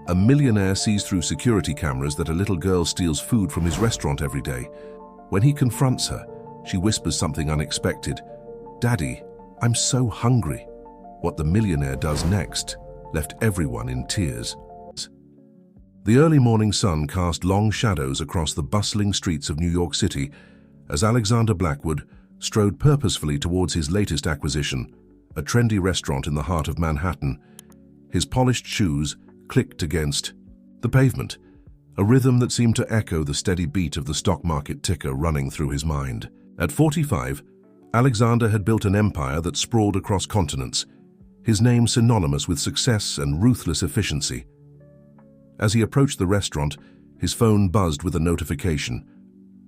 A millionaire sees through security cameras that a little girl steals food from his restaurant every day. When he confronts her, she whispers something unexpected. "Daddy, I'm so hungry." What the millionaire does next left everyone in tears. The early morning sun cast long shadows across the bustling streets of New York City as Alexander Blackwood strode purposefully towards his latest acquisition, a trendy restaurant in the heart of Manhattan. His polished shoes clicked against the pavement, a rhythm that seemed to echo the steady beat of the stock market ticker running through his mind. At 45, Alexander had built an empire that sprawled across continents, his name synonymous with success and ruthless efficiency. As he approached the restaurant, his phone buzzed with a notification.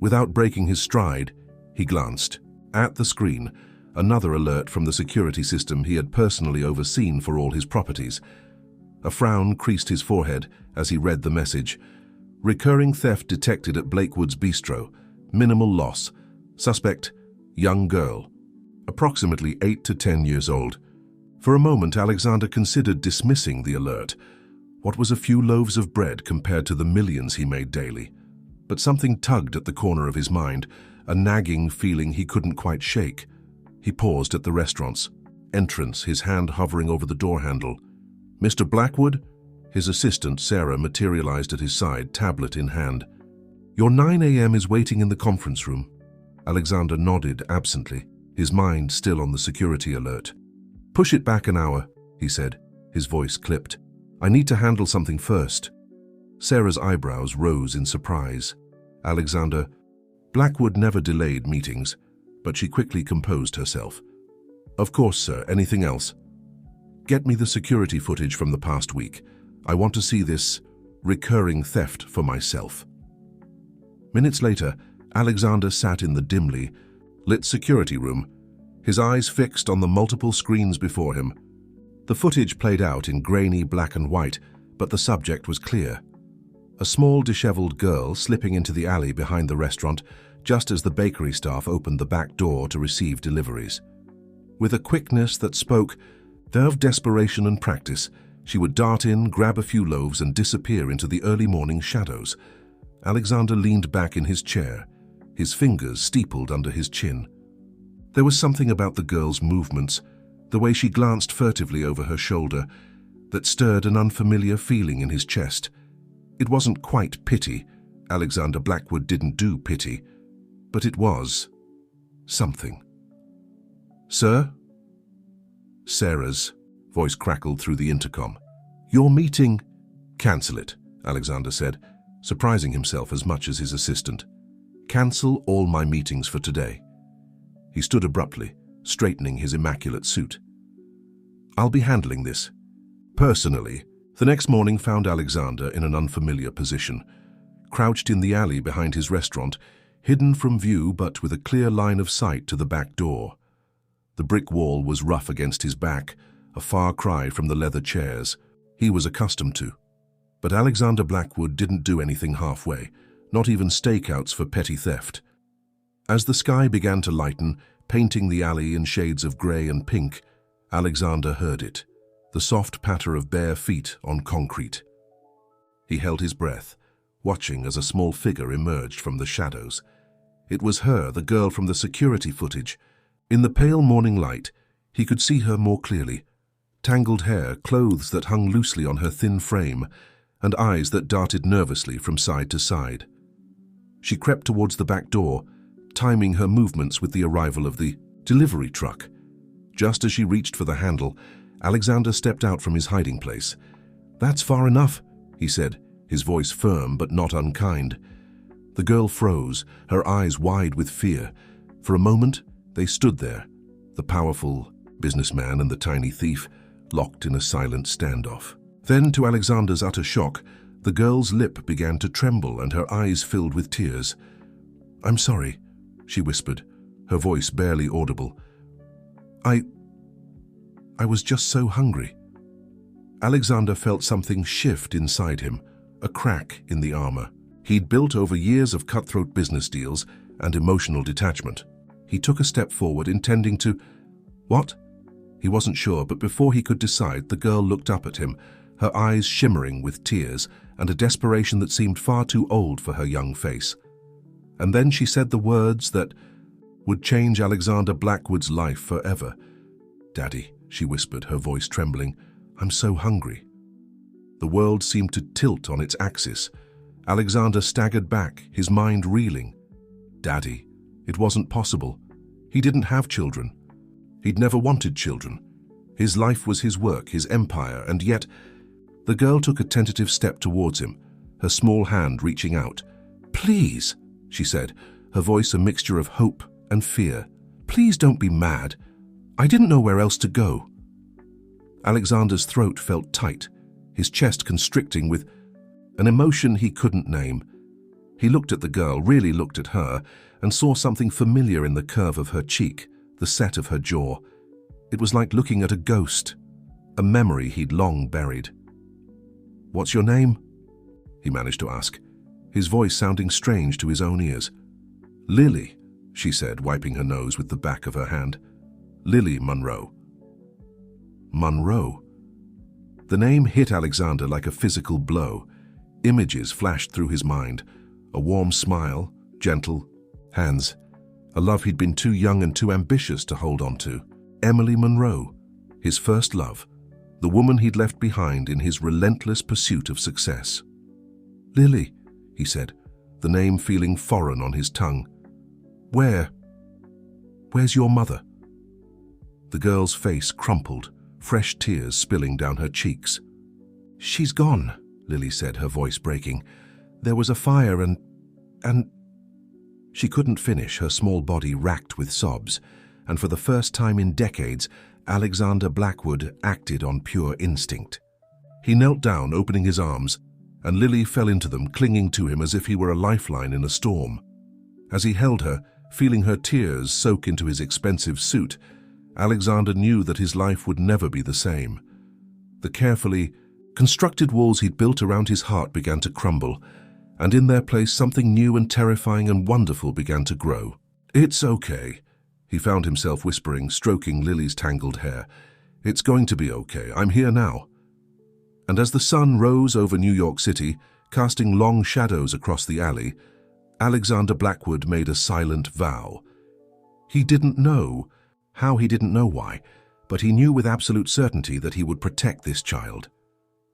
Without breaking his stride, he glanced. At the screen, another alert from the security system he had personally overseen for all his properties. A frown creased his forehead as he read the message. Recurring theft detected at Blakewood's Bistro. Minimal loss. Suspect, young girl. Approximately 8 to 10 years old. For a moment, Alexander considered dismissing the alert. What was a few loaves of bread compared to the millions he made daily? But something tugged at the corner of his mind, a nagging feeling he couldn't quite shake. He paused at the restaurant's entrance, his hand hovering over the door handle. "Mr. Blackwood?" His assistant, Sarah, materialized at his side, tablet in hand. "Your 9 a.m. is waiting in the conference room." Alexander nodded absently, his mind still on the security alert. "Push it back an hour," he said, his voice clipped. "I need to handle something first." Sarah's eyebrows rose in surprise. Alexander, Blackwood never delayed meetings, but she quickly composed herself. "Of course, sir. Anything else?" "Get me the security footage from the past week. I want to see this recurring theft for myself." Minutes later, Alexander sat in the dimly lit security room, his eyes fixed on the multiple screens before him. The footage played out in grainy black and white, but the subject was clear. A small, disheveled girl slipping into the alley behind the restaurant just as the bakery staff opened the back door to receive deliveries. With a quickness that spoke of desperation and practice, she would dart in, grab a few loaves, and disappear into the early morning shadows. Alexander leaned back in his chair, his fingers steepled under his chin. There was something about the girl's movements, the way she glanced furtively over her shoulder, that stirred an unfamiliar feeling in his chest. It wasn't quite pity. Alexander Blackwood didn't do pity. But it was something. "Sir?" Sarah's voice crackled through the intercom. "Your meeting—" "Cancel it," Alexander said, surprising himself as much as his assistant. "Cancel all my meetings for today." He stood abruptly, straightening his immaculate suit. "I'll be handling this personally." The next morning found Alexander in an unfamiliar position, crouched in the alley behind his restaurant, hidden from view but with a clear line of sight to the back door. The brick wall was rough against his back, a far cry from the leather chairs he was accustomed to. But Alexander Blackwood didn't do anything halfway, not even stakeouts for petty theft. As the sky began to lighten, painting the alley in shades of grey and pink, Alexander heard it, the soft patter of bare feet on concrete. He held his breath, watching as a small figure emerged from the shadows. It was her, the girl from the security footage. In the pale morning light, he could see her more clearly. Tangled hair, clothes that hung loosely on her thin frame, and eyes that darted nervously from side to side. She crept towards the back door, timing her movements with the arrival of the delivery truck. Just as she reached for the handle, Alexander stepped out from his hiding place. "That's far enough," he said, his voice firm but not unkind. The girl froze, her eyes wide with fear. For a moment, they stood there, the powerful businessman and the tiny thief, locked in a silent standoff. Then, to Alexander's utter shock, the girl's lip began to tremble and her eyes filled with tears. "I'm sorry," she whispered, her voice barely audible. I was just so hungry." Alexander felt something shift inside him, a crack in the armor. He'd built over years of cutthroat business deals and emotional detachment. He took a step forward, intending to... What? He wasn't sure, but before he could decide, the girl looked up at him, her eyes shimmering with tears and a desperation that seemed far too old for her young face. And then she said the words that would change Alexander Blackwood's life forever. "Daddy," she whispered, her voice trembling, "I'm so hungry." The world seemed to tilt on its axis. Alexander staggered back, his mind reeling. Daddy. It wasn't possible. He didn't have children. He'd never wanted children. His life was his work, his empire, and yet... The girl took a tentative step towards him, her small hand reaching out. "Please," she said, her voice a mixture of hope and fear. "Please don't be mad. I didn't know where else to go." Alexander's throat felt tight, his chest constricting with an emotion he couldn't name. He looked at the girl, really looked at her, and saw something familiar in the curve of her cheek, the set of her jaw. It was like looking at a ghost, a memory he'd long buried. "What's your name?" he managed to ask, his voice sounding strange to his own ears. "Lily," she said, wiping her nose with the back of her hand. "Lily Monroe." Monroe. The name hit Alexander like a physical blow. Images flashed through his mind. A warm smile, gentle hands, a love he'd been too young and too ambitious to hold on to. Emily Monroe, his first love, the woman he'd left behind in his relentless pursuit of success. "Lily," he said, the name feeling foreign on his tongue. Where's your mother?" The girl's face crumpled, fresh tears spilling down her cheeks. "She's gone," Lily said, her voice breaking. "There was a fire and... She couldn't finish, her small body racked with sobs, and for the first time in decades, Alexander Blackwood acted on pure instinct. He knelt down, opening his arms, and Lily fell into them, clinging to him as if he were a lifeline in a storm. As he held her, feeling her tears soak into his expensive suit, Alexander knew that his life would never be the same. The carefully constructed walls he'd built around his heart began to crumble, and in their place something new and terrifying and wonderful began to grow. "It's okay," he found himself whispering, stroking Lily's tangled hair. "It's going to be okay. I'm here now." And as the sun rose over New York City, casting long shadows across the alley, Alexander Blackwood made a silent vow. He didn't know why, but he knew with absolute certainty that he would protect this child,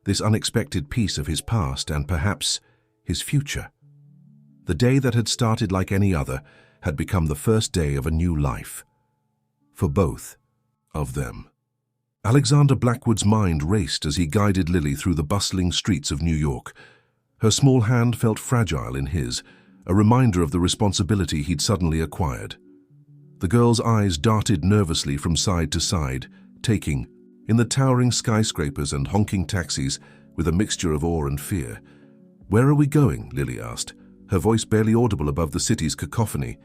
this unexpected piece of his past and perhaps his future. The day that had started like any other had become the first day of a new life. For both of them. Alexander Blackwood's mind raced as he guided Lily through the bustling streets of New York. Her small hand felt fragile in his, a reminder of the responsibility he'd suddenly acquired. The girl's eyes darted nervously from side to side, taking in the towering skyscrapers and honking taxis with a mixture of awe and fear. "Where are we going?" Lily asked, her voice barely audible above the city's cacophony.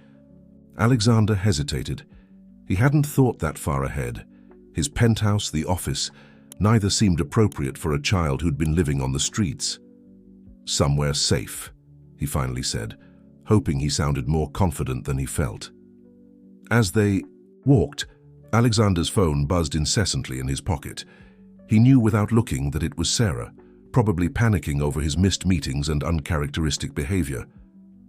Alexander hesitated. He hadn't thought that far ahead. His penthouse, the office, neither seemed appropriate for a child who'd been living on the streets. "Somewhere safe," he finally said, hoping he sounded more confident than he felt. As they walked, Alexander's phone buzzed incessantly in his pocket. He knew without looking that it was Sarah, probably panicking over his missed meetings and uncharacteristic behavior.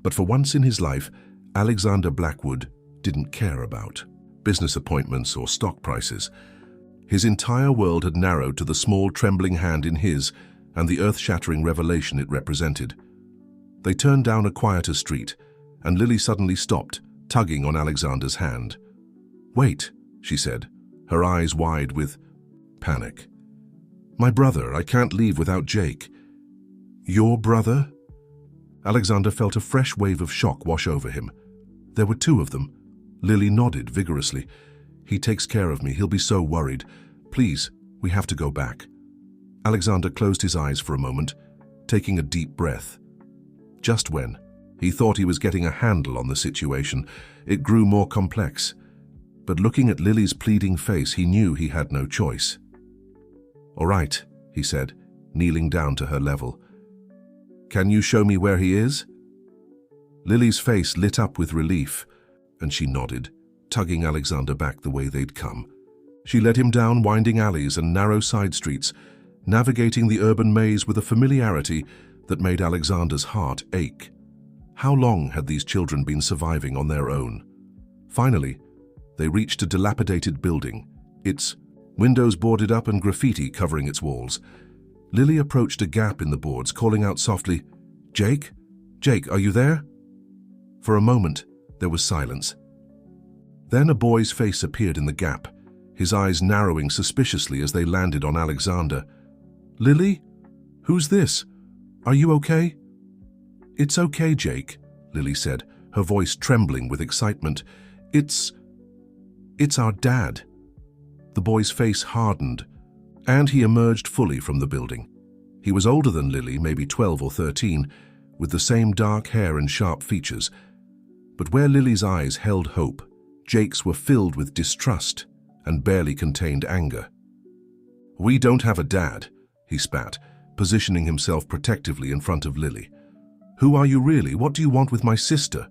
But for once in his life, Alexander Blackwood didn't care about business appointments or stock prices. His entire world had narrowed to the small trembling hand in his and the earth-shattering revelation it represented. They turned down a quieter street, and Lily suddenly stopped, tugging on Alexander's hand. "Wait," she said, her eyes wide with panic. "My brother, I can't leave without Jake." "Your brother?" Alexander felt a fresh wave of shock wash over him. There were two of them. Lily nodded vigorously. "He takes care of me. He'll be so worried. Please, we have to go back." Alexander closed his eyes for a moment, taking a deep breath. Just when he thought he was getting a handle on the situation, it grew more complex. But looking at Lily's pleading face, he knew he had no choice. "All right," he said, kneeling down to her level. "Can you show me where he is?" Lily's face lit up with relief, and she nodded, tugging Alexander back the way they'd come. She led him down winding alleys and narrow side streets, navigating the urban maze with a familiarity that made Alexander's heart ache. How long had these children been surviving on their own? Finally, they reached a dilapidated building, its windows boarded up and graffiti covering its walls. Lily approached a gap in the boards, calling out softly, "Jake? Jake, are you there?" For a moment, there was silence. Then a boy's face appeared in the gap, his eyes narrowing suspiciously as they landed on Alexander. "Lily? Who's this? Are you okay?" "It's okay, Jake," Lily said, her voice trembling with excitement. It's our dad." The boy's face hardened, and he emerged fully from the building. He was older than Lily, maybe 12 or 13, with the same dark hair and sharp features. But where Lily's eyes held hope, Jake's were filled with distrust and barely contained anger. "We don't have a dad," he spat, positioning himself protectively in front of Lily. "Who are you really? What do you want with my sister?"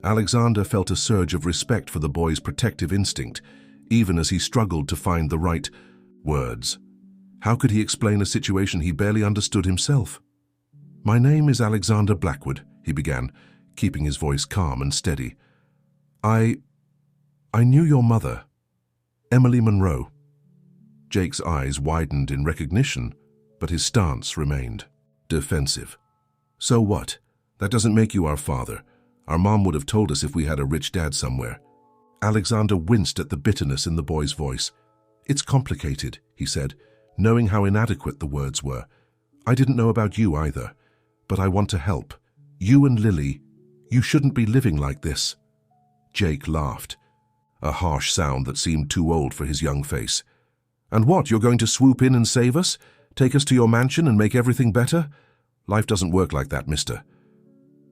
Alexander felt a surge of respect for the boy's protective instinct, even as he struggled to find the right words. How could he explain a situation he barely understood himself? "My name is Alexander Blackwood," he began, keeping his voice calm and steady. I knew your mother, Emily Monroe." Jake's eyes widened in recognition, but his stance remained defensive. "So what? That doesn't make you our father. Our mom would have told us if we had a rich dad somewhere." Alexander winced at the bitterness in the boy's voice. "It's complicated," he said, knowing how inadequate the words were. "I didn't know about you either, but I want to help. You and Lily, you shouldn't be living like this." Jake laughed, a harsh sound that seemed too old for his young face. "And what, you're going to swoop in and save us? Take us to your mansion and make everything better? Life doesn't work like that, mister."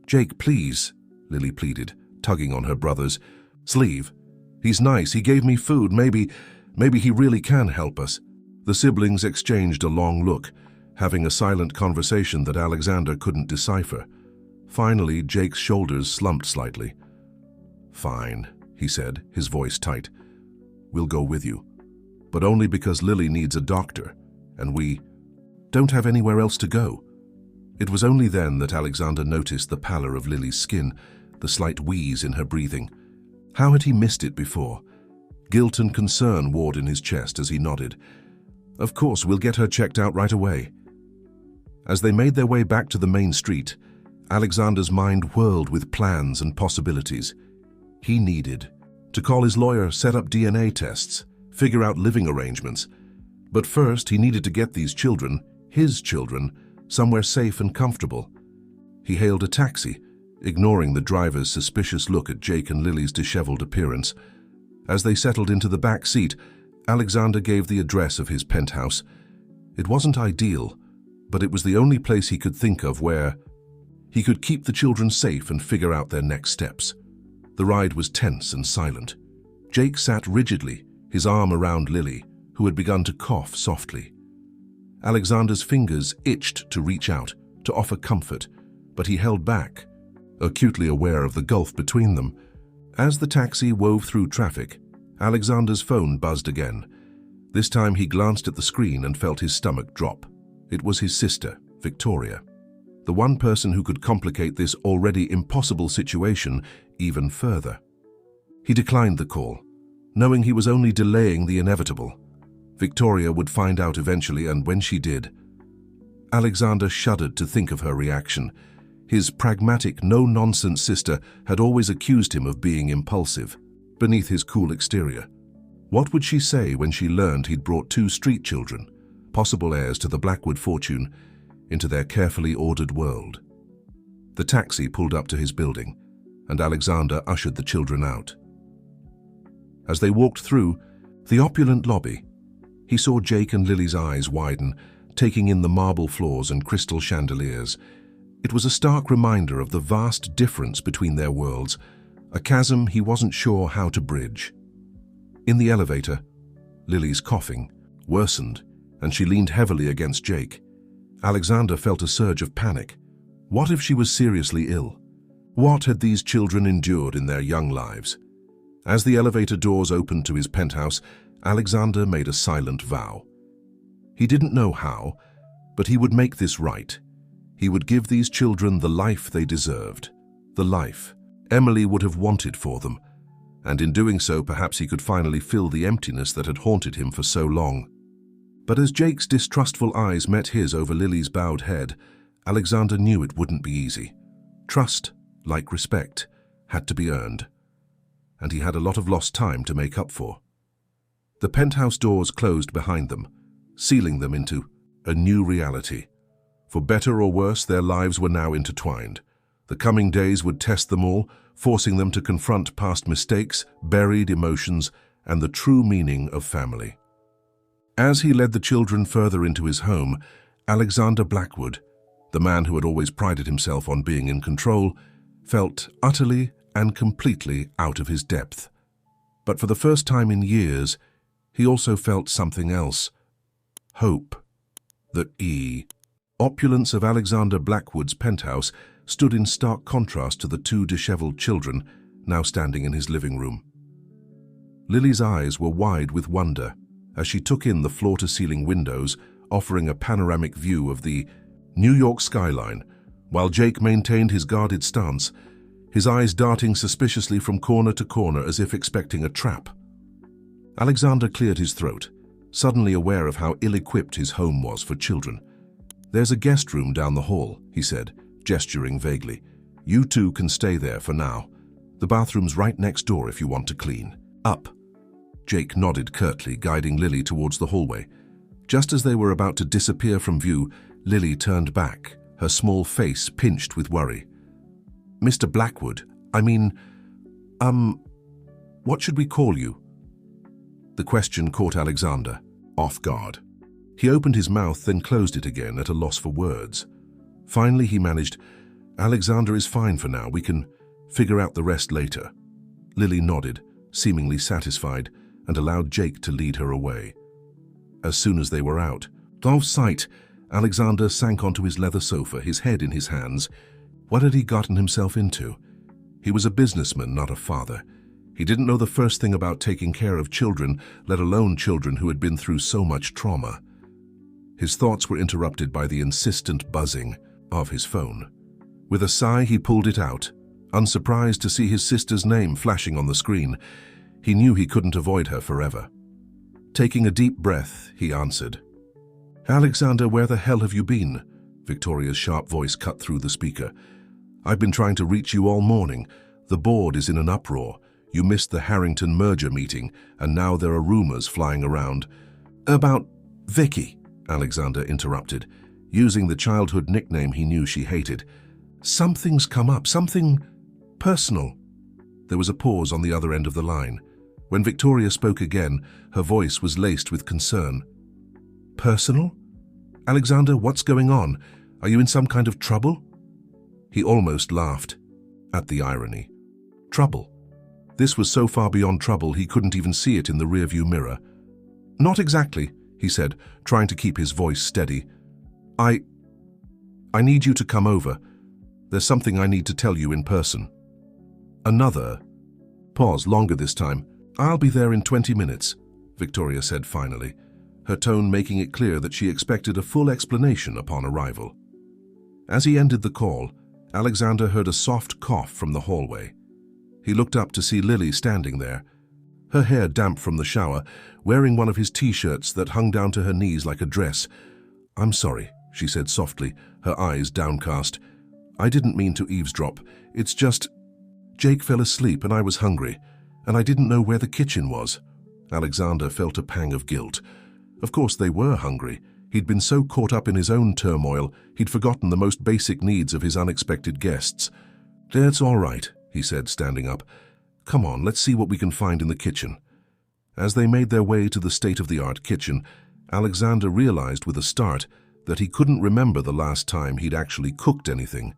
"Jake, please," Lily pleaded, tugging on her brother's sleeve. "He's nice, he gave me food, maybe he really can help us." The siblings exchanged a long look, having a silent conversation that Alexander couldn't decipher. Finally, Jake's shoulders slumped slightly. "Fine," he said, his voice tight. "We'll go with you. But only because Lily needs a doctor, and we don't have anywhere else to go." It was only then that Alexander noticed the pallor of Lily's skin, the slight wheeze in her breathing. How had he missed it before? Guilt and concern warred in his chest as he nodded. "Of course, we'll get her checked out right away." As they made their way back to the main street, Alexander's mind whirled with plans and possibilities. He needed to call his lawyer, set up DNA tests, figure out living arrangements. But first, he needed to get these children, his children, somewhere safe and comfortable. He hailed a taxi, ignoring the driver's suspicious look at Jake and Lily's disheveled appearance. As they settled into the back seat, Alexander gave the address of his penthouse. It wasn't ideal, but it was the only place he could think of where he could keep the children safe and figure out their next steps. The ride was tense and silent. Jake sat rigidly, his arm around Lily, who had begun to cough softly. Alexander's fingers itched to reach out, to offer comfort, but he held back, acutely aware of the gulf between them. As the taxi wove through traffic, Alexander's phone buzzed again. This time he glanced at the screen and felt his stomach drop. It was his sister, Victoria, the one person who could complicate this already impossible situation even further. He declined the call, knowing he was only delaying the inevitable. Victoria would find out eventually, and when she did, Alexander shuddered to think of her reaction. His pragmatic, no-nonsense sister had always accused him of being impulsive, beneath his cool exterior. What would she say when she learned he'd brought 2 street children, possible heirs to the Blackwood fortune, into their carefully ordered world? The taxi pulled up to his building, and Alexander ushered the children out. As they walked through the opulent lobby, he saw Jake and Lily's eyes widen, taking in the marble floors and crystal chandeliers. It was a stark reminder of the vast difference between their worlds, a chasm he wasn't sure how to bridge. In the elevator, Lily's coughing worsened, and she leaned heavily against Jake. Alexander felt a surge of panic. What if she was seriously ill? What had these children endured in their young lives? As the elevator doors opened to his penthouse, Alexander made a silent vow. He didn't know how, but he would make this right. He would give these children the life they deserved, the life Emily would have wanted for them, and in doing so perhaps he could finally fill the emptiness that had haunted him for so long. But as Jake's distrustful eyes met his over Lily's bowed head, Alexander knew it wouldn't be easy. Trust, like respect, had to be earned, and he had a lot of lost time to make up for. The penthouse doors closed behind them, sealing them into a new reality. For better or worse, their lives were now intertwined. The coming days would test them all, forcing them to confront past mistakes, buried emotions, and the true meaning of family. As he led the children further into his home, Alexander Blackwood, the man who had always prided himself on being in control, felt utterly and completely out of his depth. But for the first time in years, he also felt something else. Hope. The opulence of Alexander Blackwood's penthouse stood in stark contrast to the two disheveled children now standing in his living room. Lily's eyes were wide with wonder as she took in the floor-to-ceiling windows, offering a panoramic view of the New York skyline, while Jake maintained his guarded stance, his eyes darting suspiciously from corner to corner as if expecting a trap. Alexander cleared his throat, suddenly aware of how ill-equipped his home was for children. "There's a guest room down the hall," he said, gesturing vaguely. "You two can stay there for now. The bathroom's right next door if you want to clean. Up." Jake nodded curtly, guiding Lily towards the hallway. Just as they were about to disappear from view, Lily turned back, her small face pinched with worry. "Mr. Blackwood, what should we call you?" The question caught Alexander off guard. He opened his mouth, then closed it again at a loss for words. Finally, he managed, "Alexander is fine for now. We can figure out the rest later." Lily nodded, seemingly satisfied, and allowed Jake to lead her away. As soon as they were out of sight, Alexander sank onto his leather sofa, his head in his hands. What had he gotten himself into? He was a businessman, not a father. He didn't know the first thing about taking care of children, let alone children who had been through so much trauma. His thoughts were interrupted by the insistent buzzing of his phone. With a sigh, he pulled it out, unsurprised to see his sister's name flashing on the screen. He knew he couldn't avoid her forever. Taking a deep breath, he answered. "Alexander, where the hell have you been?" Victoria's sharp voice cut through the speaker. "I've been trying to reach you all morning. The board is in an uproar. You missed the Harrington merger meeting, and now there are rumors flying around." "About Vicky," Alexander interrupted, using the childhood nickname he knew she hated. "Something's come up, something personal." There was a pause on the other end of the line. When Victoria spoke again, her voice was laced with concern. "Personal? Alexander, what's going on? Are you in some kind of trouble?" He almost laughed at the irony. Trouble? This was so far beyond trouble he couldn't even see it in the rearview mirror. "Not exactly," he said, trying to keep his voice steady. I need you to come over. There's something I need to tell you in person." Another pause, longer this time. "I'll be there in 20 minutes, Victoria said finally, her tone making it clear that she expected a full explanation upon arrival. As he ended the call, Alexander heard a soft cough from the hallway. He looked up to see Lily standing there, her hair damp from the shower, wearing one of his t-shirts that hung down to her knees like a dress. "I'm sorry," she said softly, her eyes downcast. "I didn't mean to eavesdrop. It's just Jake fell asleep and I was hungry, and I didn't know where the kitchen was." Alexander felt a pang of guilt. Of course they were hungry. He'd been so caught up in his own turmoil, he'd forgotten the most basic needs of his unexpected guests. "That's all right," he said, standing up. "Come on, let's see what we can find in the kitchen." As they made their way to the state-of-the-art kitchen, Alexander realized with a start that he couldn't remember the last time he'd actually cooked anything.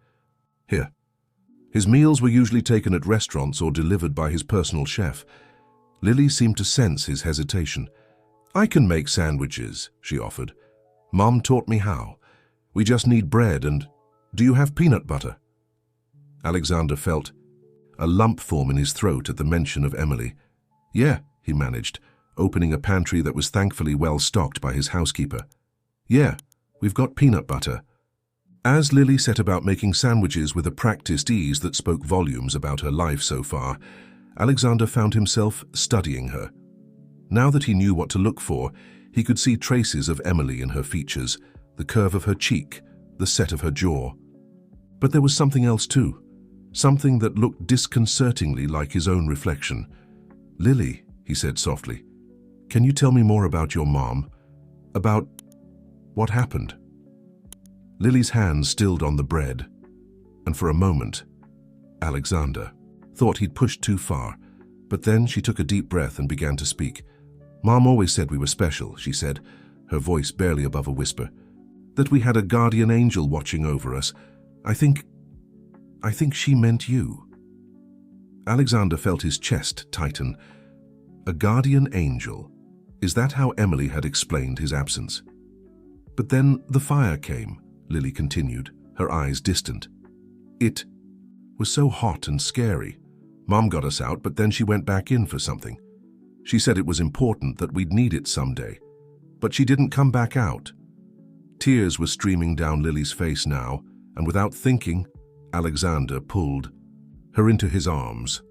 Here. His meals were usually taken at restaurants or delivered by his personal chef. Lily seemed to sense his hesitation. "I can make sandwiches," she offered. "Mom taught me how. We just need bread and... Do you have peanut butter?" Alexander felt a lump form in his throat at the mention of Emily. "Yeah," he managed, opening a pantry that was thankfully well stocked by his housekeeper. Yeah, we've got peanut butter. As Lily set about making sandwiches with a practiced ease that spoke volumes about her life so far, Alexander found himself studying her. Now that he knew what to look for, he could see traces of Emily in her features, the curve of her cheek, the set of her jaw. But there was something else too, something that looked disconcertingly like his own reflection. "Lily," he said softly, "can you tell me more about your mom? About what happened?" Lily's hand stilled on the bread, and for a moment, Alexander thought he'd pushed too far, but then she took a deep breath and began to speak. "Mom always said we were special," she said, her voice barely above a whisper. "That we had a guardian angel watching over us. I think she meant you." Alexander felt his chest tighten. A guardian angel? Is that how Emily had explained his absence? "But then the fire came," Lily continued, her eyes distant. "It was so hot and scary. Mom got us out, but then she went back in for something. She said it was important, that we'd need it someday. But she didn't come back out." Tears were streaming down Lily's face now, and without thinking, Alexander pulled her into his arms.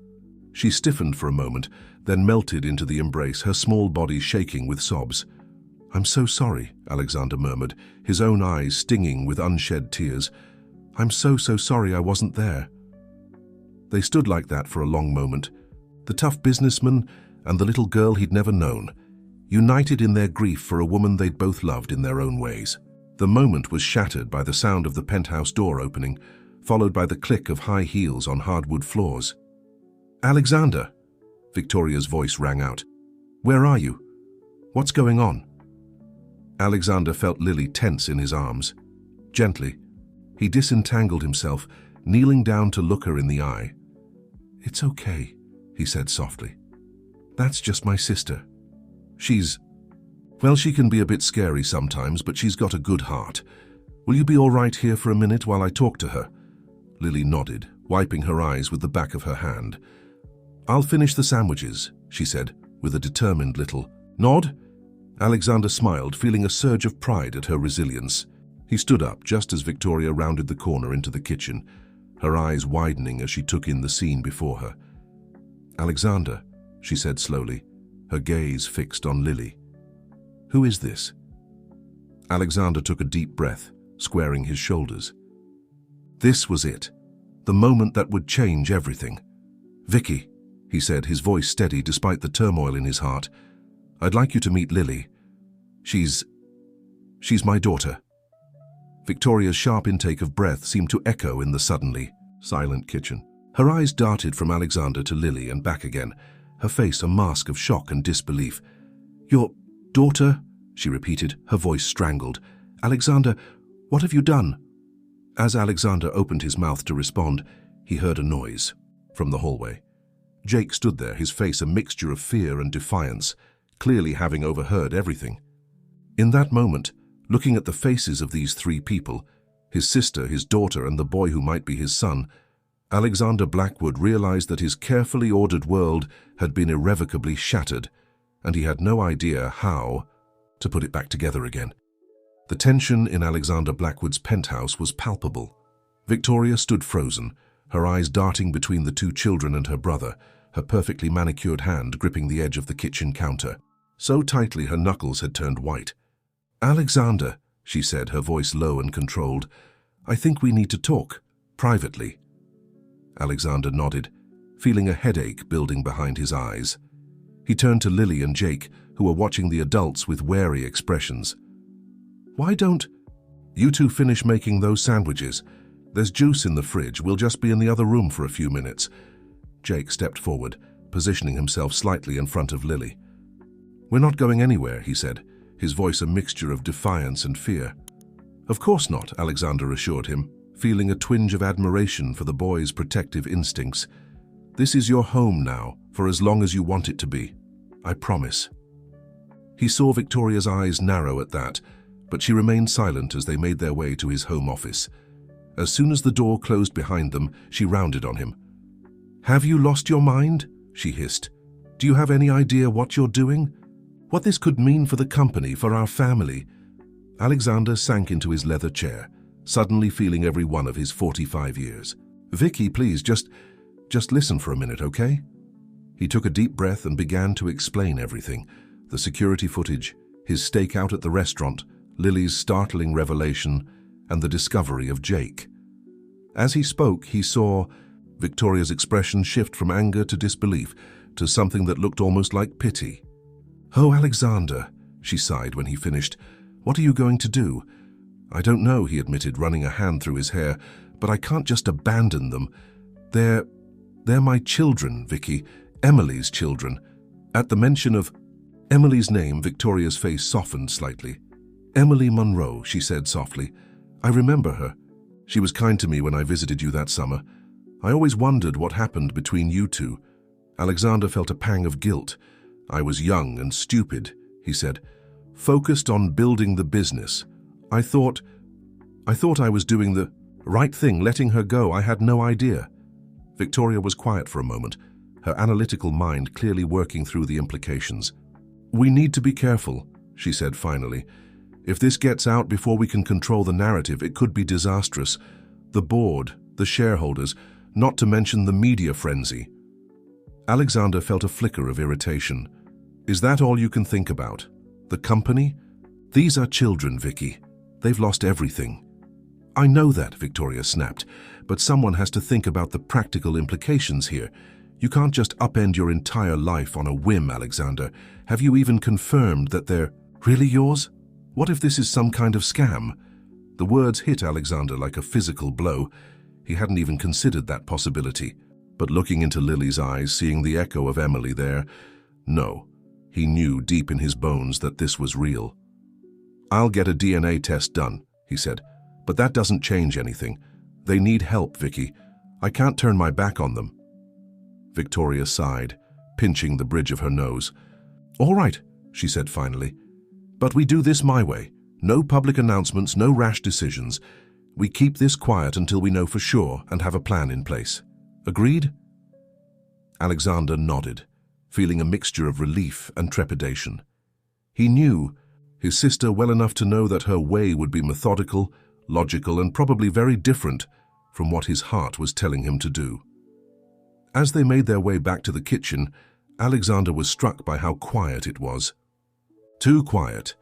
She stiffened for a moment, then melted into the embrace, her small body shaking with sobs. "I'm so sorry," Alexander murmured, his own eyes stinging with unshed tears. "I'm so sorry I wasn't there." They stood like that for a long moment, the tough businessman and the little girl he'd never known, united in their grief for a woman they'd both loved in their own ways. The moment was shattered by the sound of the penthouse door opening, followed by the click of high heels on hardwood floors. "Alexander!" Victoria's voice rang out. "Where are you? What's going on?" Alexander felt Lily tense in his arms. Gently, he disentangled himself, kneeling down to look her in the eye. "It's okay," he said softly. "That's just my sister. Well, she can be a bit scary sometimes, but she's got a good heart. Will you be all right here for a minute while I talk to her?" Lily nodded, wiping her eyes with the back of her hand. "I'll finish the sandwiches," she said, with a determined little nod. Alexander smiled, feeling a surge of pride at her resilience. He stood up just as Victoria rounded the corner into the kitchen, her eyes widening as she took in the scene before her. "Alexander," she said slowly, her gaze fixed on Lily. "Who is this?" Alexander took a deep breath, squaring his shoulders. This was it, the moment that would change everything. "Vicky," he said, his voice steady despite the turmoil in his heart, "I'd like you to meet Lily. She's my daughter." Victoria's sharp intake of breath seemed to echo in the suddenly silent kitchen. Her eyes darted from Alexander to Lily and back again, her face a mask of shock and disbelief. "Your daughter?" she repeated, her voice strangled. "Alexander, what have you done?" As Alexander opened his mouth to respond, he heard a noise from the hallway. Jake stood there, his face a mixture of fear and defiance, clearly having overheard everything. In that moment, looking at the faces of these three people, his sister, his daughter, and the boy who might be his son, Alexander Blackwood realized that his carefully ordered world had been irrevocably shattered, and he had no idea how to put it back together again. The tension in Alexander Blackwood's penthouse was palpable. Victoria stood frozen, her eyes darting between the two children and her brother, her perfectly manicured hand gripping the edge of the kitchen counter, so tightly her knuckles had turned white. "Alexander," she said, her voice low and controlled, "I think we need to talk, privately." Alexander nodded, feeling a headache building behind his eyes. He turned to Lily and Jake, who were watching the adults with wary expressions. "Why don't you two finish making those sandwiches? There's juice in the fridge. We'll just be in the other room for a few minutes." Jake stepped forward, positioning himself slightly in front of Lily. "We're not going anywhere," he said, his voice a mixture of defiance and fear. "Of course not," Alexander assured him, feeling a twinge of admiration for the boy's protective instincts. "This is your home now, for as long as you want it to be. I promise." He saw Victoria's eyes narrow at that, but she remained silent as they made their way to his home office. As soon as the door closed behind them, she rounded on him. "Have you lost your mind?" she hissed. "Do you have any idea what you're doing? What this could mean for the company, for our family?" Alexander sank into his leather chair, suddenly feeling every one of his 45 years. "Vicky, please, just listen for a minute, okay?" He took a deep breath and began to explain everything. The security footage, his stakeout at the restaurant, Lily's startling revelation, and the discovery of Jake. As he spoke, he saw Victoria's expression shift from anger to disbelief, to something that looked almost like pity. "Oh, Alexander," she sighed when he finished. "What are you going to do?" "I don't know," he admitted, running a hand through his hair, "but I can't just abandon them. They're my children, Vicky. Emily's children." At the mention of Emily's name, Victoria's face softened slightly. "Emily Monroe," she said softly. "I remember her. She was kind to me when I visited you that summer. I always wondered what happened between you two." Alexander felt a pang of guilt. "I was young and stupid," he said, "focused on building the business. I thought I was doing the right thing, letting her go. I had no idea." Victoria was quiet for a moment, her analytical mind clearly working through the implications. "We need to be careful," she said finally. "If this gets out before we can control the narrative, it could be disastrous. The board, the shareholders, not to mention the media frenzy." Alexander felt a flicker of irritation. "Is that all you can think about? The company? These are children, Vicky. They've lost everything." "I know that," Victoria snapped, "but someone has to think about the practical implications here. You can't just upend your entire life on a whim, Alexander. Have you even confirmed that they're really yours? What if this is some kind of scam?" The words hit Alexander like a physical blow. He hadn't even considered that possibility. But looking into Lily's eyes, seeing the echo of Emily there, no. He knew deep in his bones that this was real. "I'll get a DNA test done," he said, "but that doesn't change anything. They need help, Vicky. I can't turn my back on them." Victoria sighed, pinching the bridge of her nose. "All right," she said finally, "but we do this my way. No public announcements, no rash decisions. We keep this quiet until we know for sure and have a plan in place. Agreed?" Alexander nodded, feeling a mixture of relief and trepidation. He knew his sister well enough to know that her way would be methodical, logical, and probably very different from what his heart was telling him to do. As they made their way back to the kitchen, Alexander was struck by how quiet it was. Too quiet.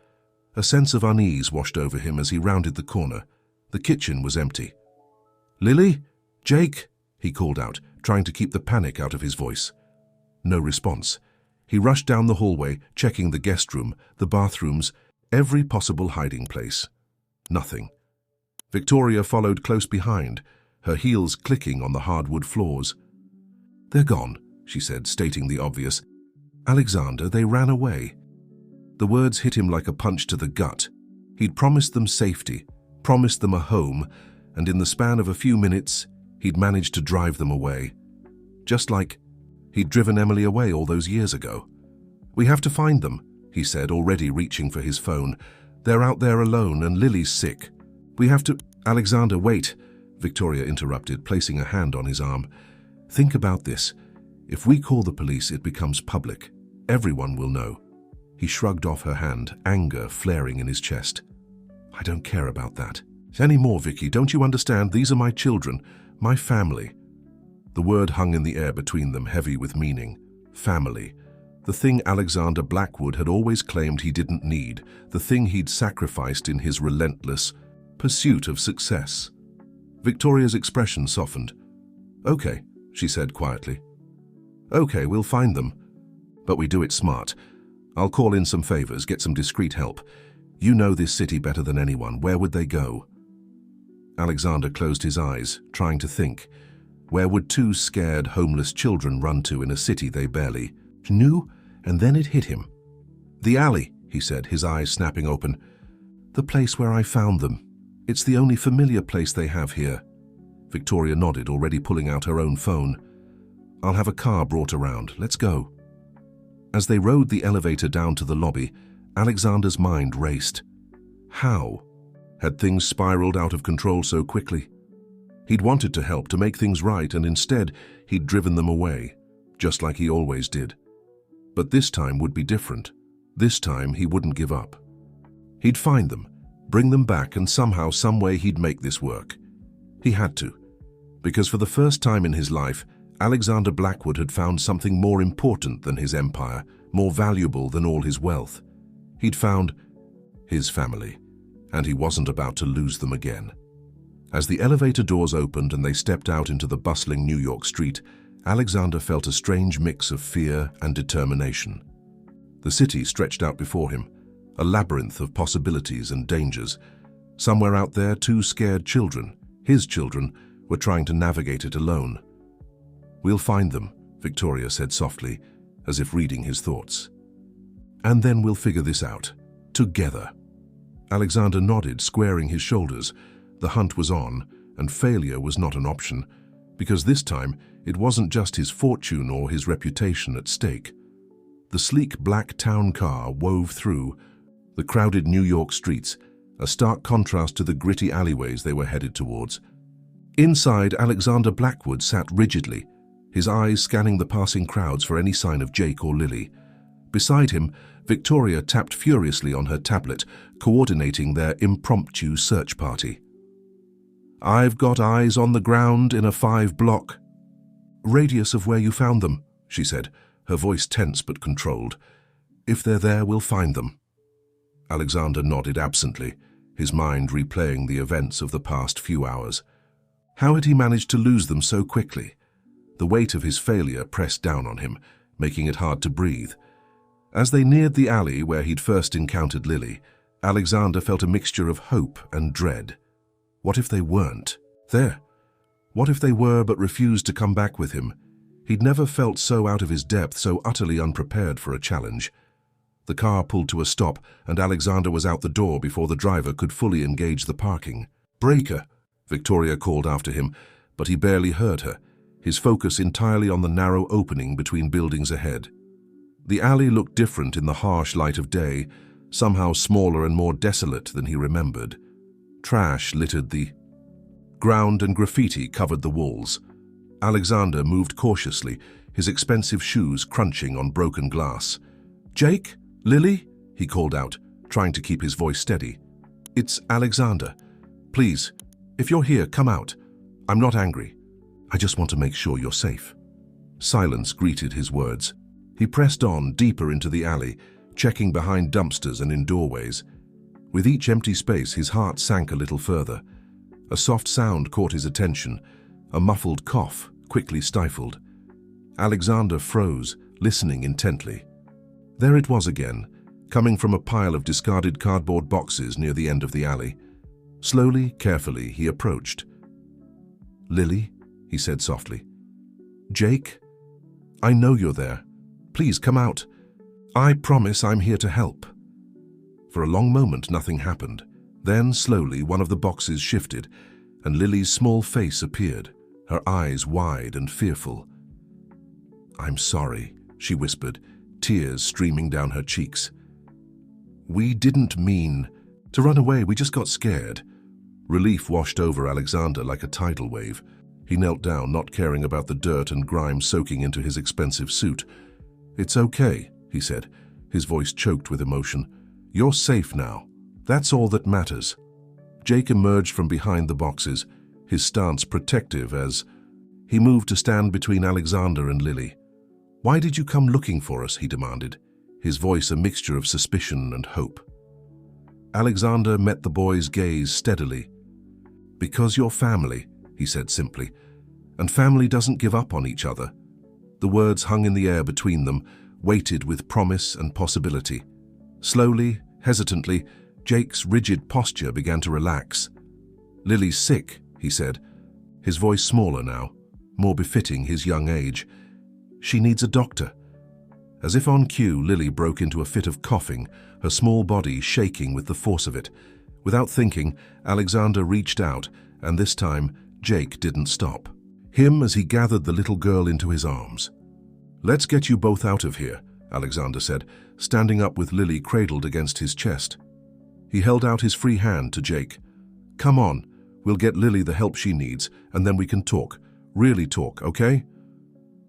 A sense of unease washed over him as he rounded the corner. The kitchen was empty. "Lily? Jake?" he called out, trying to keep the panic out of his voice. No response. He rushed down the hallway, checking the guest room, the bathrooms, every possible hiding place. Nothing. Victoria followed close behind, her heels clicking on the hardwood floors. "They're gone," she said, stating the obvious. "Alexander, they ran away." The words hit him like a punch to the gut. He'd promised them safety, promised them a home, and in the span of a few minutes, he'd managed to drive them away. Just like he'd driven Emily away all those years ago. "We have to find them," he said, already reaching for his phone. "They're out there alone and Lily's sick. We have to—" "Alexander, wait," Victoria interrupted, placing a hand on his arm. "Think about this. If we call the police, it becomes public. Everyone will know." He shrugged off her hand, anger flaring in his chest. "I don't care about that. Any more, Vicky, don't you understand? These are my children, my family." The word hung in the air between them, heavy with meaning. Family. The thing Alexander Blackwood had always claimed he didn't need, the thing he'd sacrificed in his relentless pursuit of success. Victoria's expression softened. "Okay," she said quietly. "Okay, we'll find them. But we do it smart. I'll call in some favors, get some discreet help. You know this city better than anyone. Where would they go?" Alexander closed his eyes, trying to think. Where would two scared, homeless children run to in a city they barely knew? And then it hit him. "The alley," he said, his eyes snapping open. "The place where I found them. It's the only familiar place they have here." Victoria nodded, already pulling out her own phone. "I'll have a car brought around. Let's go." As they rode the elevator down to the lobby, Alexander's mind raced. How had things spiraled out of control so quickly? He'd wanted to help, to make things right, and instead he'd driven them away, just like he always did. But this time would be different. This time he wouldn't give up. He'd find them. bring them back, and somehow, some way he'd make this work. He had to, because for the first time in his life, Alexander Blackwood had found something more important than his empire, more valuable than all his wealth. He'd found his family, and he wasn't about to lose them again. As the elevator doors opened and they stepped out into the bustling New York street, Alexander felt a strange mix of fear and determination. The city stretched out before him, a labyrinth of possibilities and dangers. Somewhere out there, two scared children, his children, were trying to navigate it alone. "We'll find them," Victoria said softly, as if reading his thoughts. "And then we'll figure this out, together." Alexander nodded, squaring his shoulders. The hunt was on, and failure was not an option, because this time it wasn't just his fortune or his reputation at stake. The sleek black town car wove through the crowded New York streets, a stark contrast to the gritty alleyways they were headed towards. Inside, Alexander Blackwood sat rigidly, his eyes scanning the passing crowds for any sign of Jake or Lily. Beside him, Victoria tapped furiously on her tablet, coordinating their impromptu search party. "I've got eyes on the ground in a 5-block radius of where you found them," she said, her voice tense but controlled. "If they're there, we'll find them." Alexander nodded absently, his mind replaying the events of the past few hours. How had he managed to lose them so quickly? The weight of his failure pressed down on him, making it hard to breathe. As they neared the alley where he'd first encountered Lily, Alexander felt a mixture of hope and dread. What if they weren't there? What if they were but refused to come back with him? He'd never felt so out of his depth, so utterly unprepared for a challenge. The car pulled to a stop, and Alexander was out the door before the driver could fully engage the parking. "Breaker," Victoria called after him, but he barely heard her, his focus entirely on the narrow opening between buildings ahead. The alley looked different in the harsh light of day, somehow smaller and more desolate than he remembered. Trash littered the ground and graffiti covered the walls. Alexander moved cautiously, his expensive shoes crunching on broken glass. "Jake? Lily?" he called out, trying to keep his voice steady. "It's Alexander. Please, if you're here, come out. I'm not angry. I just want to make sure you're safe." Silence greeted his words. He pressed on deeper into the alley, checking behind dumpsters and in doorways. With each empty space, his heart sank a little further. A soft sound caught his attention, a muffled cough, quickly stifled. Alexander froze, listening intently. There it was again, coming from a pile of discarded cardboard boxes near the end of the alley. Slowly, carefully, he approached. "Lily?" he said softly. "Jake? I know you're there. Please come out. I promise I'm here to help." For a long moment, nothing happened. Then, slowly, one of the boxes shifted, and Lily's small face appeared, her eyes wide and fearful. "I'm sorry," she whispered, tears streaming down her cheeks. "We didn't mean to run away, we just got scared." Relief washed over Alexander like a tidal wave. He knelt down, not caring about the dirt and grime soaking into his expensive suit. "It's okay," he said, his voice choked with emotion. "You're safe now. That's all that matters." Jake emerged from behind the boxes, his stance protective as he moved to stand between Alexander and Lily. "Why did you come looking for us?" he demanded, his voice a mixture of suspicion and hope. Alexander met the boy's gaze steadily. "Because you're family," he said simply, "and family doesn't give up on each other." The words hung in the air between them, weighted with promise and possibility. Slowly, hesitantly, Jake's rigid posture began to relax. "Lily's sick," he said, his voice smaller now, more befitting his young age. "She needs a doctor." As if on cue, Lily broke into a fit of coughing, her small body shaking with the force of it. Without thinking, Alexander reached out, and this time, Jake didn't stop. Him as he gathered the little girl into his arms. "Let's get you both out of here," Alexander said, standing up with Lily cradled against his chest. He held out his free hand to Jake. "Come on, we'll get Lily the help she needs, and then we can talk. Really talk, okay?"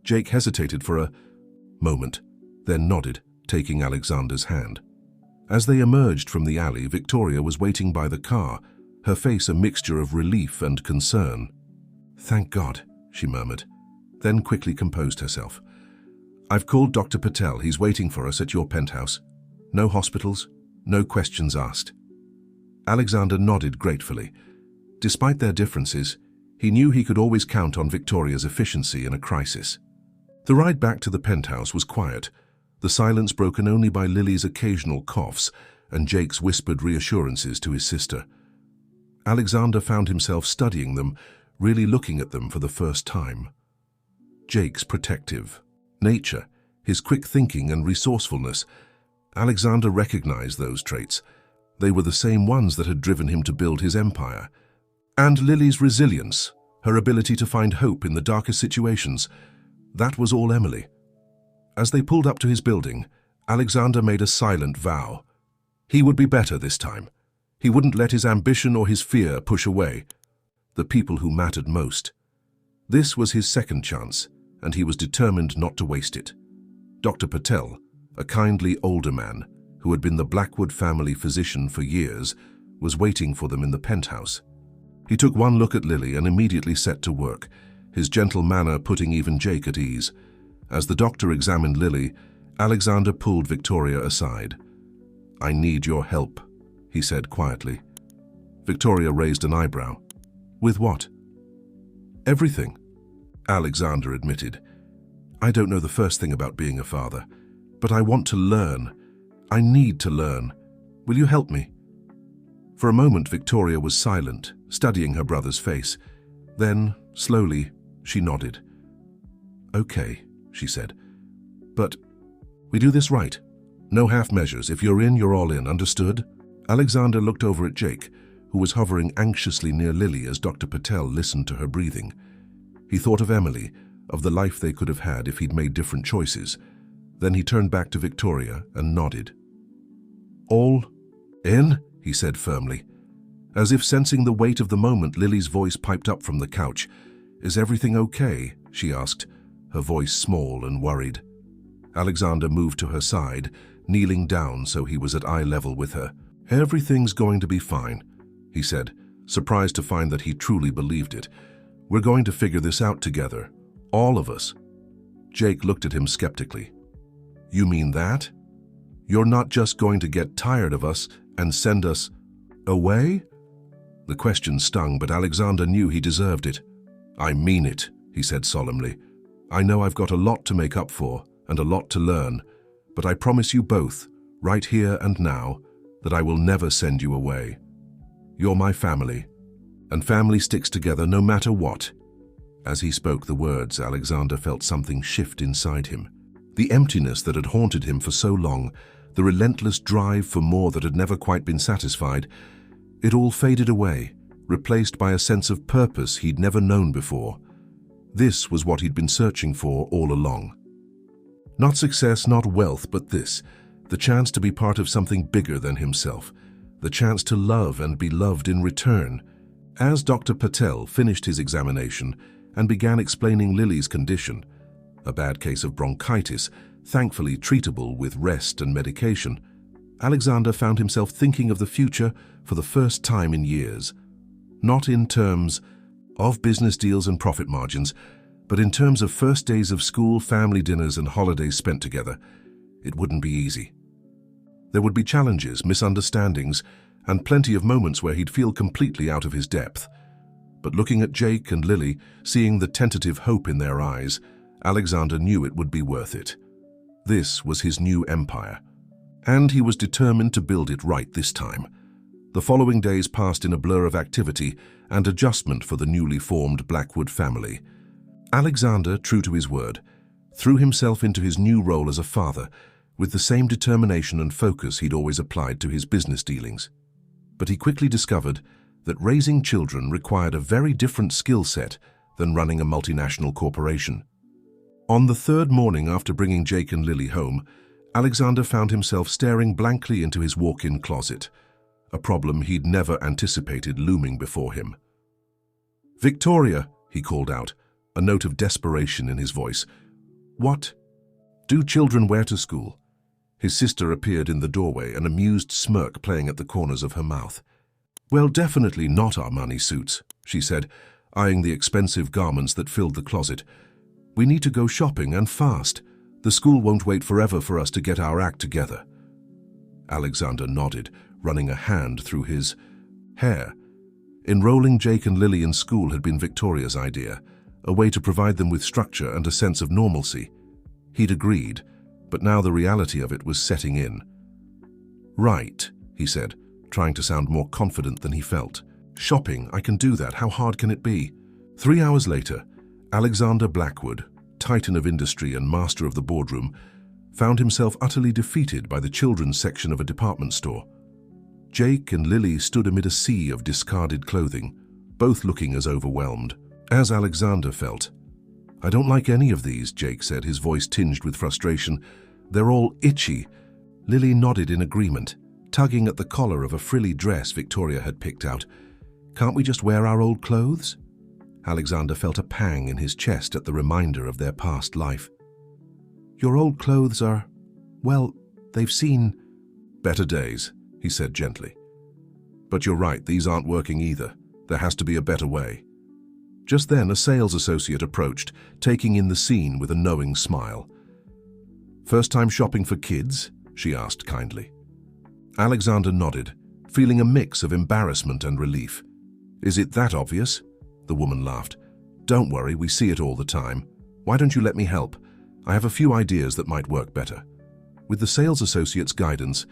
Jake hesitated for a moment, then nodded, taking Alexander's hand. As they emerged from the alley, Victoria was waiting by the car, her face a mixture of relief and concern. "Thank God," she murmured, then quickly composed herself. "I've called Dr. Patel. He's waiting for us at your penthouse. No hospitals, no questions asked." Alexander nodded gratefully. Despite their differences, he knew he could always count on Victoria's efficiency in a crisis. The ride back to the penthouse was quiet, the silence broken only by Lily's occasional coughs and Jake's whispered reassurances to his sister. Alexander found himself studying them, really looking at them for the first time. Jake's protective nature, his quick thinking and resourcefulness. Alexander recognized those traits. They were the same ones that had driven him to build his empire. And Lily's resilience, her ability to find hope in the darkest situations, that was all Emily. As they pulled up to his building, Alexander made a silent vow. He would be better this time. He wouldn't let his ambition or his fear push away the people who mattered most. This was his second chance, and he was determined not to waste it. Dr. Patel, a kindly older man who had been the Blackwood family physician for years, was waiting for them in the penthouse. He took one look at Lily and immediately set to work, his gentle manner putting even Jake at ease. As the doctor examined Lily, Alexander pulled Victoria aside. "I need your help," he said quietly. Victoria raised an eyebrow. "With what?" "Everything," Alexander admitted. "I don't know the first thing about being a father, but I want to learn. I need to learn. Will you help me?" For a moment, Victoria was silent, studying her brother's face. Then, slowly, she nodded. "Okay," she said. "But we do this right. No half measures. If you're in, you're all in. Understood?" Alexander looked over at Jake, who was hovering anxiously near Lily as Dr. Patel listened to her breathing. He thought of Emily, of the life they could have had if he'd made different choices. Then he turned back to Victoria and nodded. "All in?" he said firmly. As if sensing the weight of the moment, Lily's voice piped up from the couch. "Is everything okay?" she asked, her voice small and worried. Alexander moved to her side, kneeling down so he was at eye level with her. "Everything's going to be fine," he said, surprised to find that he truly believed it. "We're going to figure this out together, all of us." Jake looked at him skeptically. "You mean that? You're not just going to get tired of us and send us away?" The question stung, but Alexander knew he deserved it. "I mean it," he said solemnly. "I know I've got a lot to make up for and a lot to learn, but I promise you both, right here and now, that I will never send you away. You're my family, and family sticks together no matter what." As he spoke the words, Alexander felt something shift inside him. The emptiness that had haunted him for so long, the relentless drive for more that had never quite been satisfied, it all faded away, replaced by a sense of purpose he'd never known before. This was what he'd been searching for all along. Not success, not wealth, but this, the chance to be part of something bigger than himself, the chance to love and be loved in return. As Dr. Patel finished his examination and began explaining Lily's condition, a bad case of bronchitis, thankfully treatable with rest and medication, Alexander found himself thinking of the future for the first time in years. Not in terms of business deals and profit margins, but in terms of first days of school, family dinners, and holidays spent together. It wouldn't be easy. There would be challenges, misunderstandings, and plenty of moments where he'd feel completely out of his depth. But looking at Jake and Lily, seeing the tentative hope in their eyes, Alexander knew it would be worth it. This was his new empire, and he was determined to build it right this time. The following days passed in a blur of activity and adjustment for the newly formed Blackwood family. Alexander, true to his word, threw himself into his new role as a father with the same determination and focus he'd always applied to his business dealings. But he quickly discovered that raising children required a very different skill set than running a multinational corporation. On the third morning after bringing Jake and Lily home, Alexander found himself staring blankly into his walk-in closet, a problem he'd never anticipated looming before him. "Victoria," he called out, a note of desperation in his voice. "What do children wear to school?" His sister appeared in the doorway, an amused smirk playing at the corners of her mouth. "Well, definitely not our money suits," she said, eyeing the expensive garments that filled the closet. "We need to go shopping, and fast. The school won't wait forever for us to get our act together." Alexander nodded, running a hand through his hair. Enrolling Jake and Lily in school had been Victoria's idea, a way to provide them with structure and a sense of normalcy. He'd agreed, but now the reality of it was setting in. "Right," he said, trying to sound more confident than he felt. "Shopping, I can do that. How hard can it be?" 3 hours later, Alexander Blackwood, titan of industry and master of the boardroom, found himself utterly defeated by the children's section of a department store. Jake and Lily stood amid a sea of discarded clothing, both looking as overwhelmed as Alexander felt. "I don't like any of these," Jake said, his voice tinged with frustration. "They're all itchy." Lily nodded in agreement, tugging at the collar of a frilly dress Victoria had picked out. "Can't we just wear our old clothes?" Alexander felt a pang in his chest at the reminder of their past life. "Your old clothes are, well, they've seen better days," he said gently. "But you're right, these aren't working either. There has to be a better way." Just then, a sales associate approached, taking in the scene with a knowing smile. "First time shopping for kids?" she asked kindly. Alexander nodded, feeling a mix of embarrassment and relief. "Is it that obvious?" The woman laughed. "Don't worry, we see it all the time. Why don't you let me help? I have a few ideas that might work better." With the sales associate's guidance,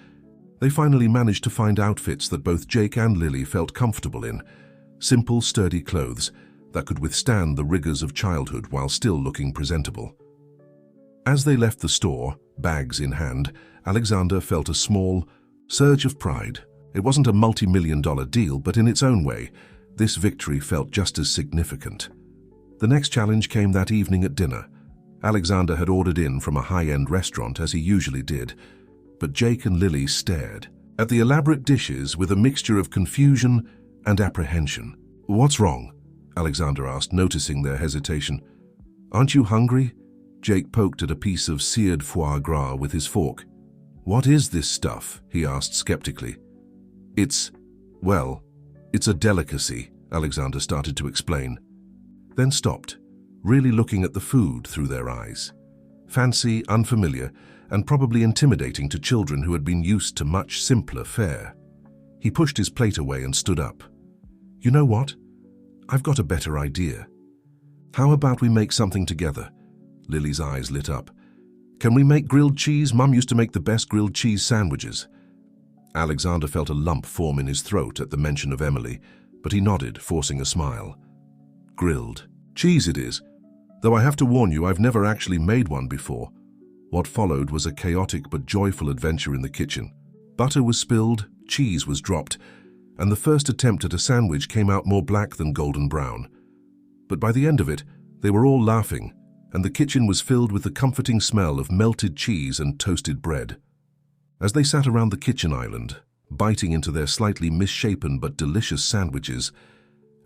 they finally managed to find outfits that both Jake and Lily felt comfortable in. Simple, sturdy clothes that could withstand the rigors of childhood while still looking presentable. As they left the store, bags in hand, Alexander felt a small surge of pride. It wasn't a multi-million-dollar deal, but in its own way, this victory felt just as significant. The next challenge came that evening at dinner. Alexander had ordered in from a high-end restaurant, as he usually did, but Jake and Lily stared at the elaborate dishes with a mixture of confusion and apprehension. "What's wrong?" Alexander asked, noticing their hesitation. "Aren't you hungry?" Jake poked at a piece of seared foie gras with his fork. "What is this stuff?" he asked skeptically. It's a delicacy," Alexander started to explain, then stopped, really looking at the food through their eyes. Fancy, unfamiliar, and probably intimidating to children who had been used to much simpler fare. He pushed his plate away and stood up. "You know what? I've got a better idea. How about we make something together?" Lily's eyes lit up. "Can we make grilled cheese? Mum used to make the best grilled cheese sandwiches." Alexander felt a lump form in his throat at the mention of Emily, but he nodded, forcing a smile. "Grilled cheese it is, though I have to warn you, I've never actually made one before." What followed was a chaotic but joyful adventure in the kitchen. Butter was spilled, cheese was dropped, and the first attempt at a sandwich came out more black than golden brown. But by the end of it, they were all laughing, and the kitchen was filled with the comforting smell of melted cheese and toasted bread. As they sat around the kitchen island, biting into their slightly misshapen but delicious sandwiches,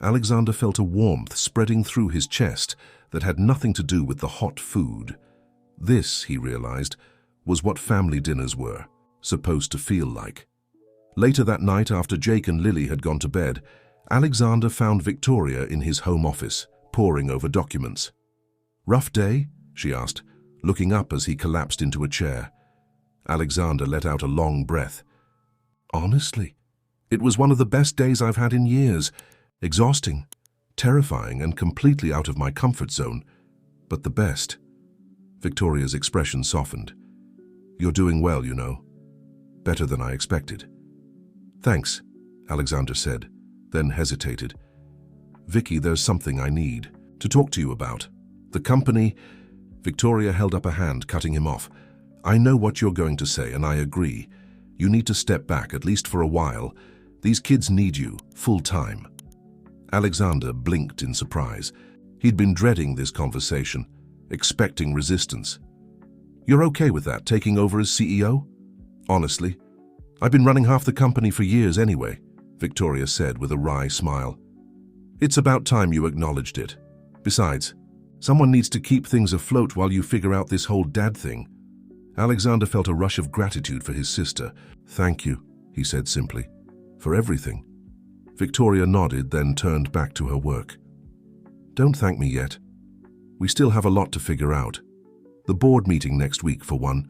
Alexander felt a warmth spreading through his chest that had nothing to do with the hot food. This, he realized, was what family dinners were supposed to feel like. Later that night, after Jake and Lily had gone to bed, Alexander found Victoria in his home office, poring over documents. "Rough day?" she asked, looking up as he collapsed into a chair. Alexander let out a long breath. "Honestly, it was one of the best days I've had in years. Exhausting, terrifying, and completely out of my comfort zone, but the best." Victoria's expression softened. "You're doing well, you know. Better than I expected." "Thanks," Alexander said, then hesitated. "Vicky, there's something I need to talk to you about. The company—" Victoria held up a hand, cutting him off. "I know what you're going to say, and I agree. You need to step back, at least for a while. These kids need you, full-time." Alexander blinked in surprise. He'd been dreading this conversation, expecting resistance. "You're okay with that, taking over as CEO?" "Honestly, I've been running half the company for years anyway," Victoria said with a wry smile. "It's about time you acknowledged it. Besides, someone needs to keep things afloat while you figure out this whole dad thing." Alexander felt a rush of gratitude for his sister. "Thank you," he said simply, "for everything." Victoria nodded, then turned back to her work. "Don't thank me yet. We still have a lot to figure out. The board meeting next week, for one.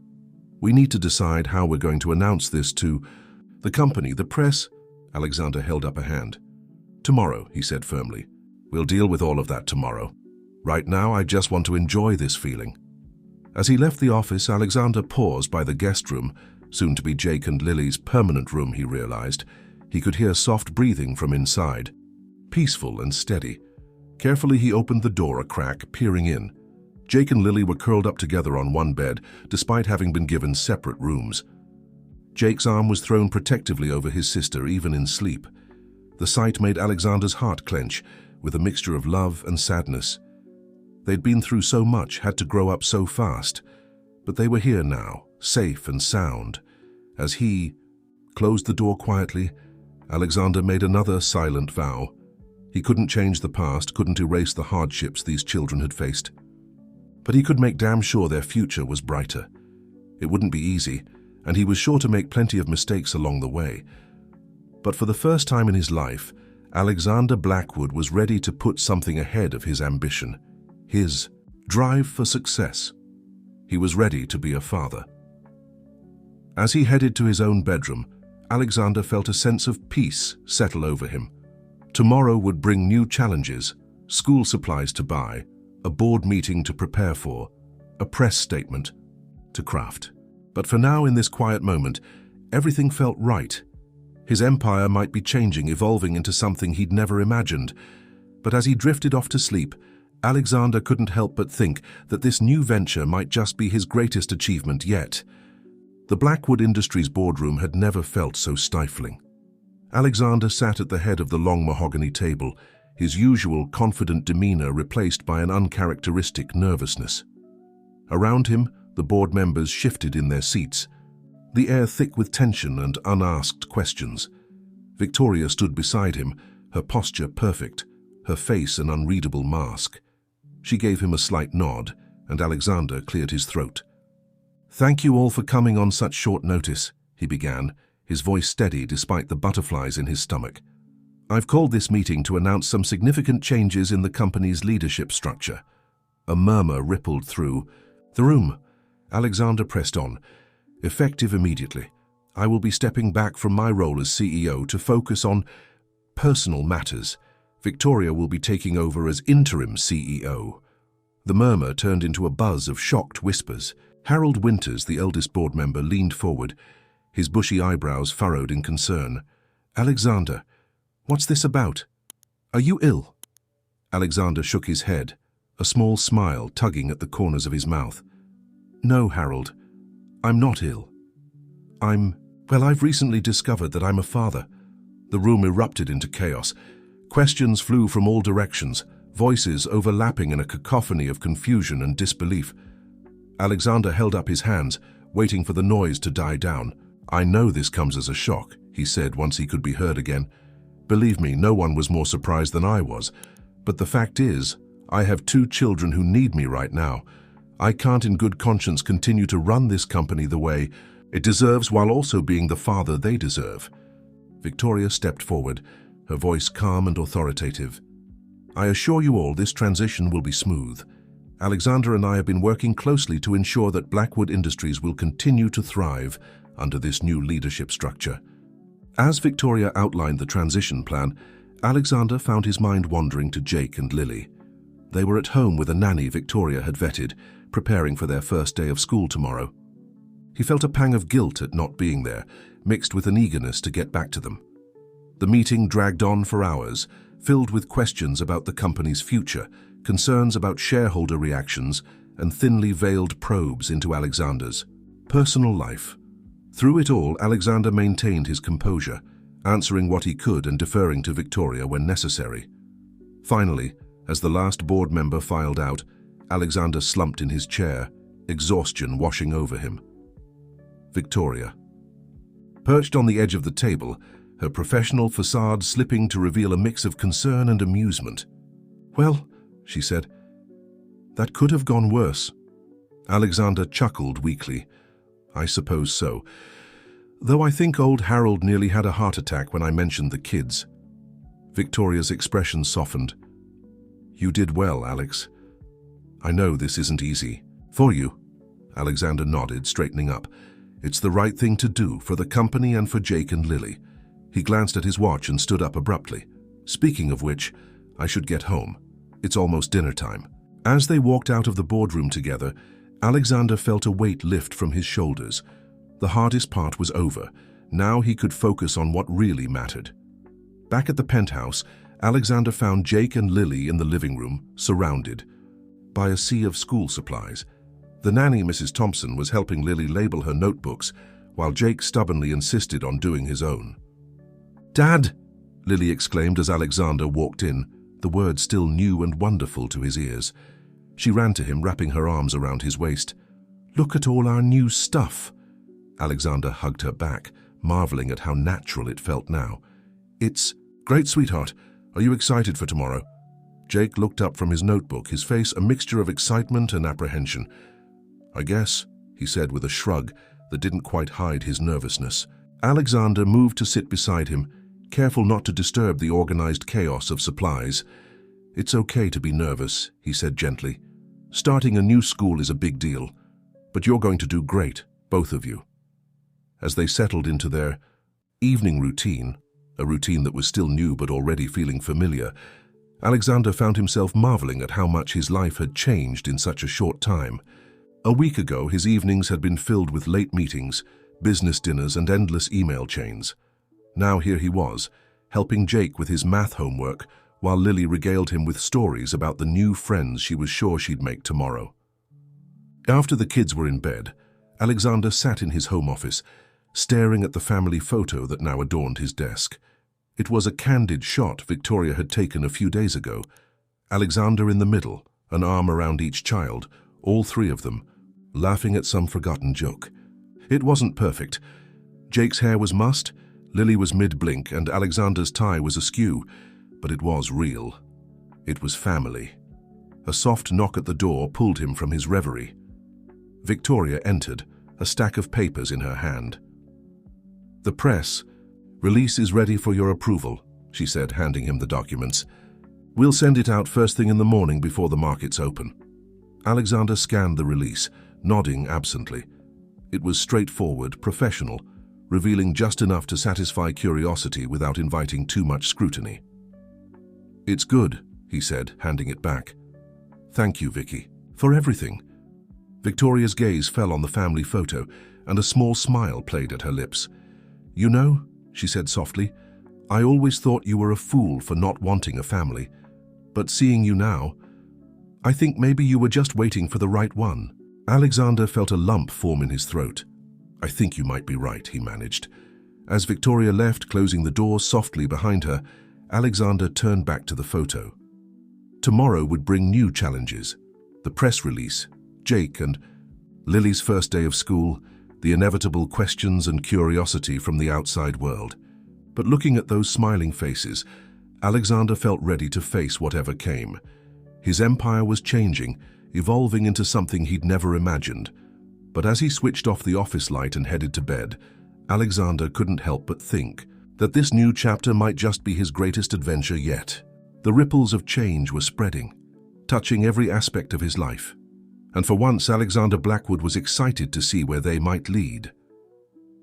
We need to decide how we're going to announce this to the company, the press." Alexander held up a hand. "Tomorrow," he said firmly. "We'll deal with all of that tomorrow. Right now, I just want to enjoy this feeling." As he left the office, Alexander paused by the guest room, soon to be Jake and Lily's permanent room, he realized. He could hear soft breathing from inside, peaceful and steady. Carefully, he opened the door a crack, peering in. Jake and Lily were curled up together on one bed, despite having been given separate rooms. Jake's arm was thrown protectively over his sister, even in sleep. The sight made Alexander's heart clench, with a mixture of love and sadness. They'd been through so much, had to grow up so fast, but they were here now, safe and sound. As he closed the door quietly, Alexander made another silent vow. He couldn't change the past, couldn't erase the hardships these children had faced. But he could make damn sure their future was brighter. It wouldn't be easy, and he was sure to make plenty of mistakes along the way. But for the first time in his life, Alexander Blackwood was ready to put something ahead of his ambition. His drive for success. He was ready to be a father. As he headed to his own bedroom, Alexander felt a sense of peace settle over him. Tomorrow would bring new challenges, school supplies to buy, a board meeting to prepare for, a press statement to craft. But for now, in this quiet moment, everything felt right. His empire might be changing, evolving into something he'd never imagined. But as he drifted off to sleep, Alexander couldn't help but think that this new venture might just be his greatest achievement yet. The Blackwood Industries boardroom had never felt so stifling. Alexander sat at the head of the long mahogany table, his usual confident demeanor replaced by an uncharacteristic nervousness. Around him, the board members shifted in their seats, the air thick with tension and unasked questions. Victoria stood beside him, her posture perfect, her face an unreadable mask. She gave him a slight nod, and Alexander cleared his throat. "Thank you all for coming on such short notice," he began, his voice steady despite the butterflies in his stomach. "I've called this meeting to announce some significant changes in the company's leadership structure." A murmur rippled through the room. Alexander pressed on. "Effective immediately. I will be stepping back from my role as CEO to focus on personal matters. Victoria will be taking over as interim CEO." The murmur turned into a buzz of shocked whispers. Harold Winters, the eldest board member, leaned forward, his bushy eyebrows furrowed in concern. "Alexander, what's this about? Are you ill?" Alexander shook his head, a small smile tugging at the corners of his mouth. "No, Harold, I'm not ill. I've recently discovered that I'm a father." The room erupted into chaos. Questions flew from all directions, voices overlapping in a cacophony of confusion and disbelief. Alexander held up his hands, waiting for the noise to die down. "I know this comes as a shock," he said once he could be heard again. "Believe me, no one was more surprised than I was. But the fact is, I have 2 children who need me right now. I can't in good conscience continue to run this company the way it deserves while also being the father they deserve." Victoria stepped forward, her voice calm and authoritative. "I assure you all this transition will be smooth. Alexander and I have been working closely to ensure that Blackwood Industries will continue to thrive under this new leadership structure." As Victoria outlined the transition plan, Alexander found his mind wandering to Jake and Lily. They were at home with a nanny Victoria had vetted, preparing for their first day of school tomorrow. He felt a pang of guilt at not being there, mixed with an eagerness to get back to them. The meeting dragged on for hours, filled with questions about the company's future, concerns about shareholder reactions, and thinly veiled probes into Alexander's personal life. Through it all, Alexander maintained his composure, answering what he could and deferring to Victoria when necessary. Finally, as the last board member filed out, Alexander slumped in his chair, exhaustion washing over him. Victoria. Perched on the edge of the table, her professional facade slipping to reveal a mix of concern and amusement. "Well," she said, "that could have gone worse." Alexander chuckled weakly, I suppose so. Though I think old Harold nearly had a heart attack when I mentioned the kids. Victoria's expression softened. You did well, Alex. I know this isn't easy. For you. Alexander nodded, straightening up. It's the right thing to do for the company and for Jake and Lily. He glanced at his watch and stood up abruptly. Speaking of which, I should get home. It's almost dinner time. As they walked out of the boardroom together, Alexander felt a weight lift from his shoulders. The hardest part was over. Now he could focus on what really mattered. Back at the penthouse, Alexander found Jake and Lily in the living room, surrounded by a sea of school supplies. The nanny, Mrs. Thompson, was helping Lily label her notebooks, while Jake stubbornly insisted on doing his own. "Dad!" Lily exclaimed as Alexander walked in, the words still new and wonderful to his ears. She ran to him, wrapping her arms around his waist. "Look at all our new stuff!" Alexander hugged her back, marveling at how natural it felt now. "It's great, sweetheart. Are you excited for tomorrow?" Jake looked up from his notebook, his face a mixture of excitement and apprehension. "I guess," he said with a shrug that didn't quite hide his nervousness. Alexander moved to sit beside him, careful not to disturb the organized chaos of supplies. "It's okay to be nervous," he said gently. "Starting a new school is a big deal, but you're going to do great, both of you." As they settled into their evening routine, a routine that was still new but already feeling familiar, Alexander found himself marveling at how much his life had changed in such a short time. A week ago, his evenings had been filled with late meetings, business dinners, and endless email chains. Now here he was, helping Jake with his math homework, while Lily regaled him with stories about the new friends she was sure she'd make tomorrow. After the kids were in bed, Alexander sat in his home office, staring at the family photo that now adorned his desk. It was a candid shot Victoria had taken a few days ago. Alexander in the middle, an arm around each child, all three of them, laughing at some forgotten joke. It wasn't perfect. Jake's hair was mussed, Lily was mid-blink, and Alexander's tie was askew, but it was real. It was family. A soft knock at the door pulled him from his reverie. Victoria entered, a stack of papers in her hand. "The press release is ready for your approval," she said, handing him the documents. "We'll send it out first thing in the morning before the markets open." Alexander scanned the release, nodding absently. It was straightforward, professional, revealing just enough to satisfy curiosity without inviting too much scrutiny. "It's good," he said, handing it back. "Thank you, Vicky, for everything." Victoria's gaze fell on the family photo, and a small smile played at her lips. "You know," she said softly, "I always thought you were a fool for not wanting a family. But seeing you now, I think maybe you were just waiting for the right one." Alexander felt a lump form in his throat. "I think you might be right," he managed. As Victoria left, closing the door softly behind her, Alexander turned back to the photo. Tomorrow would bring new challenges. The press release, Jake and Lily's first day of school, the inevitable questions and curiosity from the outside world. But looking at those smiling faces, Alexander felt ready to face whatever came. His empire was changing, evolving into something he'd never imagined. But as he switched off the office light and headed to bed, Alexander couldn't help but think that this new chapter might just be his greatest adventure yet. The ripples of change were spreading, touching every aspect of his life. And for once, Alexander Blackwood was excited to see where they might lead.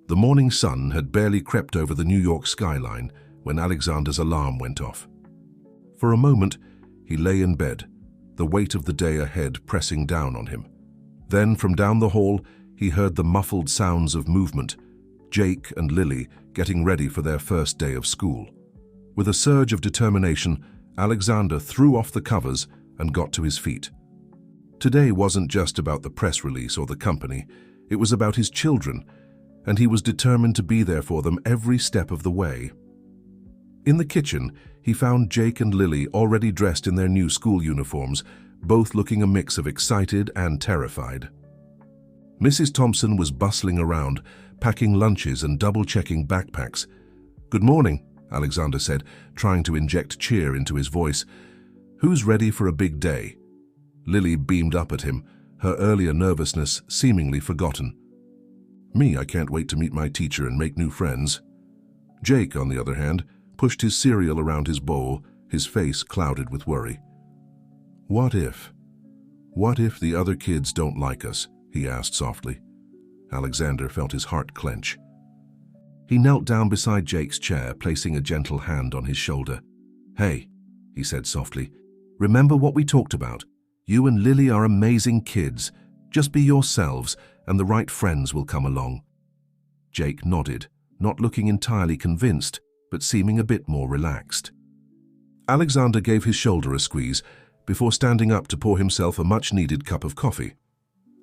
The morning sun had barely crept over the New York skyline when Alexander's alarm went off. For a moment, he lay in bed, the weight of the day ahead pressing down on him. Then, from down the hall, he heard the muffled sounds of movement, Jake and Lily getting ready for their first day of school. With a surge of determination, Alexander threw off the covers and got to his feet. Today wasn't just about the press release or the company, it was about his children, and he was determined to be there for them every step of the way. In the kitchen, he found Jake and Lily already dressed in their new school uniforms, both looking a mix of excited and terrified. Mrs. Thompson was bustling around, packing lunches and double-checking backpacks. "Good morning," Alexander said, trying to inject cheer into his voice. "Who's ready for a big day?" Lily beamed up at him, her earlier nervousness seemingly forgotten. Me, I can't wait to meet my teacher and make new friends. Jake, on the other hand, pushed his cereal around his bowl, his face clouded with worry. What if the other kids don't like us? He asked softly. Alexander felt his heart clench. He knelt down beside Jake's chair, placing a gentle hand on his shoulder. Hey, he said softly, remember what we talked about. You and Lily are amazing kids. Just be yourselves, and the right friends will come along. Jake nodded, not looking entirely convinced, but seeming a bit more relaxed. Alexander gave his shoulder a squeeze before standing up to pour himself a much-needed cup of coffee.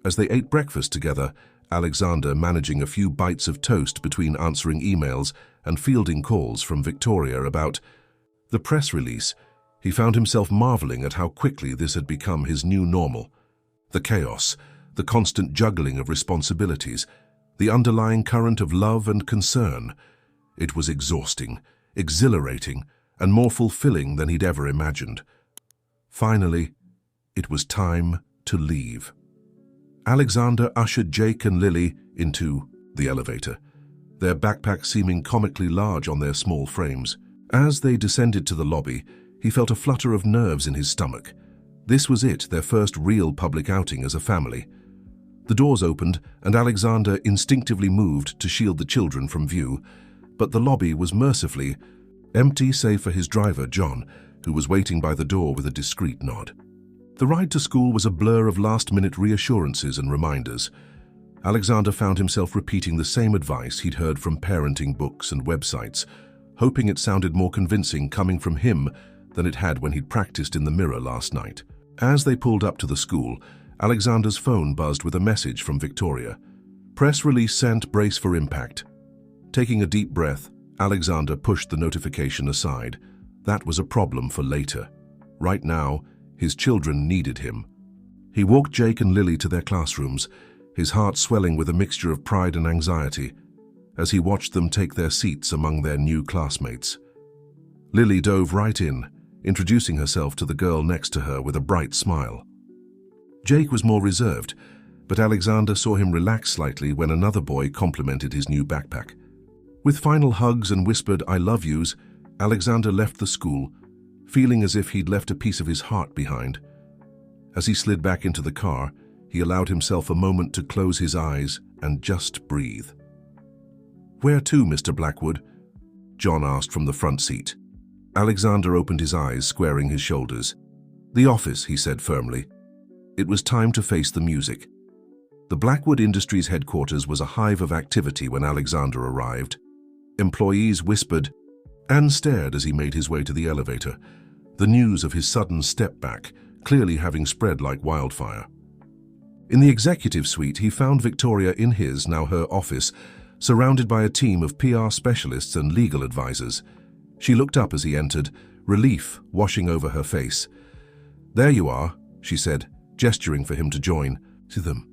As they ate breakfast together, Alexander managing a few bites of toast between answering emails and fielding calls from Victoria about the press release, he found himself marveling at how quickly this had become his new normal. The chaos, the constant juggling of responsibilities, the underlying current of love and concern. It was exhausting, exhilarating, and more fulfilling than he'd ever imagined. Finally, it was time to leave. Alexander ushered Jake and Lily into the elevator, their backpacks seeming comically large on their small frames. As they descended to the lobby, he felt a flutter of nerves in his stomach. This was it, their first real public outing as a family. The doors opened, and Alexander instinctively moved to shield the children from view, but the lobby was mercifully empty save for his driver, John, who was waiting by the door with a discreet nod. The ride to school was a blur of last-minute reassurances and reminders. Alexander found himself repeating the same advice he'd heard from parenting books and websites, hoping it sounded more convincing coming from him than it had when he'd practiced in the mirror last night. As they pulled up to the school, Alexander's phone buzzed with a message from Victoria. Press release sent, brace for impact. Taking a deep breath, Alexander pushed the notification aside. That was a problem for later. Right now, his children needed him. He walked Jake and Lily to their classrooms, his heart swelling with a mixture of pride and anxiety, as he watched them take their seats among their new classmates. Lily dove right in, introducing herself to the girl next to her with a bright smile. Jake was more reserved, but Alexander saw him relax slightly when another boy complimented his new backpack. With final hugs and whispered "I love yous," Alexander left the school, feeling as if he'd left a piece of his heart behind. As he slid back into the car, he allowed himself a moment to close his eyes and just breathe. "Where to, Mr. Blackwood?" John asked from the front seat. Alexander opened his eyes, squaring his shoulders. "The office," he said firmly. It was time to face the music. The Blackwood Industries headquarters was a hive of activity when Alexander arrived. Employees whispered and stared as he made his way to the elevator, the news of his sudden step back clearly having spread like wildfire. In the executive suite, he found Victoria in his, now her, office, surrounded by a team of PR specialists and legal advisors. She looked up as he entered, relief washing over her face. "There you are," she said, gesturing for him to join. "To them.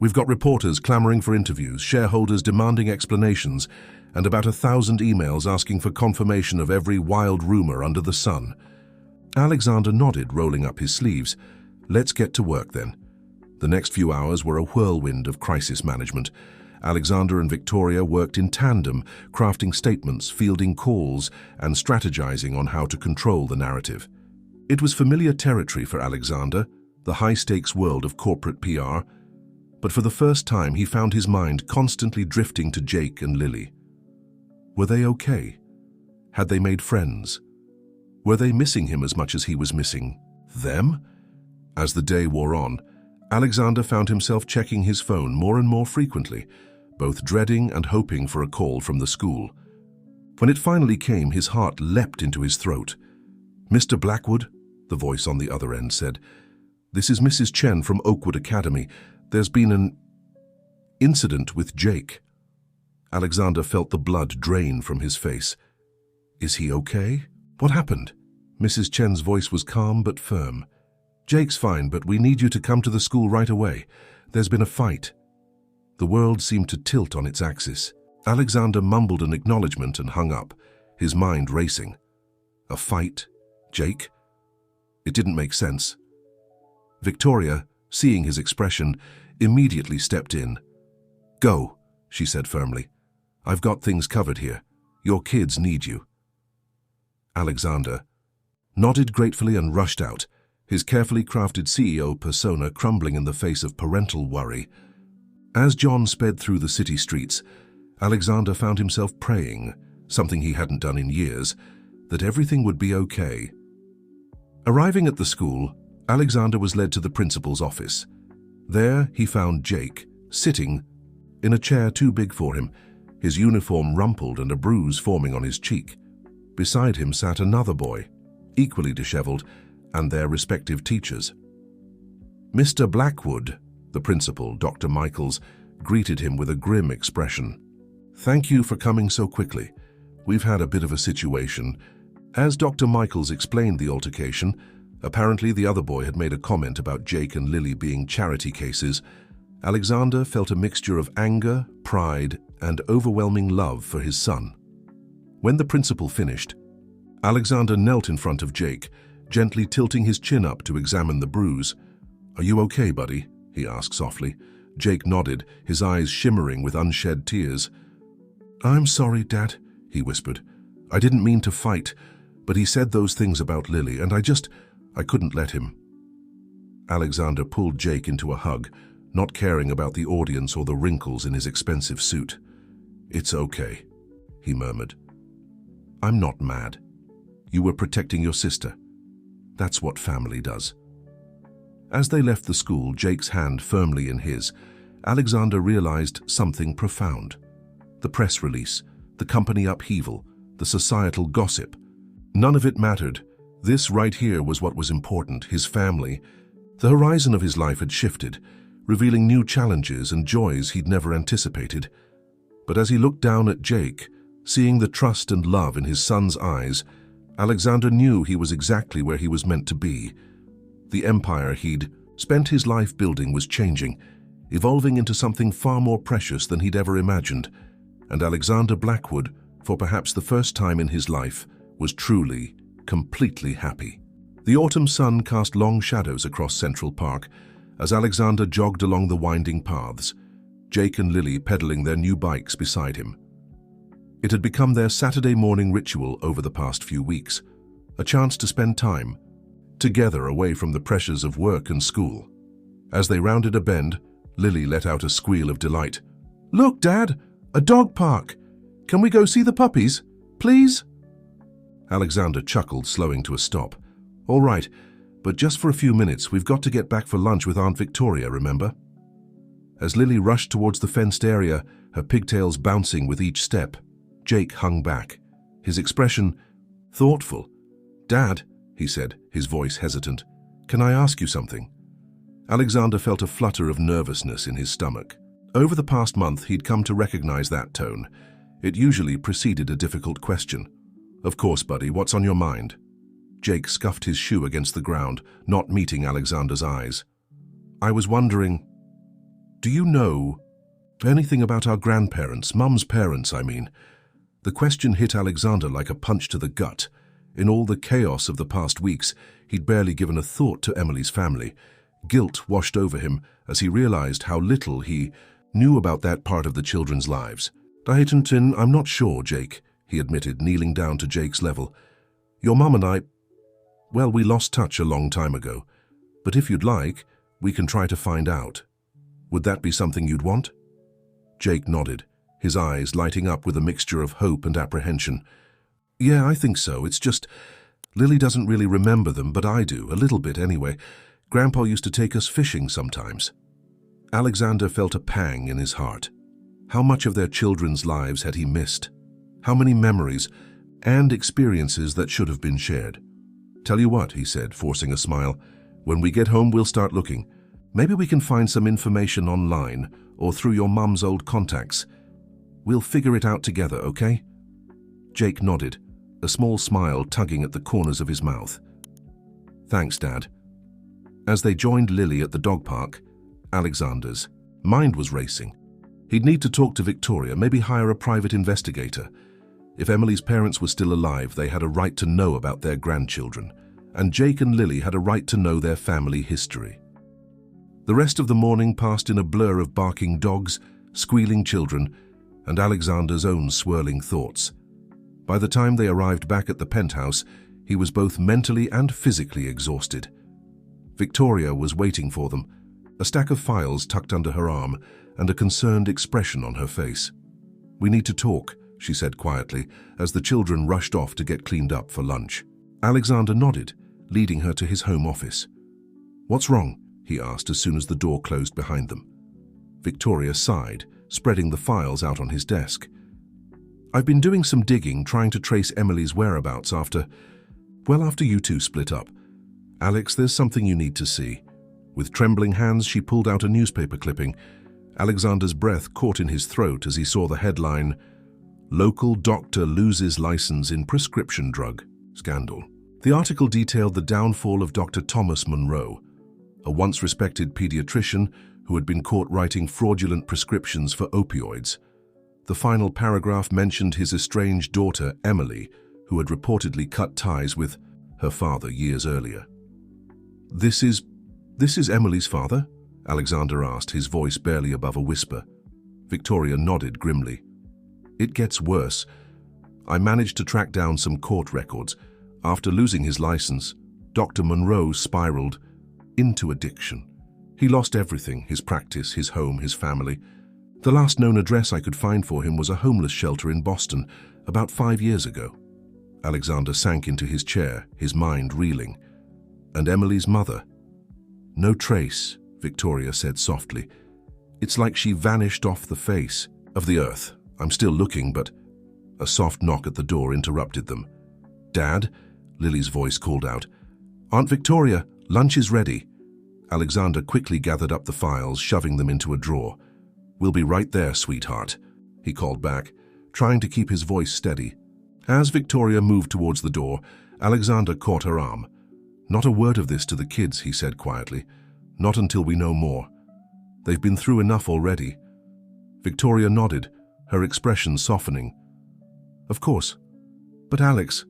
We've got reporters clamoring for interviews, shareholders demanding explanations, and about 1,000 emails asking for confirmation of every wild rumor under the sun." Alexander nodded, rolling up his sleeves. "Let's get to work then." The next few hours were a whirlwind of crisis management. Alexander and Victoria worked in tandem, crafting statements, fielding calls, and strategizing on how to control the narrative. It was familiar territory for Alexander, the high-stakes world of corporate PR, but for the first time he found his mind constantly drifting to Jake and Lily. Were they okay? Had they made friends? Were they missing him as much as he was missing them? As the day wore on, Alexander found himself checking his phone more and more frequently, both dreading and hoping for a call from the school. When it finally came, his heart leapt into his throat. "Mr. Blackwood," the voice on the other end said, "this is Mrs. Chen from Oakwood Academy. There's been an incident with Jake." Alexander felt the blood drain from his face. "Is he okay? What happened?" Mrs. Chen's voice was calm but firm. "Jake's fine, but we need you to come to the school right away. There's been a fight." The world seemed to tilt on its axis. Alexander mumbled an acknowledgement and hung up, his mind racing. A fight? Jake? It didn't make sense. Victoria, seeing his expression, immediately stepped in. "Go," she said firmly. "I've got things covered here. Your kids need you." Alexander nodded gratefully and rushed out, his carefully crafted CEO persona crumbling in the face of parental worry. As John sped through the city streets, Alexander found himself praying, something he hadn't done in years, that everything would be okay. Arriving at the school, Alexander was led to the principal's office. There he found Jake, sitting in a chair too big for him, his uniform rumpled and a bruise forming on his cheek. Beside him sat another boy, equally disheveled, and their respective teachers. "Mr. Blackwood," the principal, Dr. Michaels, greeted him with a grim expression. "Thank you for coming so quickly. We've had a bit of a situation." As Dr. Michaels explained the altercation, apparently the other boy had made a comment about Jake and Lily being charity cases. Alexander felt a mixture of anger, pride, and overwhelming love for his son. When the principal finished, Alexander knelt in front of Jake, gently tilting his chin up to examine the bruise. "Are you okay, buddy?" he asked softly. Jake nodded, his eyes shimmering with unshed tears. "I'm sorry, Dad," he whispered. "I didn't mean to fight, but he said those things about Lily, and I couldn't let him." Alexander pulled Jake into a hug, not caring about the audience or the wrinkles in his expensive suit. "It's okay," he murmured. "I'm not mad. You were protecting your sister. That's what family does." As they left the school, Jake's hand firmly in his, Alexander realized something profound. The press release, the company upheaval, the societal gossip. None of it mattered. This right here was what was important, his family. The horizon of his life had shifted, revealing new challenges and joys he'd never anticipated. But as he looked down at Jake, seeing the trust and love in his son's eyes, Alexander knew he was exactly where he was meant to be. The empire he'd spent his life building was changing, evolving into something far more precious than he'd ever imagined. And Alexander Blackwood, for perhaps the first time in his life, was truly, completely happy. The autumn sun cast long shadows across Central Park as Alexander jogged along the winding paths, Jake and Lily pedaling their new bikes beside him. It had become their Saturday morning ritual over the past few weeks, a chance to spend time together away from the pressures of work and school. As they rounded a bend, Lily let out a squeal of delight. "Look, Dad! A dog park! Can we go see the puppies, please?" Alexander chuckled, slowing to a stop. "All right, but just for a few minutes. We've got to get back for lunch with Aunt Victoria, remember?" As Lily rushed towards the fenced area, her pigtails bouncing with each step, Jake hung back, his expression thoughtful. "Dad," he said, his voice hesitant, "can I ask you something?" Alexander felt a flutter of nervousness in his stomach. Over the past month, he'd come to recognize that tone. It usually preceded a difficult question. "Of course, buddy, what's on your mind?" Jake scuffed his shoe against the ground, not meeting Alexander's eyes. "I was wondering, do you know anything about our grandparents, Mum's parents, I mean?" The question hit Alexander like a punch to the gut. In all the chaos of the past weeks, he'd barely given a thought to Emily's family. Guilt washed over him as he realized how little he knew about that part of the children's lives. I'm not sure, Jake," he admitted, kneeling down to Jake's level. "Your mum and I, well, we lost touch a long time ago. But if you'd like, we can try to find out. Would that be something you'd want?" Jake nodded, his eyes lighting up with a mixture of hope and apprehension. "Yeah, I think so. It's just, Lily doesn't really remember them, but I do, a little bit anyway. Grandpa used to take us fishing sometimes." Alexander felt a pang in his heart. How much of their children's lives had he missed? How many memories and experiences that should have been shared? "Tell you what," he said, forcing a smile, "when we get home, we'll start looking. Maybe we can find some information online or through your mum's old contacts. We'll figure it out together, okay?" Jake nodded, a small smile tugging at the corners of his mouth. "Thanks, Dad." As they joined Lily at the dog park, Alexander's mind was racing. He'd need to talk to Victoria, maybe hire a private investigator. If Emily's parents were still alive, they had a right to know about their grandchildren, and Jake and Lily had a right to know their family history. The rest of the morning passed in a blur of barking dogs, squealing children, and Alexander's own swirling thoughts. By the time they arrived back at the penthouse, he was both mentally and physically exhausted. Victoria was waiting for them, a stack of files tucked under her arm and a concerned expression on her face. "We need to talk," she said quietly, as the children rushed off to get cleaned up for lunch. Alexander nodded, leading her to his home office. "What's wrong?" he asked as soon as the door closed behind them. Victoria sighed, spreading the files out on his desk. "I've been doing some digging, trying to trace Emily's whereabouts after you two split up. Alex, there's something you need to see." With trembling hands, she pulled out a newspaper clipping. Alexander's breath caught in his throat as he saw the headline, "Local Doctor Loses License in Prescription Drug Scandal." The article detailed the downfall of Dr. Thomas Monroe, a once-respected pediatrician who had been caught writing fraudulent prescriptions for opioids. The final paragraph mentioned his estranged daughter, Emily, who had reportedly cut ties with her father years earlier. This is Emily's father?" Alexander asked, his voice barely above a whisper. Victoria nodded grimly. "It gets worse. I managed to track down some court records. After losing his license, Dr. Monroe spiraled into addiction. He lost everything, his practice, his home, his family. The last known address I could find for him was a homeless shelter in Boston, about 5 years ago." Alexander sank into his chair, his mind reeling. "And Emily's mother?" "No trace," Victoria said softly. "It's like she vanished off the face of the earth. I'm still looking, but—" A soft knock at the door interrupted them. "Dad?" Lily's voice called out. "Aunt Victoria, lunch is ready." Alexander quickly gathered up the files, shoving them into a drawer. "We'll be right there, sweetheart," he called back, trying to keep his voice steady. As Victoria moved towards the door, Alexander caught her arm. "Not a word of this to the kids," he said quietly. "Not until we know more. They've been through enough already." Victoria nodded, her expression softening. "Of course. But Alex,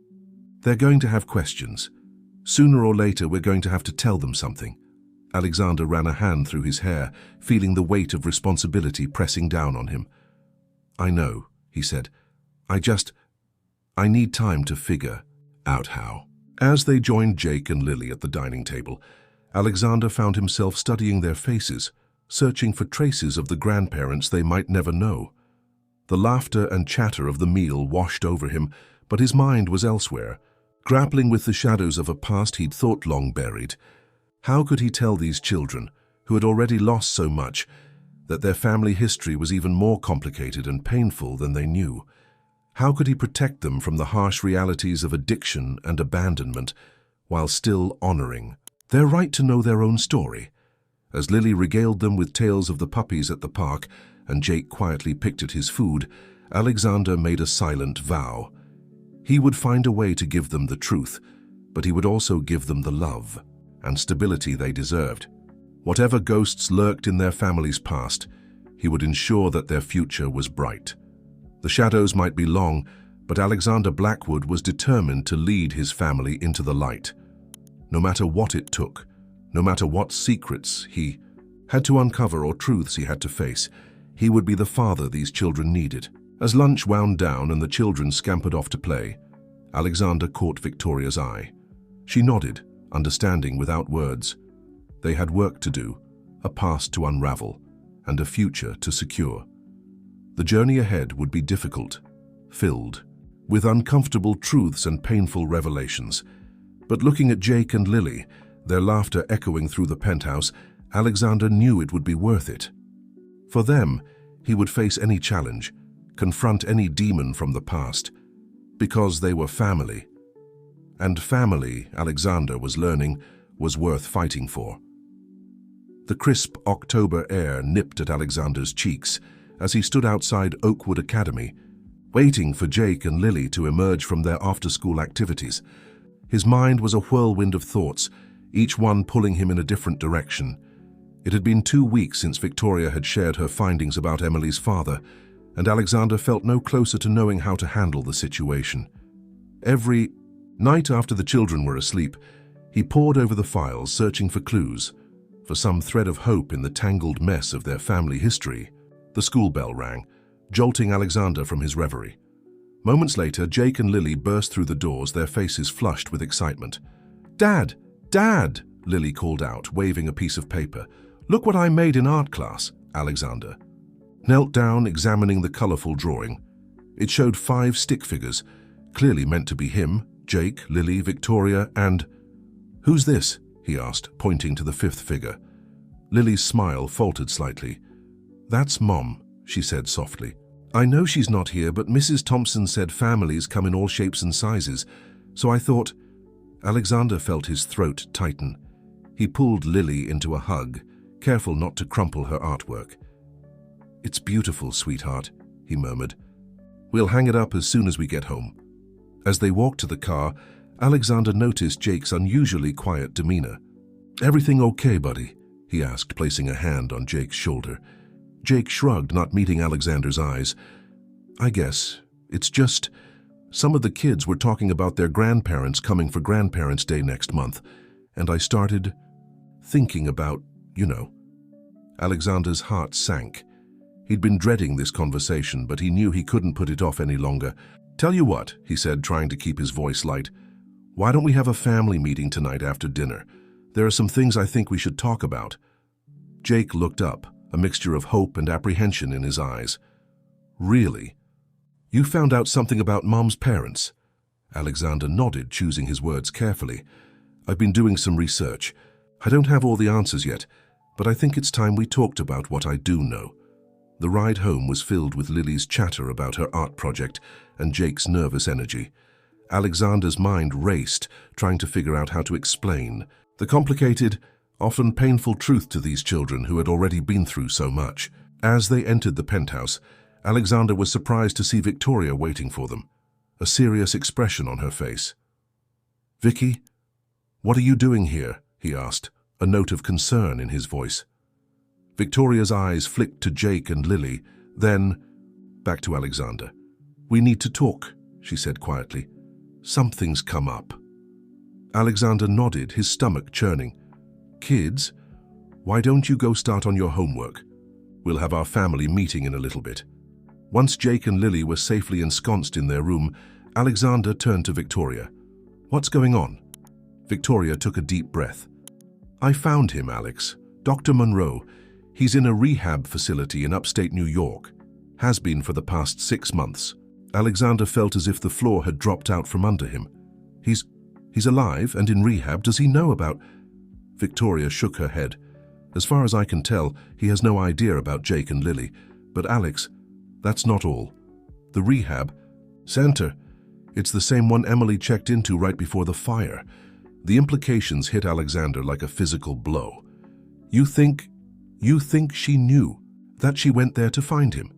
they're going to have questions. Sooner or later, we're going to have to tell them something." Alexander ran a hand through his hair, feeling the weight of responsibility pressing down on him. "I know," he said. I need time to figure out how." As they joined Jake and Lily at the dining table, Alexander found himself studying their faces, searching for traces of the grandparents they might never know. The laughter and chatter of the meal washed over him, but his mind was elsewhere, grappling with the shadows of a past he'd thought long buried. How could he tell these children, who had already lost so much, that their family history was even more complicated and painful than they knew? How could he protect them from the harsh realities of addiction and abandonment, while still honoring their right to know their own story? As Lily regaled them with tales of the puppies at the park and Jake quietly picked at his food, Alexander made a silent vow. He would find a way to give them the truth, but he would also give them the love and stability they deserved. Whatever ghosts lurked in their family's past, he would ensure that their future was bright. The shadows might be long, but Alexander Blackwood was determined to lead his family into the light. No matter what it took, no matter what secrets he had to uncover or truths he had to face, he would be the father these children needed. As lunch wound down and the children scampered off to play, Alexander caught Victoria's eye. She nodded, understanding without words. They had work to do, a past to unravel, and a future to secure. The journey ahead would be difficult, filled with uncomfortable truths and painful revelations. But looking at Jake and Lily, their laughter echoing through the penthouse, Alexander knew it would be worth it. For them, he would face any challenge, confront any demon from the past, because they were family. And family, Alexander was learning, was worth fighting for. The crisp October air nipped at Alexander's cheeks as he stood outside Oakwood Academy, waiting for Jake and Lily to emerge from their after-school activities. His mind was a whirlwind of thoughts, each one pulling him in a different direction. It had been 2 weeks since Victoria had shared her findings about Emily's father, and Alexander felt no closer to knowing how to handle the situation. Every night after the children were asleep, he pored over the files, searching for clues, for some thread of hope in the tangled mess of their family history. The school bell rang, jolting Alexander from his reverie. Moments later, Jake and Lily burst through the doors, their faces flushed with excitement. "Dad! Dad!" Lily called out, waving a piece of paper. "Look what I made in art class." Alexander knelt down, examining the colorful drawing. It showed 5 stick figures, clearly meant to be him, Jake, Lily, Victoria, and... "Who's this?" he asked, pointing to the 5th figure. Lily's smile faltered slightly. "That's Mom," she said softly. "I know she's not here, but Mrs. Thompson said families come in all shapes and sizes, so I thought..." Alexander felt his throat tighten. He pulled Lily into a hug, careful not to crumple her artwork. "It's beautiful, sweetheart," he murmured. "We'll hang it up as soon as we get home." As they walked to the car, Alexander noticed Jake's unusually quiet demeanor. "Everything okay, buddy?" he asked, placing a hand on Jake's shoulder. Jake shrugged, not meeting Alexander's eyes. "I guess. It's just... some of the kids were talking about their grandparents coming for Grandparents' Day next month, and I started thinking about, you know." Alexander's heart sank. He'd been dreading this conversation, but he knew he couldn't put it off any longer. "Tell you what," he said, trying to keep his voice light. "Why don't we have a family meeting tonight after dinner? There are some things I think we should talk about." Jake looked up, a mixture of hope and apprehension in his eyes. "Really? You found out something about Mom's parents?" Alexander nodded, choosing his words carefully. "I've been doing some research. I don't have all the answers yet, but I think it's time we talked about what I do know." The ride home was filled with Lily's chatter about her art project and Jake's nervous energy. Alexander's mind raced, trying to figure out how to explain the complicated, often painful truth to these children who had already been through so much. As they entered the penthouse, Alexander was surprised to see Victoria waiting for them, a serious expression on her face. "Vicky, what are you doing here?" he asked, a note of concern in his voice. Victoria's eyes flicked to Jake and Lily, then back to Alexander. "We need to talk," she said quietly. "Something's come up." Alexander nodded, his stomach churning. "Kids, why don't you go start on your homework? We'll have our family meeting in a little bit." Once Jake and Lily were safely ensconced in their room, Alexander turned to Victoria. "What's going on?" Victoria took a deep breath. "I found him, Alex. Dr. Monroe. He's in a rehab facility in upstate New York. Has been for the past 6 months." Alexander felt as if the floor had dropped out from under him. He's alive and in rehab. Does he know about..." Victoria shook her head. "As far as I can tell, he has no idea about Jake and Lily. But Alex, that's not all. The rehab center, it's the same one Emily checked into right before the fire." The implications hit Alexander like a physical blow. You think she knew that she went there to find him?"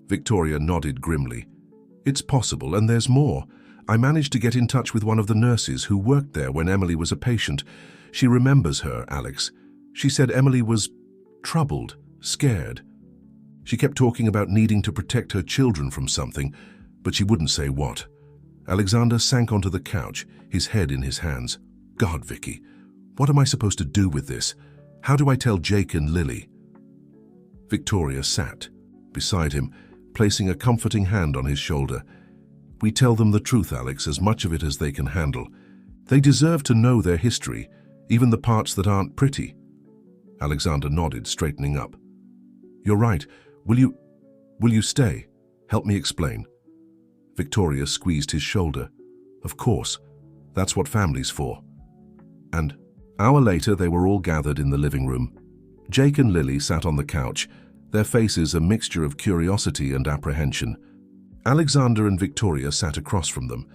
Victoria nodded grimly. "It's possible, and there's more. I managed to get in touch with one of the nurses who worked there when Emily was a patient. She remembers her, Alex. She said Emily was troubled, scared. She kept talking about needing to protect her children from something, but she wouldn't say what." Alexander sank onto the couch, his head in his hands. "God, Vicky, what am I supposed to do with this? How do I tell Jake and Lily?" Victoria sat beside him, placing a comforting hand on his shoulder. "We tell them the truth, Alex, as much of it as they can handle. They deserve to know their history, even the parts that aren't pretty." Alexander nodded, straightening up. "You're right. Will you stay? Help me explain." Victoria squeezed his shoulder. "Of course. That's what family's for." And an hour later, they were all gathered in the living room. Jake and Lily sat on the couch, their faces a mixture of curiosity and apprehension. Alexander and Victoria sat across from them,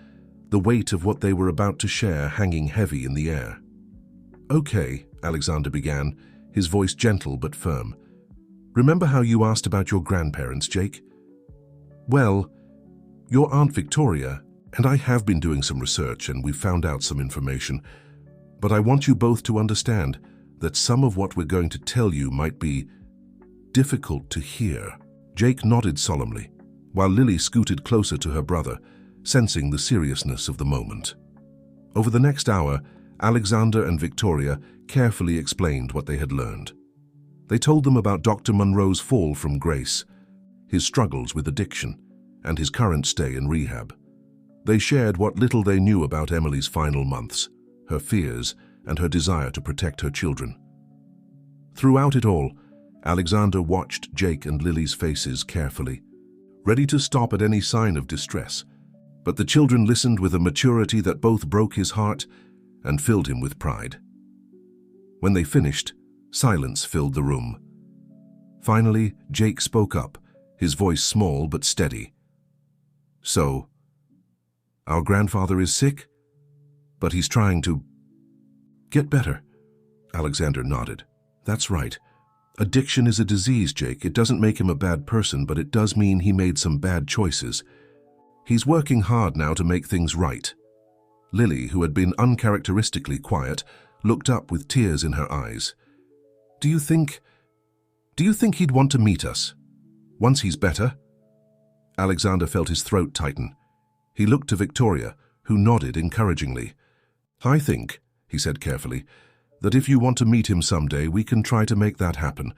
the weight of what they were about to share hanging heavy in the air. "Okay," Alexander began, his voice gentle but firm. "Remember how you asked about your grandparents, Jake? Well, your Aunt Victoria and I have been doing some research and we've found out some information, but I want you both to understand that some of what we're going to tell you might be difficult to hear." Jake nodded solemnly, while Lily scooted closer to her brother, sensing the seriousness of the moment. Over the next hour, Alexander and Victoria carefully explained what they had learned. They told them about Dr. Monroe's fall from grace, his struggles with addiction, and his current stay in rehab. They shared what little they knew about Emily's final months, her fears, and her desire to protect her children. Throughout it all, Alexander watched Jake and Lily's faces carefully, ready to stop at any sign of distress. But the children listened with a maturity that both broke his heart and filled him with pride. When they finished, silence filled the room. Finally, Jake spoke up, his voice small but steady. "So, our grandfather is sick, but he's trying to get better." Alexander nodded. "That's right. Addiction is a disease, Jake. It doesn't make him a bad person, but it does mean he made some bad choices. He's working hard now to make things right." Lily, who had been uncharacteristically quiet, looked up with tears in her eyes. Do you think he'd want to meet us? Once he's better?" Alexander felt his throat tighten. He looked to Victoria, who nodded encouragingly. "I think," he said carefully, "that if you want to meet him someday, we can try to make that happen,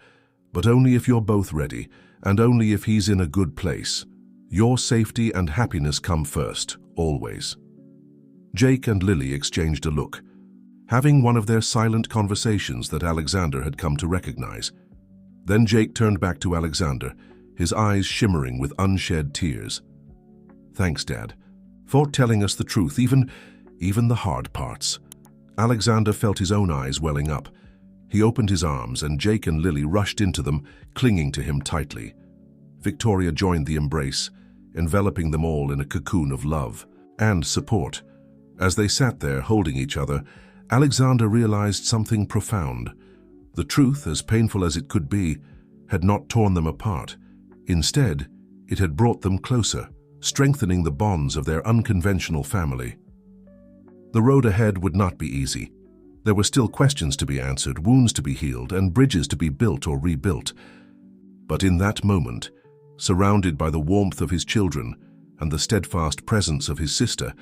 but only if you're both ready, and only if he's in a good place. Your safety and happiness come first, always." Jake and Lily exchanged a look, having one of their silent conversations that Alexander had come to recognize. Then Jake turned back to Alexander, his eyes shimmering with unshed tears. "Thanks, Dad, for telling us the truth, even the hard parts." Alexander felt his own eyes welling up. He opened his arms, and Jake and Lily rushed into them, clinging to him tightly. Victoria joined the embrace, enveloping them all in a cocoon of love and support. As they sat there holding each other, Alexander realized something profound. The truth, as painful as it could be, had not torn them apart. Instead, it had brought them closer, strengthening the bonds of their unconventional family. The road ahead would not be easy. There were still questions to be answered, wounds to be healed, and bridges to be built or rebuilt. But in that moment, surrounded by the warmth of his children and the steadfast presence of his sister,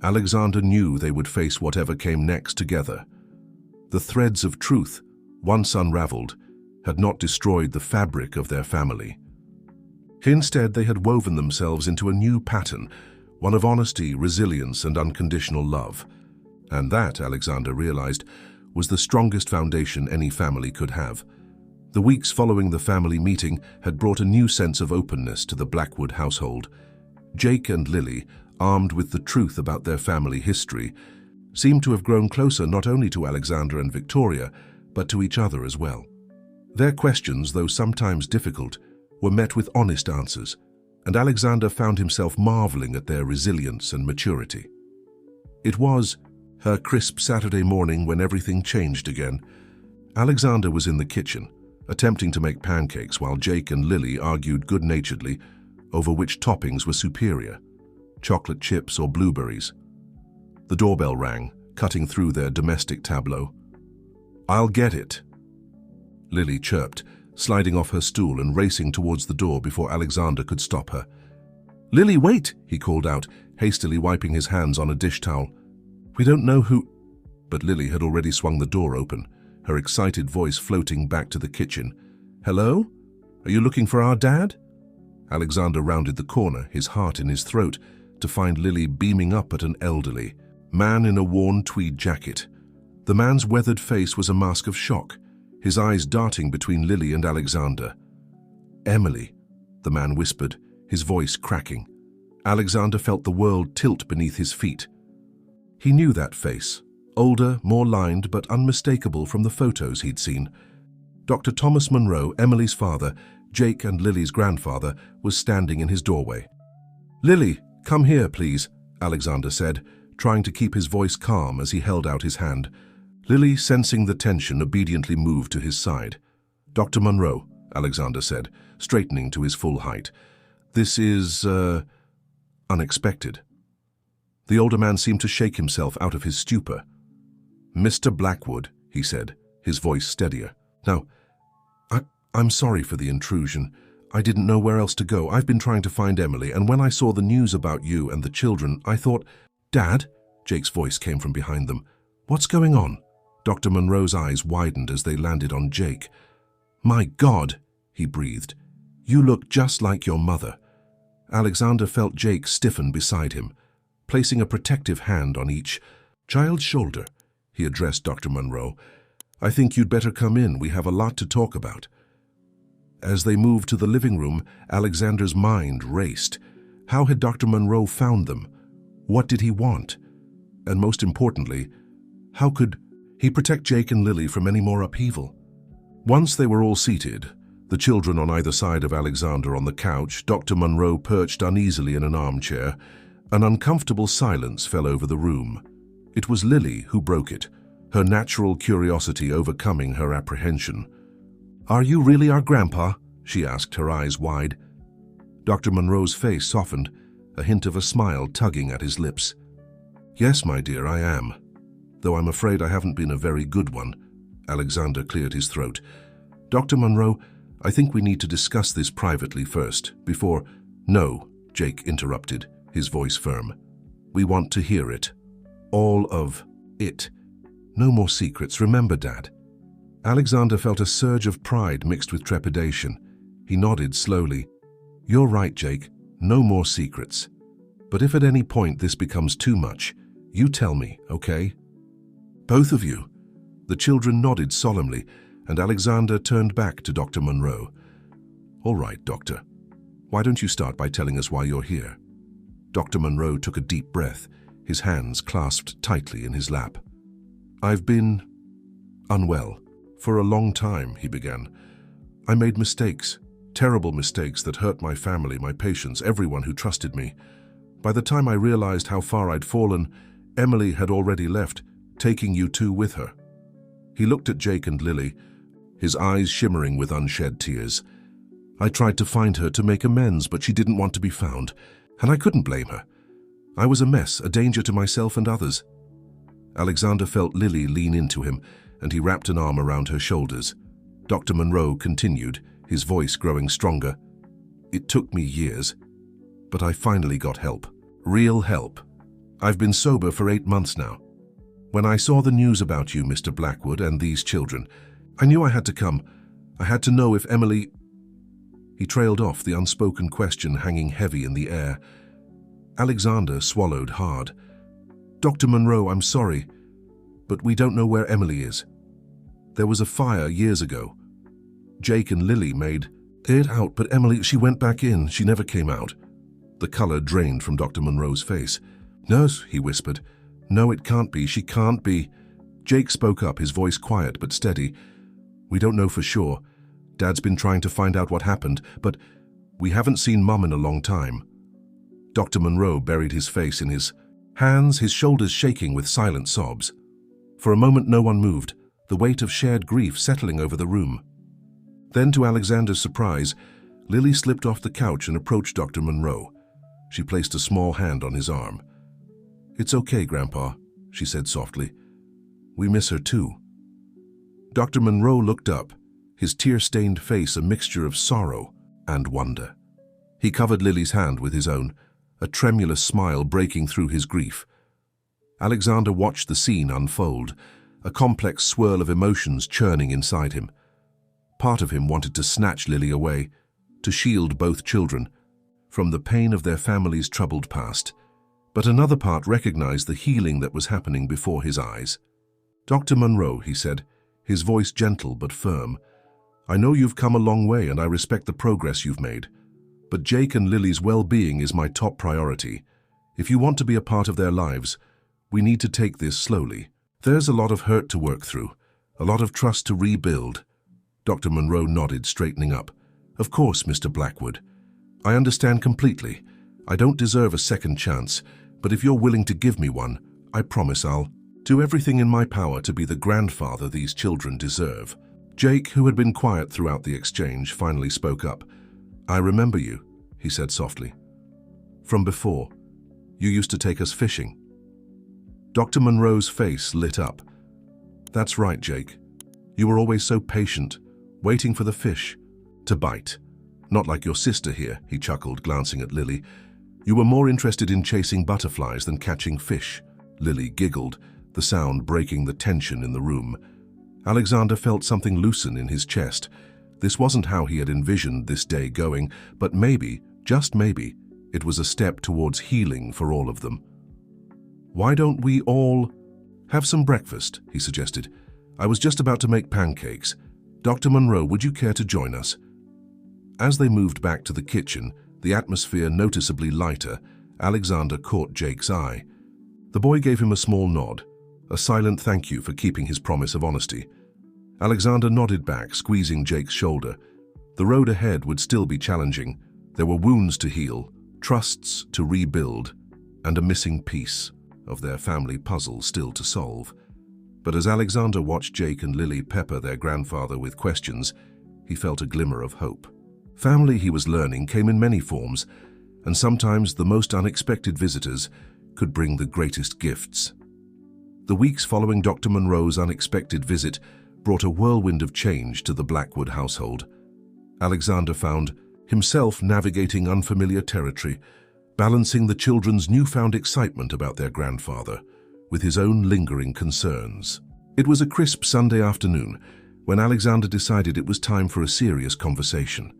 Alexander knew they would face whatever came next together. The threads of truth, once unraveled, had not destroyed the fabric of their family. Instead, they had woven themselves into a new pattern, one of honesty, resilience, and unconditional love. And that, Alexander realized, was the strongest foundation any family could have. The weeks following the family meeting had brought a new sense of openness to the Blackwood household. Jake and Lily, armed with the truth about their family history, seemed to have grown closer not only to Alexander and Victoria, but to each other as well. Their questions, though sometimes difficult, were met with honest answers, and Alexander found himself marveling at their resilience and maturity. It was her crisp Saturday morning when everything changed again. Alexander was in the kitchen, attempting to make pancakes while Jake and Lily argued good-naturedly over which toppings were superior, chocolate chips or blueberries. The doorbell rang, cutting through their domestic tableau. "I'll get it," Lily chirped, sliding off her stool and racing towards the door before Alexander could stop her. "Lily, wait!" he called out, hastily wiping his hands on a dish towel. "We don't know who—" But Lily had already swung the door open, her excited voice floating back to the kitchen. "Hello? Are you looking for our dad?" Alexander rounded the corner, his heart in his throat, to find Lily beaming up at an elderly man in a worn tweed jacket. The man's weathered face was a mask of shock, his eyes darting between Lily and Alexander. "Emily," the man whispered, his voice cracking. Alexander felt the world tilt beneath his feet. He knew that face, older, more lined, but unmistakable from the photos he'd seen. Dr. Thomas Monroe, Emily's father, Jake and Lily's grandfather, was standing in his doorway. "Lily, come here, please," Alexander said, trying to keep his voice calm as he held out his hand. Lily, sensing the tension, obediently moved to his side. "Dr. Monroe," Alexander said, straightening to his full height. "This is, unexpected." The older man seemed to shake himself out of his stupor. "Mr. Blackwood," he said, his voice steadier. "Now, I'm sorry for the intrusion. I didn't know where else to go. I've been trying to find Emily, and when I saw the news about you and the children, I thought—" "Dad?" Jake's voice came from behind them. "What's going on?" Dr. Monroe's eyes widened as they landed on Jake. "My God," he breathed. You look just like your mother." Alexander felt Jake stiffen beside him, placing a protective hand on each child's shoulder. He addressed Dr. Monroe. "I think you'd better come in. We have a lot to talk about." As they moved to the living room, Alexander's mind raced. How had Dr. Monroe found them? What did he want? And most importantly, how could he protect Jake and Lily from any more upheaval? Once they were all seated, the children on either side of Alexander on the couch, Dr. Monroe perched uneasily in an armchair, an uncomfortable silence fell over the room. It was Lily who broke it, her natural curiosity overcoming her apprehension. "Are you really our grandpa?" she asked, her eyes wide. Dr. Monroe's face softened, a hint of a smile tugging at his lips. "Yes, my dear, I am. Though I'm afraid I haven't been a very good one." Alexander cleared his throat. "Dr. Monroe, I think we need to discuss this privately first, before—" "No," Jake interrupted, his voice firm. "We want to hear it. All of it. No more secrets, remember, Dad." Alexander felt a surge of pride mixed with trepidation. He nodded slowly. "You're right, Jake. No more secrets. But if at any point this becomes too much, you tell me, okay?" "Both of you." The children nodded solemnly, and Alexander turned back to Dr. Monroe. "All right, Doctor. Why don't you start by telling us why you're here?" Dr. Monroe took a deep breath, his hands clasped tightly in his lap. "I've been unwell for a long time," he began. "I made mistakes, terrible mistakes that hurt my family, my patients, everyone who trusted me. By the time I realized how far I'd fallen, Emily had already left, taking you two with her." He looked at Jake and Lily, his eyes shimmering with unshed tears. "I tried to find her to make amends, but she didn't want to be found, and I couldn't blame her. I was a mess, a danger to myself and others." Alexander felt Lily lean into him, and he wrapped an arm around her shoulders. Dr. Monroe continued, his voice growing stronger. "It took me years, but I finally got help. Real help. I've been sober for 8 months now. When I saw the news about you, Mr. Blackwood, and these children, I knew I had to come. I had to know if Emily—" He trailed off, the unspoken question hanging heavy in the air. Alexander swallowed hard. "Dr. Monroe, I'm sorry, but we don't know where Emily is. There was a fire years ago. Jake and Lily made it out, but Emily, she went back in. She never came out." The color drained from Dr. Monroe's face. "Nurse," he whispered. "No, it can't be. She can't be." Jake spoke up, his voice quiet but steady. "We don't know for sure. Dad's been trying to find out what happened, but we haven't seen Mom in a long time." Dr. Monroe buried his face in his hands, his shoulders shaking with silent sobs. For a moment no one moved, the weight of shared grief settling over the room. Then, to Alexander's surprise, Lily slipped off the couch and approached Dr. Monroe. She placed a small hand on his arm. "It's okay, Grandpa," she said softly. "We miss her too." Dr. Monroe looked up, his tear-stained face a mixture of sorrow and wonder. He covered Lily's hand with his own, a tremulous smile breaking through his grief. Alexander watched the scene unfold, a complex swirl of emotions churning inside him. Part of him wanted to snatch Lily away, to shield both children from the pain of their family's troubled past, but another part recognized the healing that was happening before his eyes. "Dr. Monroe," he said, his voice gentle but firm, "I know you've come a long way and I respect the progress you've made, but Jake and Lily's well-being is my top priority. If you want to be a part of their lives, we need to take this slowly. There's a lot of hurt to work through, a lot of trust to rebuild." Dr. Monroe nodded, straightening up. "Of course, Mr. Blackwood. I understand completely. I don't deserve a second chance, but if you're willing to give me one, I promise I'll do everything in my power to be the grandfather these children deserve." Jake, who had been quiet throughout the exchange, finally spoke up. "I remember you," he said softly. "From before. You used to take us fishing." Dr. Monroe's face lit up. "That's right, Jake. You were always so patient, waiting for the fish to bite. Not like your sister here," he chuckled, glancing at Lily. "You were more interested in chasing butterflies than catching fish." Lily giggled, the sound breaking the tension in the room. Alexander felt something loosen in his chest. This wasn't how he had envisioned this day going, but maybe, just maybe, it was a step towards healing for all of them. "Why don't we all have some breakfast?" he suggested. "I was just about to make pancakes. Dr. Monroe, would you care to join us?" As they moved back to the kitchen, the atmosphere noticeably lighter, Alexander caught Jake's eye. The boy gave him a small nod, a silent thank you for keeping his promise of honesty. Alexander nodded back, squeezing Jake's shoulder. The road ahead would still be challenging. There were wounds to heal, trusts to rebuild, and a missing piece of their family puzzle still to solve. But as Alexander watched Jake and Lily pepper their grandfather with questions, he felt a glimmer of hope. Family, he was learning, came in many forms, and sometimes the most unexpected visitors could bring the greatest gifts. The weeks following Dr. Monroe's unexpected visit brought a whirlwind of change to the Blackwood household. Alexander found himself navigating unfamiliar territory, balancing the children's newfound excitement about their grandfather with his own lingering concerns. It was a crisp Sunday afternoon when Alexander decided it was time for a serious conversation.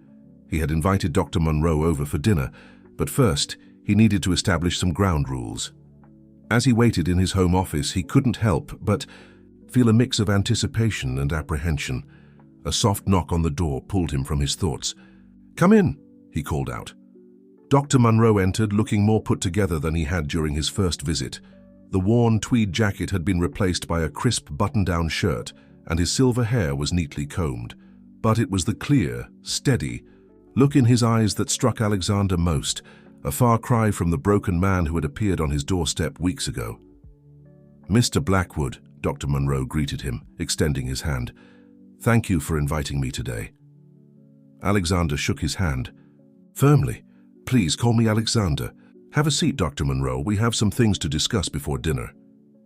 He had invited Dr. Monroe over for dinner, but first he needed to establish some ground rules. As he waited in his home office, he couldn't help but feel a mix of anticipation and apprehension. A soft knock on the door pulled him from his thoughts. "Come in," he called out. Dr. Monroe entered, looking more put together than he had during his first visit. The worn tweed jacket had been replaced by a crisp button-down shirt, and his silver hair was neatly combed. But it was the clear, steady look in his eyes that struck Alexander most, a far cry from the broken man who had appeared on his doorstep weeks ago. "Mr. Blackwood," Dr. Monroe greeted him, extending his hand. "Thank you for inviting me today." Alexander shook his hand firmly. "Please call me Alexander. Have a seat, Dr. Monroe. We have some things to discuss before dinner."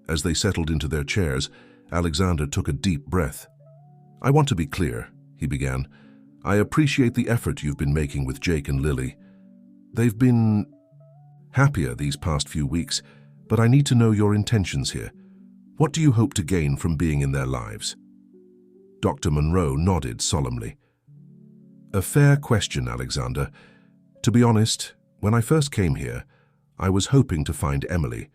As they settled into their chairs, Alexander took a deep breath. "I want to be clear," he began. "I appreciate the effort you've been making with Jake and Lily. They've been happier these past few weeks, but I need to know your intentions here. What do you hope to gain from being in their lives?" Dr. Monroe nodded solemnly. "A fair question, Alexander. To be honest, when I first came here, I was hoping to find Emily,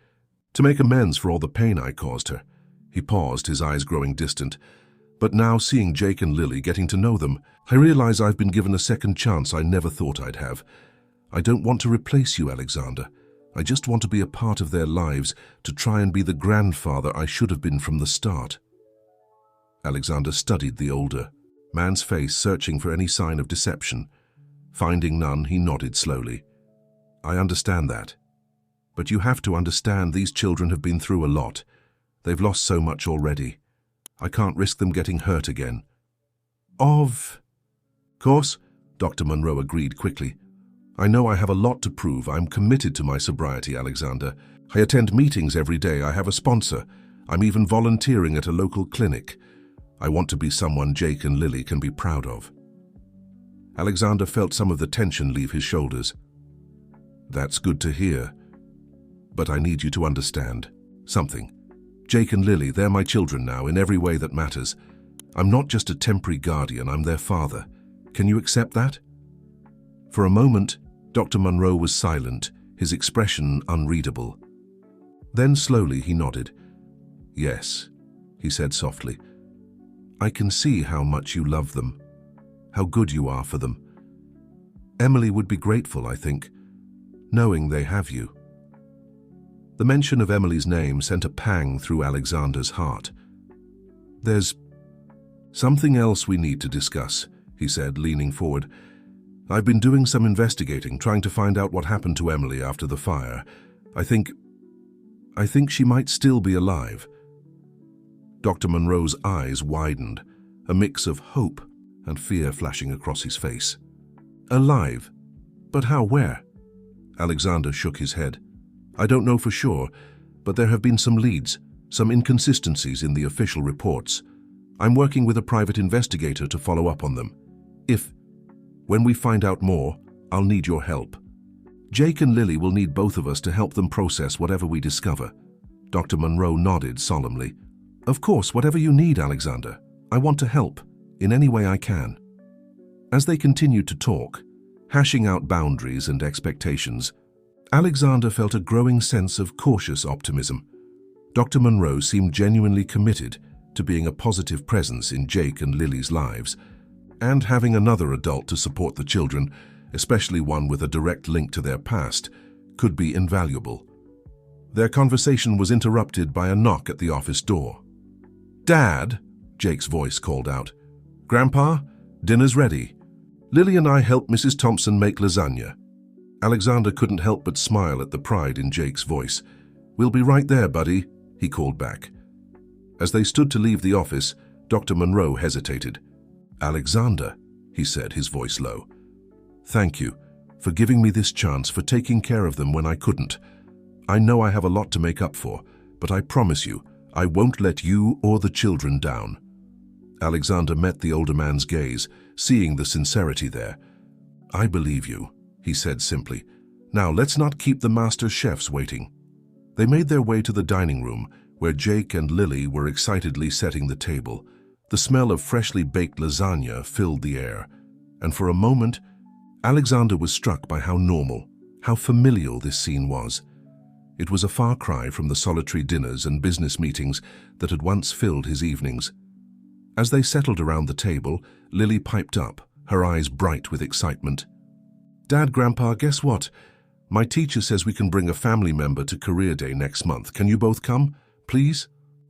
to make amends for all the pain I caused her." He paused, his eyes growing distant. "But now, seeing Jake and Lily, getting to know them, I realize I've been given a second chance I never thought I'd have. I don't want to replace you, Alexander. I just want to be a part of their lives, to try and be the grandfather I should have been from the start." Alexander studied the older man's face, searching for any sign of deception. Finding none, he nodded slowly. "I understand that. But you have to understand these children have been through a lot. They've lost so much already. I can't risk them getting hurt again." "Of course," Dr. Monroe agreed quickly. "I know I have a lot to prove. I'm committed to my sobriety, Alexander. I attend meetings every day. I have a sponsor. I'm even volunteering at a local clinic. I want to be someone Jake and Lily can be proud of." Alexander felt some of the tension leave his shoulders. "That's good to hear. But I need you to understand something. Jake and Lily, they're my children now in every way that matters. I'm not just a temporary guardian, I'm their father. Can you accept that?" For a moment, Dr. Monroe was silent, his expression unreadable. Then slowly he nodded. "Yes," he said softly. "I can see how much you love them, how good you are for them. Emily would be grateful, I think, knowing they have you." The mention of Emily's name sent a pang through Alexander's heart. "There's something else we need to discuss," he said, leaning forward. "I've been doing some investigating, trying to find out what happened to Emily after the fire. I think she might still be alive." Dr. Monroe's eyes widened, a mix of hope and fear flashing across his face. "Alive? But how, where?" Alexander shook his head. "I don't know for sure, but there have been some leads, some inconsistencies in the official reports. I'm working with a private investigator to follow up on them. When we find out more, I'll need your help. Jake and Lily will need both of us to help them process whatever we discover." Dr. Monroe nodded solemnly. "Of course, whatever you need, Alexander. I want to help, in any way I can." As they continued to talk, hashing out boundaries and expectations, Alexander felt a growing sense of cautious optimism. Dr. Monroe seemed genuinely committed to being a positive presence in Jake and Lily's lives, and having another adult to support the children, especially one with a direct link to their past, could be invaluable. Their conversation was interrupted by a knock at the office door. "Dad," Jake's voice called out. "Grandpa, dinner's ready. Lily and I helped Mrs. Thompson make lasagna." Alexander couldn't help but smile at the pride in Jake's voice. "We'll be right there, buddy," he called back. As they stood to leave the office, Dr. Monroe hesitated. "Alexander," he said, his voice low. "Thank you for giving me this chance, for taking care of them when I couldn't. I know I have a lot to make up for, but I promise you, I won't let you or the children down." Alexander met the older man's gaze, seeing the sincerity there. "I believe you," he said simply. "Now let's not keep the master chefs waiting." They made their way to the dining room, where Jake and Lily were excitedly setting the table. The smell of freshly baked lasagna filled the air, and for a moment, Alexander was struck by how normal, how familiar this scene was. It was a far cry from the solitary dinners and business meetings that had once filled his evenings. As they settled around the table, Lily piped up, her eyes bright with excitement. "Dad, Grandpa, guess what? My teacher says we can bring a family member to Career Day next month. Can you both come, please?"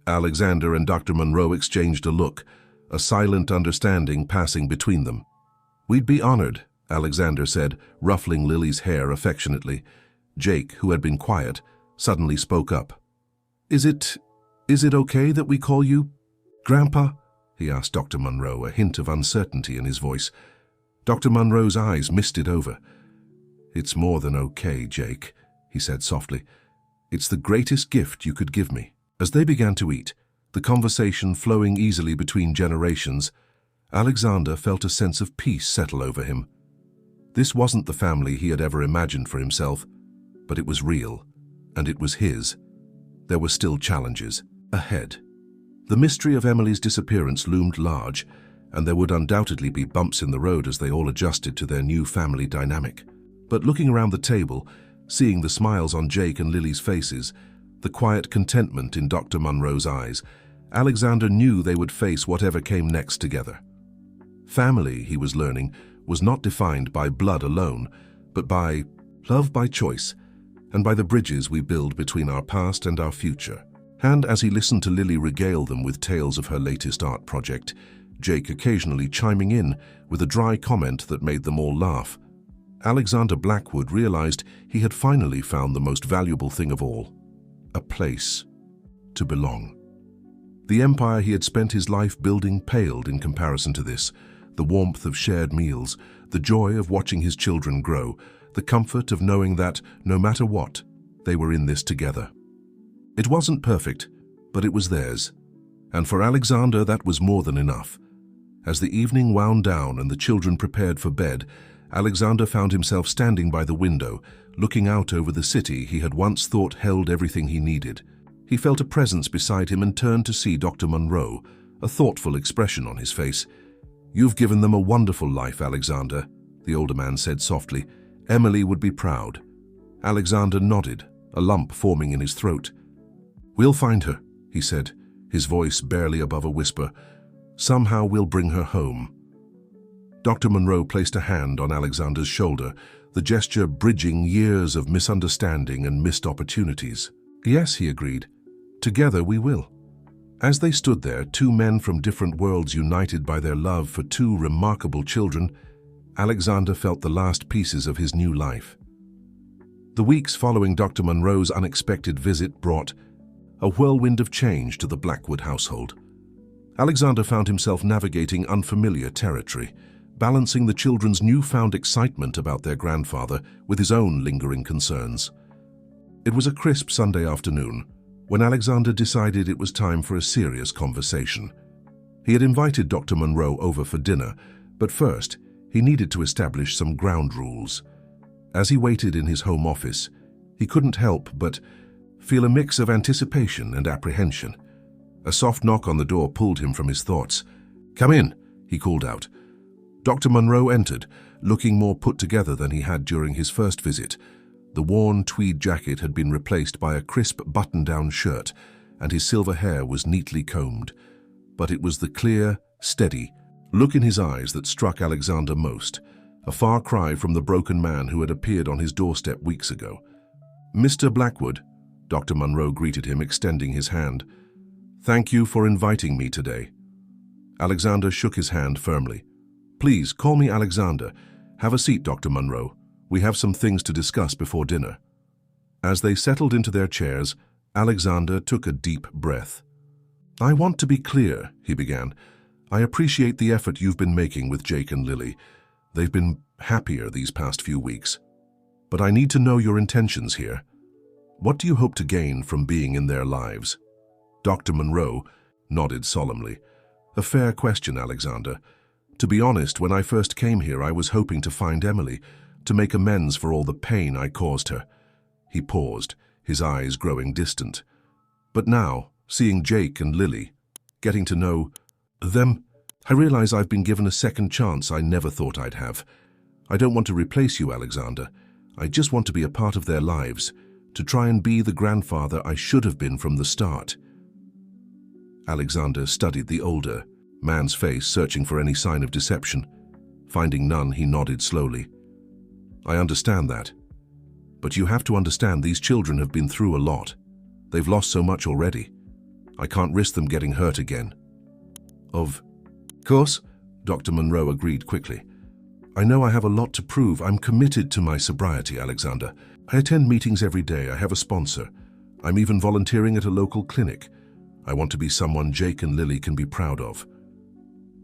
Alexander and Dr. Monroe exchanged a look, a silent understanding passing between them. "We'd be honored," Alexander said, ruffling Lily's hair affectionately. Jake, who had been quiet, suddenly spoke up. Is it okay that we call you Grandpa?" he asked Dr. Monroe, a hint of uncertainty in his voice. Dr. Monroe's eyes misted over. "It's more than okay, Jake," he said softly. "It's the greatest gift you could give me." As they began to eat, the conversation flowing easily between generations, Alexander felt a sense of peace settle over him. This wasn't the family he had ever imagined for himself, but it was real, and it was his. There were still challenges ahead. The mystery of Emily's disappearance loomed large, and there would undoubtedly be bumps in the road as they all adjusted to their new family dynamic. But looking around the table, seeing the smiles on Jake and Lily's faces, the quiet contentment in Dr. Monroe's eyes, Alexander knew they would face whatever came next together. Family, he was learning, was not defined by blood alone, but by love by choice, and by the bridges we build between our past and our future. And as he listened to Lily regale them with tales of her latest art project, Jake occasionally chiming in with a dry comment that made them all laugh, Alexander Blackwood realized he had finally found the most valuable thing of all: a place to belong. The empire he had spent his life building paled in comparison to this: the warmth of shared meals, the joy of watching his children grow, the comfort of knowing that, no matter what, they were in this together. It wasn't perfect, but it was theirs. And for Alexander, that was more than enough. As the evening wound down and the children prepared for bed, Alexander found himself standing by the window, looking out over the city he had once thought held everything he needed. He felt a presence beside him and turned to see Dr. Monroe, a thoughtful expression on his face. "You've given them a wonderful life, Alexander," the older man said softly. "Emily would be proud." Alexander nodded, a lump forming in his throat. "We'll find her," he said, his voice barely above a whisper. "Somehow we'll bring her home." Dr. Monroe placed a hand on Alexander's shoulder, the gesture bridging years of misunderstanding and missed opportunities. "Yes," he agreed. "Together we will." As they stood there, two men from different worlds united by their love for two remarkable children, Alexander felt the last pieces of his new life. The weeks following Dr. Monroe's unexpected visit brought a whirlwind of change to the Blackwood household. Alexander found himself navigating unfamiliar territory, balancing the children's newfound excitement about their grandfather with his own lingering concerns. It was a crisp Sunday afternoon when Alexander decided it was time for a serious conversation. He had invited Dr. Monroe over for dinner, but first, he needed to establish some ground rules. As he waited in his home office, he couldn't help but feel a mix of anticipation and apprehension. A soft knock on the door pulled him from his thoughts. "Come in," he called out. Dr. Munro entered, looking more put together than he had during his first visit. The worn tweed jacket had been replaced by a crisp button-down shirt, and his silver hair was neatly combed. But it was the clear, steady look in his eyes that struck Alexander most, a far cry from the broken man who had appeared on his doorstep weeks ago. "Mr. Blackwood," Dr. Munro greeted him, extending his hand. "Thank you for inviting me today." Alexander shook his hand firmly. "Please, call me Alexander. Have a seat, Dr. Munro. We have some things to discuss before dinner." As they settled into their chairs, Alexander took a deep breath. "I want to be clear," he began. "I appreciate the effort you've been making with Jake and Lily. They've been happier these past few weeks. But I need to know your intentions here. What do you hope to gain from being in their lives?" Dr. Munro nodded solemnly. "A fair question, Alexander. To be honest, when I first came here, I was hoping to find Emily, to make amends for all the pain I caused her." He paused, his eyes growing distant. "But now, seeing Jake and Lily, getting to know them, I realize I've been given a second chance I never thought I'd have. I don't want to replace you, Alexander. I just want to be a part of their lives, to try and be the grandfather I should have been from the start." Alexander studied the older man's face, searching for any sign of deception. Finding none, he nodded slowly. "I understand that. But you have to understand these children have been through a lot. They've lost so much already. I can't risk them getting hurt again." "Of course," Dr. Munro agreed quickly. "I know I have a lot to prove. I'm committed to my sobriety, Alexander. I attend meetings every day. I have a sponsor. I'm even volunteering at a local clinic. I want to be someone Jake and Lily can be proud of."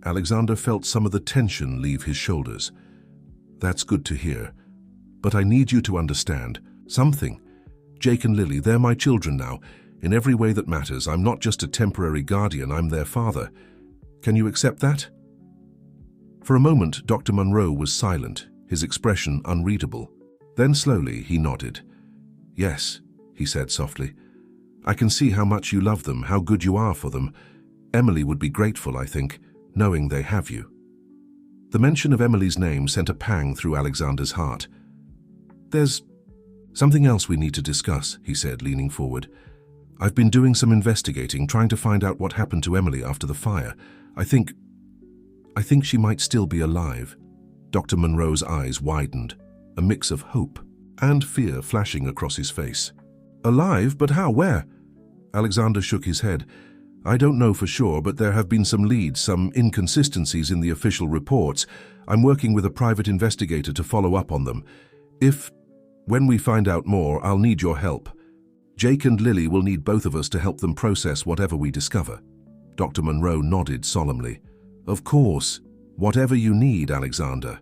Alexander felt some of the tension leave his shoulders. "That's good to hear. But I need you to understand something. Jake and Lily, they're my children now. In every way that matters, I'm not just a temporary guardian, I'm their father. Can you accept that?" For a moment, Dr. Munro was silent, his expression unreadable. Then slowly he nodded. "Yes," he said softly. "I can see how much you love them, how good you are for them. Emily would be grateful, I think, knowing they have you." The mention of Emily's name sent a pang through Alexander's heart. "There's something else we need to discuss," he said, leaning forward. "I've been doing some investigating, trying to find out what happened to Emily after the fire. I think she might still be alive." Dr. Munro's eyes widened, a mix of hope and fear flashing across his face. "Alive? But how? Where?" Alexander shook his head. "I don't know for sure, but there have been some leads, some inconsistencies in the official reports. I'm working with a private investigator to follow up on them. When we find out more, I'll need your help. Jake and Lily will need both of us to help them process whatever we discover." Dr. Munro nodded solemnly. "Of course, whatever you need, Alexander.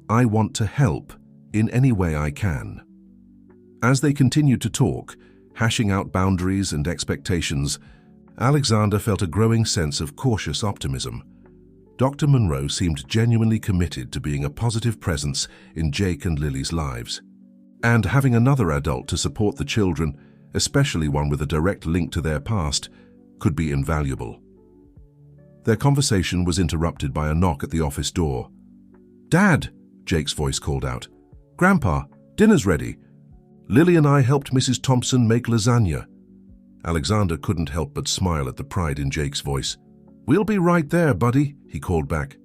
I want to help in any way I can." As they continued to talk, hashing out boundaries and expectations, Alexander felt a growing sense of cautious optimism. Dr. Munro seemed genuinely committed to being a positive presence in Jake and Lily's lives. And having another adult to support the children, especially one with a direct link to their past, could be invaluable. Their conversation was interrupted by a knock at the office door. "Dad," Jake's voice called out. "Grandpa, dinner's ready. Lily and I helped Mrs. Thompson make lasagna." Alexander couldn't help but smile at the pride in Jake's voice. "We'll be right there, buddy," he called back.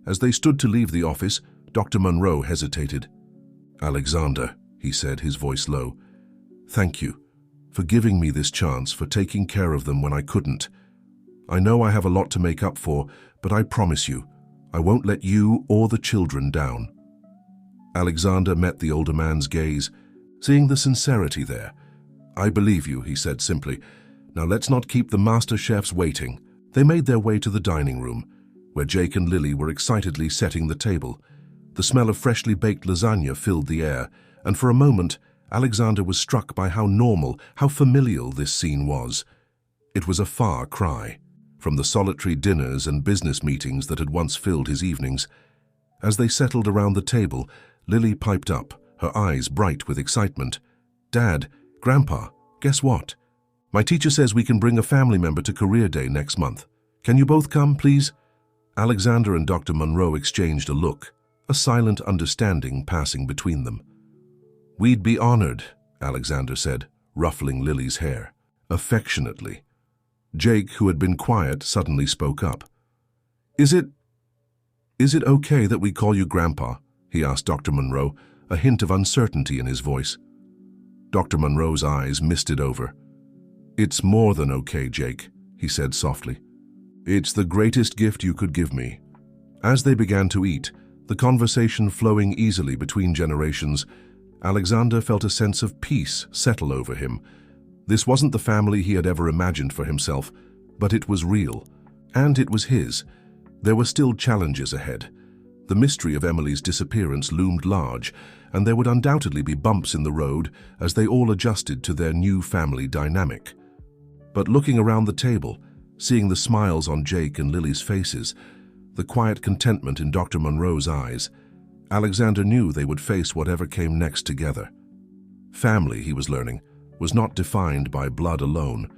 As they stood to leave the office, Dr. Munro hesitated. "Alexander," he said, his voice low, "thank you for giving me this chance, for taking care of them when I couldn't. I know I have a lot to make up for, but I promise you, I won't let you or the children down." Alexander met the older man's gaze, seeing the sincerity there. "I believe you," he said simply. "Now let's not keep the master chefs waiting." They made their way to the dining room, where Jake and Lily were excitedly setting the table. The smell of freshly baked lasagna filled the air, and for a moment, Alexander was struck by how normal, how familial this scene was. It was a far cry from the solitary dinners and business meetings that had once filled his evenings. As they settled around the table, Lily piped up, her eyes bright with excitement. "Dad, Grandpa, guess what? My teacher says we can bring a family member to Career Day next month. Can you both come, please?" Alexander and Dr. Monroe exchanged a look, a silent understanding passing between them. "We'd be honored," Alexander said, ruffling Lily's hair, affectionately. Jake, who had been quiet, suddenly spoke up. Is it okay that we call you Grandpa?" he asked Dr. Monroe, a hint of uncertainty in his voice. Dr. Monroe's eyes misted over. "It's more than okay, Jake," he said softly. "It's the greatest gift you could give me." As they began to eat, the conversation flowing easily between generations, Alexander felt a sense of peace settle over him. This wasn't the family he had ever imagined for himself, but it was real, and it was his. There were still challenges ahead. The mystery of Emily's disappearance loomed large, and there would undoubtedly be bumps in the road as they all adjusted to their new family dynamic. But looking around the table, seeing the smiles on Jake and Lily's faces, the quiet contentment in Dr. Monroe's eyes, Alexander knew they would face whatever came next together. Family, he was learning, was not defined by blood alone,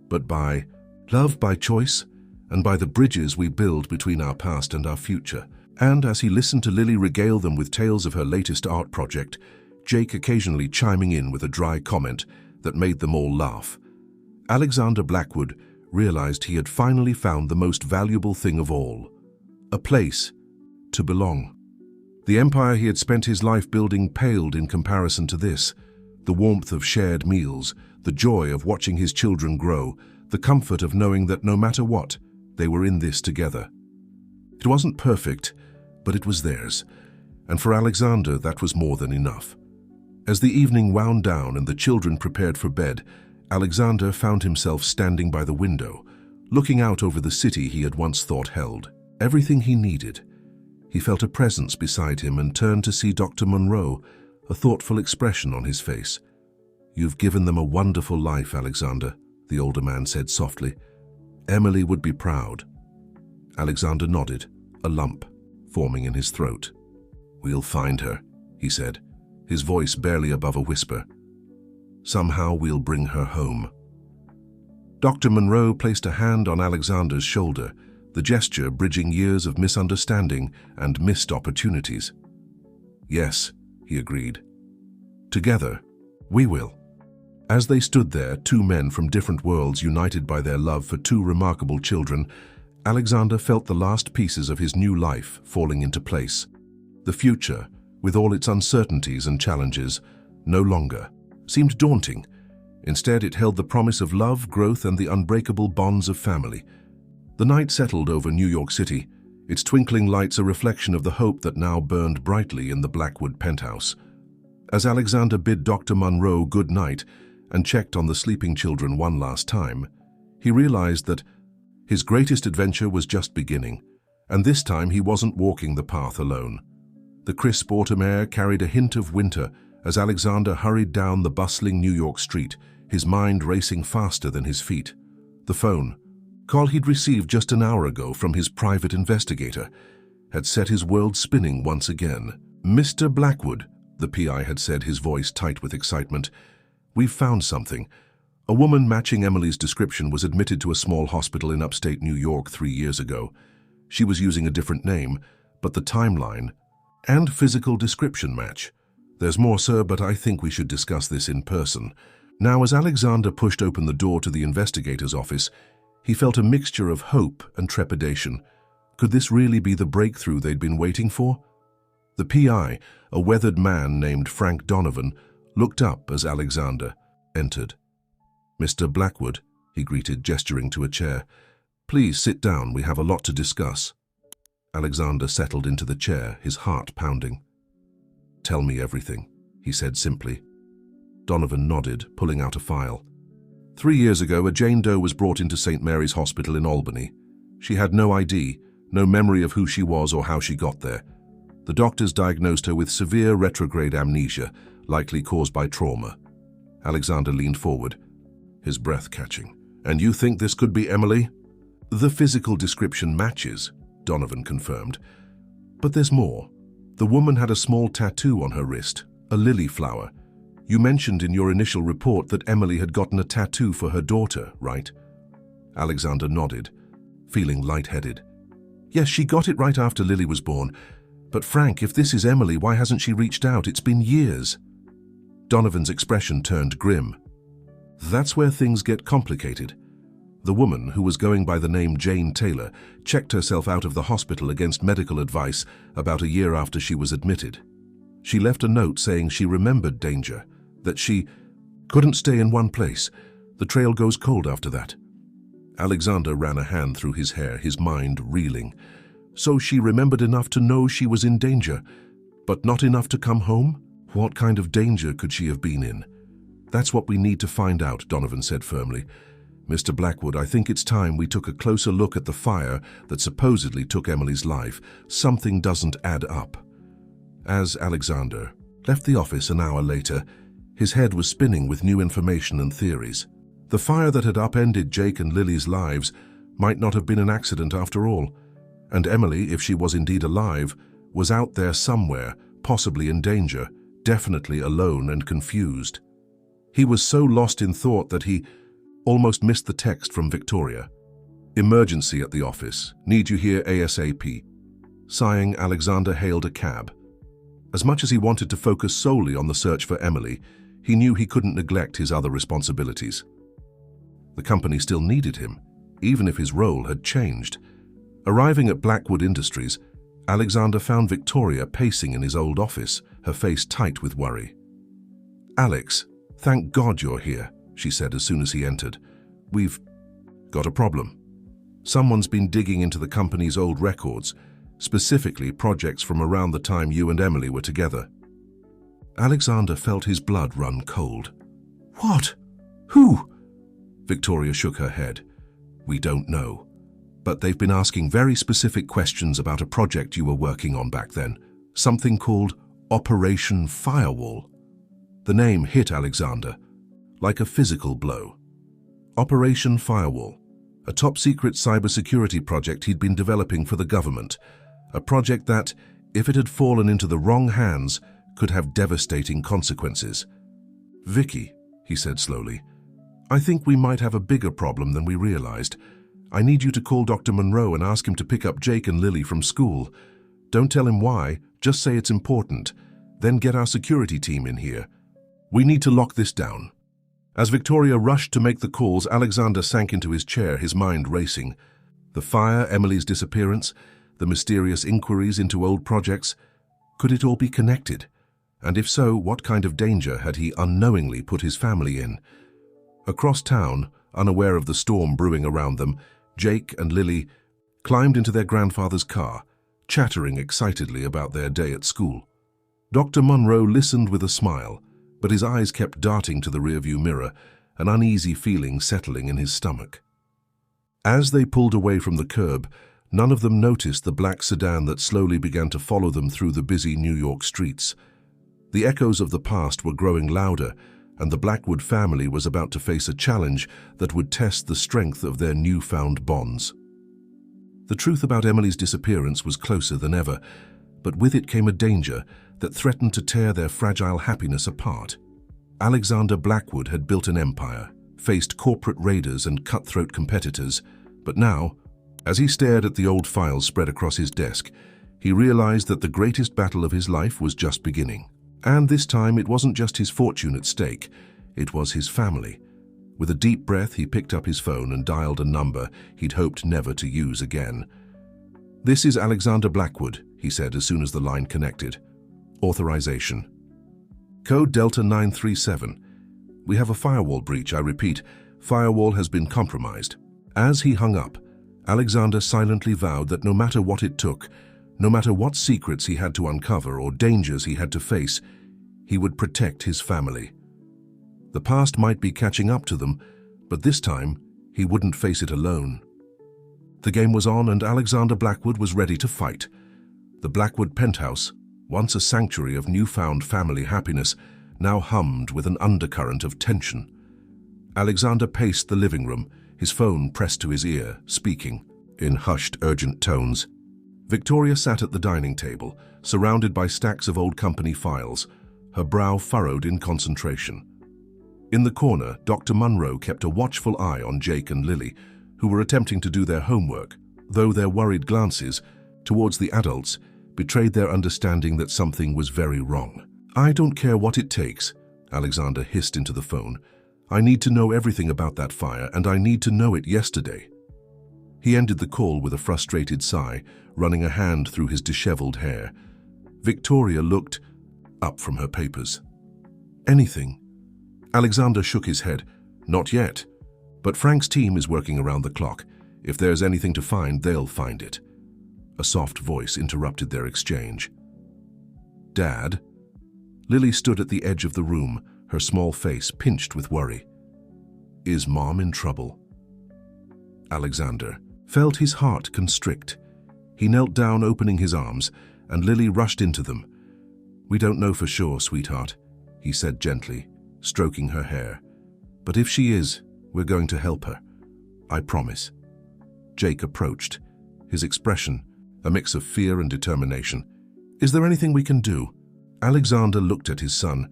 but by love by choice and by the bridges we build between our past and our future. And as he listened to Lily regale them with tales of her latest art project, Jake occasionally chiming in with a dry comment that made them all laugh, Alexander Blackwood realized he had finally found the most valuable thing of all, a place to belong. The empire he had spent his life building paled in comparison to this, the warmth of shared meals, the joy of watching his children grow, the comfort of knowing that no matter what, they were in this together. It wasn't perfect, but it was theirs, and for Alexander that was more than enough. As the evening wound down and the children prepared for bed, Alexander found himself standing by the window, looking out over the city he had once thought held everything he needed. He felt a presence beside him and turned to see Dr. Monroe, a thoughtful expression on his face. "You've given them a wonderful life, Alexander," the older man said softly. "Emily would be proud." Alexander nodded, a lump forming in his throat. "We'll find her," he said, his voice barely above a whisper. "Somehow we'll bring her home." Dr. Monroe placed a hand on Alexander's shoulder, the gesture bridging years of misunderstanding and missed opportunities. "Yes," he agreed. "Together, we will." As they stood there, two men from different worlds united by their love for two remarkable children, Alexander felt the last pieces of his new life falling into place. The future, with all its uncertainties and challenges, no longer seemed daunting. Instead, it held the promise of love, growth, and the unbreakable bonds of family. The night settled over New York City, its twinkling lights a reflection of the hope that now burned brightly in the Blackwood penthouse. As Alexander bid Dr. Monroe good night and checked on the sleeping children one last time, he realized that his greatest adventure was just beginning, and this time he wasn't walking the path alone. The crisp autumn air carried a hint of winter as Alexander hurried down the bustling New York street, his mind racing faster than his feet. The phone, call he'd received just an hour ago from his private investigator, had set his world spinning once again. "Mr. Blackwood," the PI had said, his voice tight with excitement, "we've found something. A woman matching Emily's description was admitted to a small hospital in upstate New York 3 years ago. She was using a different name, but the timeline and physical description match. There's more, sir, but I think we should discuss this in person." Now, as Alexander pushed open the door to the investigator's office, he felt a mixture of hope and trepidation. Could this really be the breakthrough they'd been waiting for? The PI, a weathered man named Frank Donovan, looked up as Alexander entered. "Mr. Blackwood," he greeted, gesturing to a chair. "Please sit down, we have a lot to discuss." Alexander settled into the chair, his heart pounding. "Tell me everything," he said simply. Donovan nodded, pulling out a file. 3 years ago, a Jane Doe was brought into St. Mary's Hospital in Albany. She had no ID, no memory of who she was or how she got there. The doctors diagnosed her with severe retrograde amnesia, likely caused by trauma. Alexander leaned forward, his breath catching. "And you think this could be Emily?" "The physical description matches," Donovan confirmed. "But there's more. The woman had a small tattoo on her wrist, a lily flower. You mentioned in your initial report that Emily had gotten a tattoo for her daughter, right?" Alexander nodded, feeling lightheaded. Yes, she got it right after Lily was born. But Frank, if this is Emily, why hasn't she reached out? It's been years. Donovan's expression turned grim. That's where things get complicated. The woman, who was going by the name Jane Taylor, checked herself out of the hospital against medical advice about a year after she was admitted. She left a note saying she remembered danger, that she couldn't stay in one place. The trail goes cold after that. Alexander ran a hand through his hair, his mind reeling. So she remembered enough to know she was in danger, but not enough to come home? What kind of danger could she have been in? That's what we need to find out, Donovan said firmly. Mr. Blackwood, I think it's time we took a closer look at the fire that supposedly took Emily's life. Something doesn't add up. As Alexander left the office an hour later, his head was spinning with new information and theories. The fire that had upended Jake and Lily's lives might not have been an accident after all, and Emily, if she was indeed alive, was out there somewhere, possibly in danger, definitely alone and confused. He was so lost in thought that he almost missed the text from Victoria. Emergency at the office. Need you here ASAP. Sighing, Alexander hailed a cab. As much as he wanted to focus solely on the search for Emily, he knew he couldn't neglect his other responsibilities. The company still needed him, even if his role had changed. Arriving at Blackwood Industries, Alexander found Victoria pacing in his old office, her face tight with worry. "Alex, thank God you're here," she said as soon as he entered. "We've got a problem. Someone's been digging into the company's old records, specifically projects from around the time you and Emily were together." Alexander felt his blood run cold. "What? Who?" Victoria shook her head. "We don't know. But they've been asking very specific questions about a project you were working on back then, something called Operation Firewall." The name hit Alexander like a physical blow. Operation Firewall, a top-secret cybersecurity project he'd been developing for the government, a project that, if it had fallen into the wrong hands, could have devastating consequences. "Vicky," he said slowly, "I think we might have a bigger problem than we realized. I need you to call Dr. Monroe and ask him to pick up Jake and Lily from school. Don't tell him why, just say it's important. Then get our security team in here. We need to lock this down." As Victoria rushed to make the calls, Alexander sank into his chair, his mind racing. The fire, Emily's disappearance, the mysterious inquiries into old projects. Could it all be connected? And if so, what kind of danger had he unknowingly put his family in? Across town, unaware of the storm brewing around them, Jake and Lily climbed into their grandfather's car, chattering excitedly about their day at school. Dr. Monroe listened with a smile, but his eyes kept darting to the rearview mirror, an uneasy feeling settling in his stomach. As they pulled away from the curb, none of them noticed the black sedan that slowly began to follow them through the busy New York streets. The echoes of the past were growing louder, and the Blackwood family was about to face a challenge that would test the strength of their newfound bonds. The truth about Emily's disappearance was closer than ever, but with it came a danger that threatened to tear their fragile happiness apart. Alexander Blackwood had built an empire, faced corporate raiders and cutthroat competitors, but now, as he stared at the old files spread across his desk, he realized that the greatest battle of his life was just beginning. And this time it wasn't just his fortune at stake, it was his family. With a deep breath, he picked up his phone and dialed a number he'd hoped never to use again. "This is Alexander Blackwood," he said as soon as the line connected. "Authorization. Code Delta 937. We have a firewall breach, I repeat. Firewall has been compromised." As he hung up, Alexander silently vowed that no matter what it took, no matter what secrets he had to uncover or dangers he had to face, he would protect his family. The past might be catching up to them, but this time he wouldn't face it alone. The game was on, and Alexander Blackwood was ready to fight. The Blackwood penthouse, once a sanctuary of newfound family happiness, now hummed with an undercurrent of tension. Alexander paced the living room, his phone pressed to his ear, speaking in hushed, urgent tones. Victoria sat at the dining table, surrounded by stacks of old company files, her brow furrowed in concentration. In the corner, Dr. Monroe kept a watchful eye on Jake and Lily, who were attempting to do their homework, though their worried glances towards the adults betrayed their understanding that something was very wrong. "I don't care what it takes," Alexander hissed into the phone. "I need to know everything about that fire, and I need to know it yesterday." He ended the call with a frustrated sigh, running a hand through his disheveled hair. Victoria looked up from her papers. "Anything?" Alexander shook his head. "Not yet. But Frank's team is working around the clock. If there's anything to find, they'll find it." A soft voice interrupted their exchange. "Dad?" Lily stood at the edge of the room, her small face pinched with worry. "Is Mom in trouble?" Alexander felt his heart constrict. He knelt down, opening his arms, and Lily rushed into them. "We don't know for sure, sweetheart," he said gently, stroking her hair. "But if she is, we're going to help her. I promise." Jake approached, his expression a mix of fear and determination. "Is there anything we can do?" Alexander looked at his son,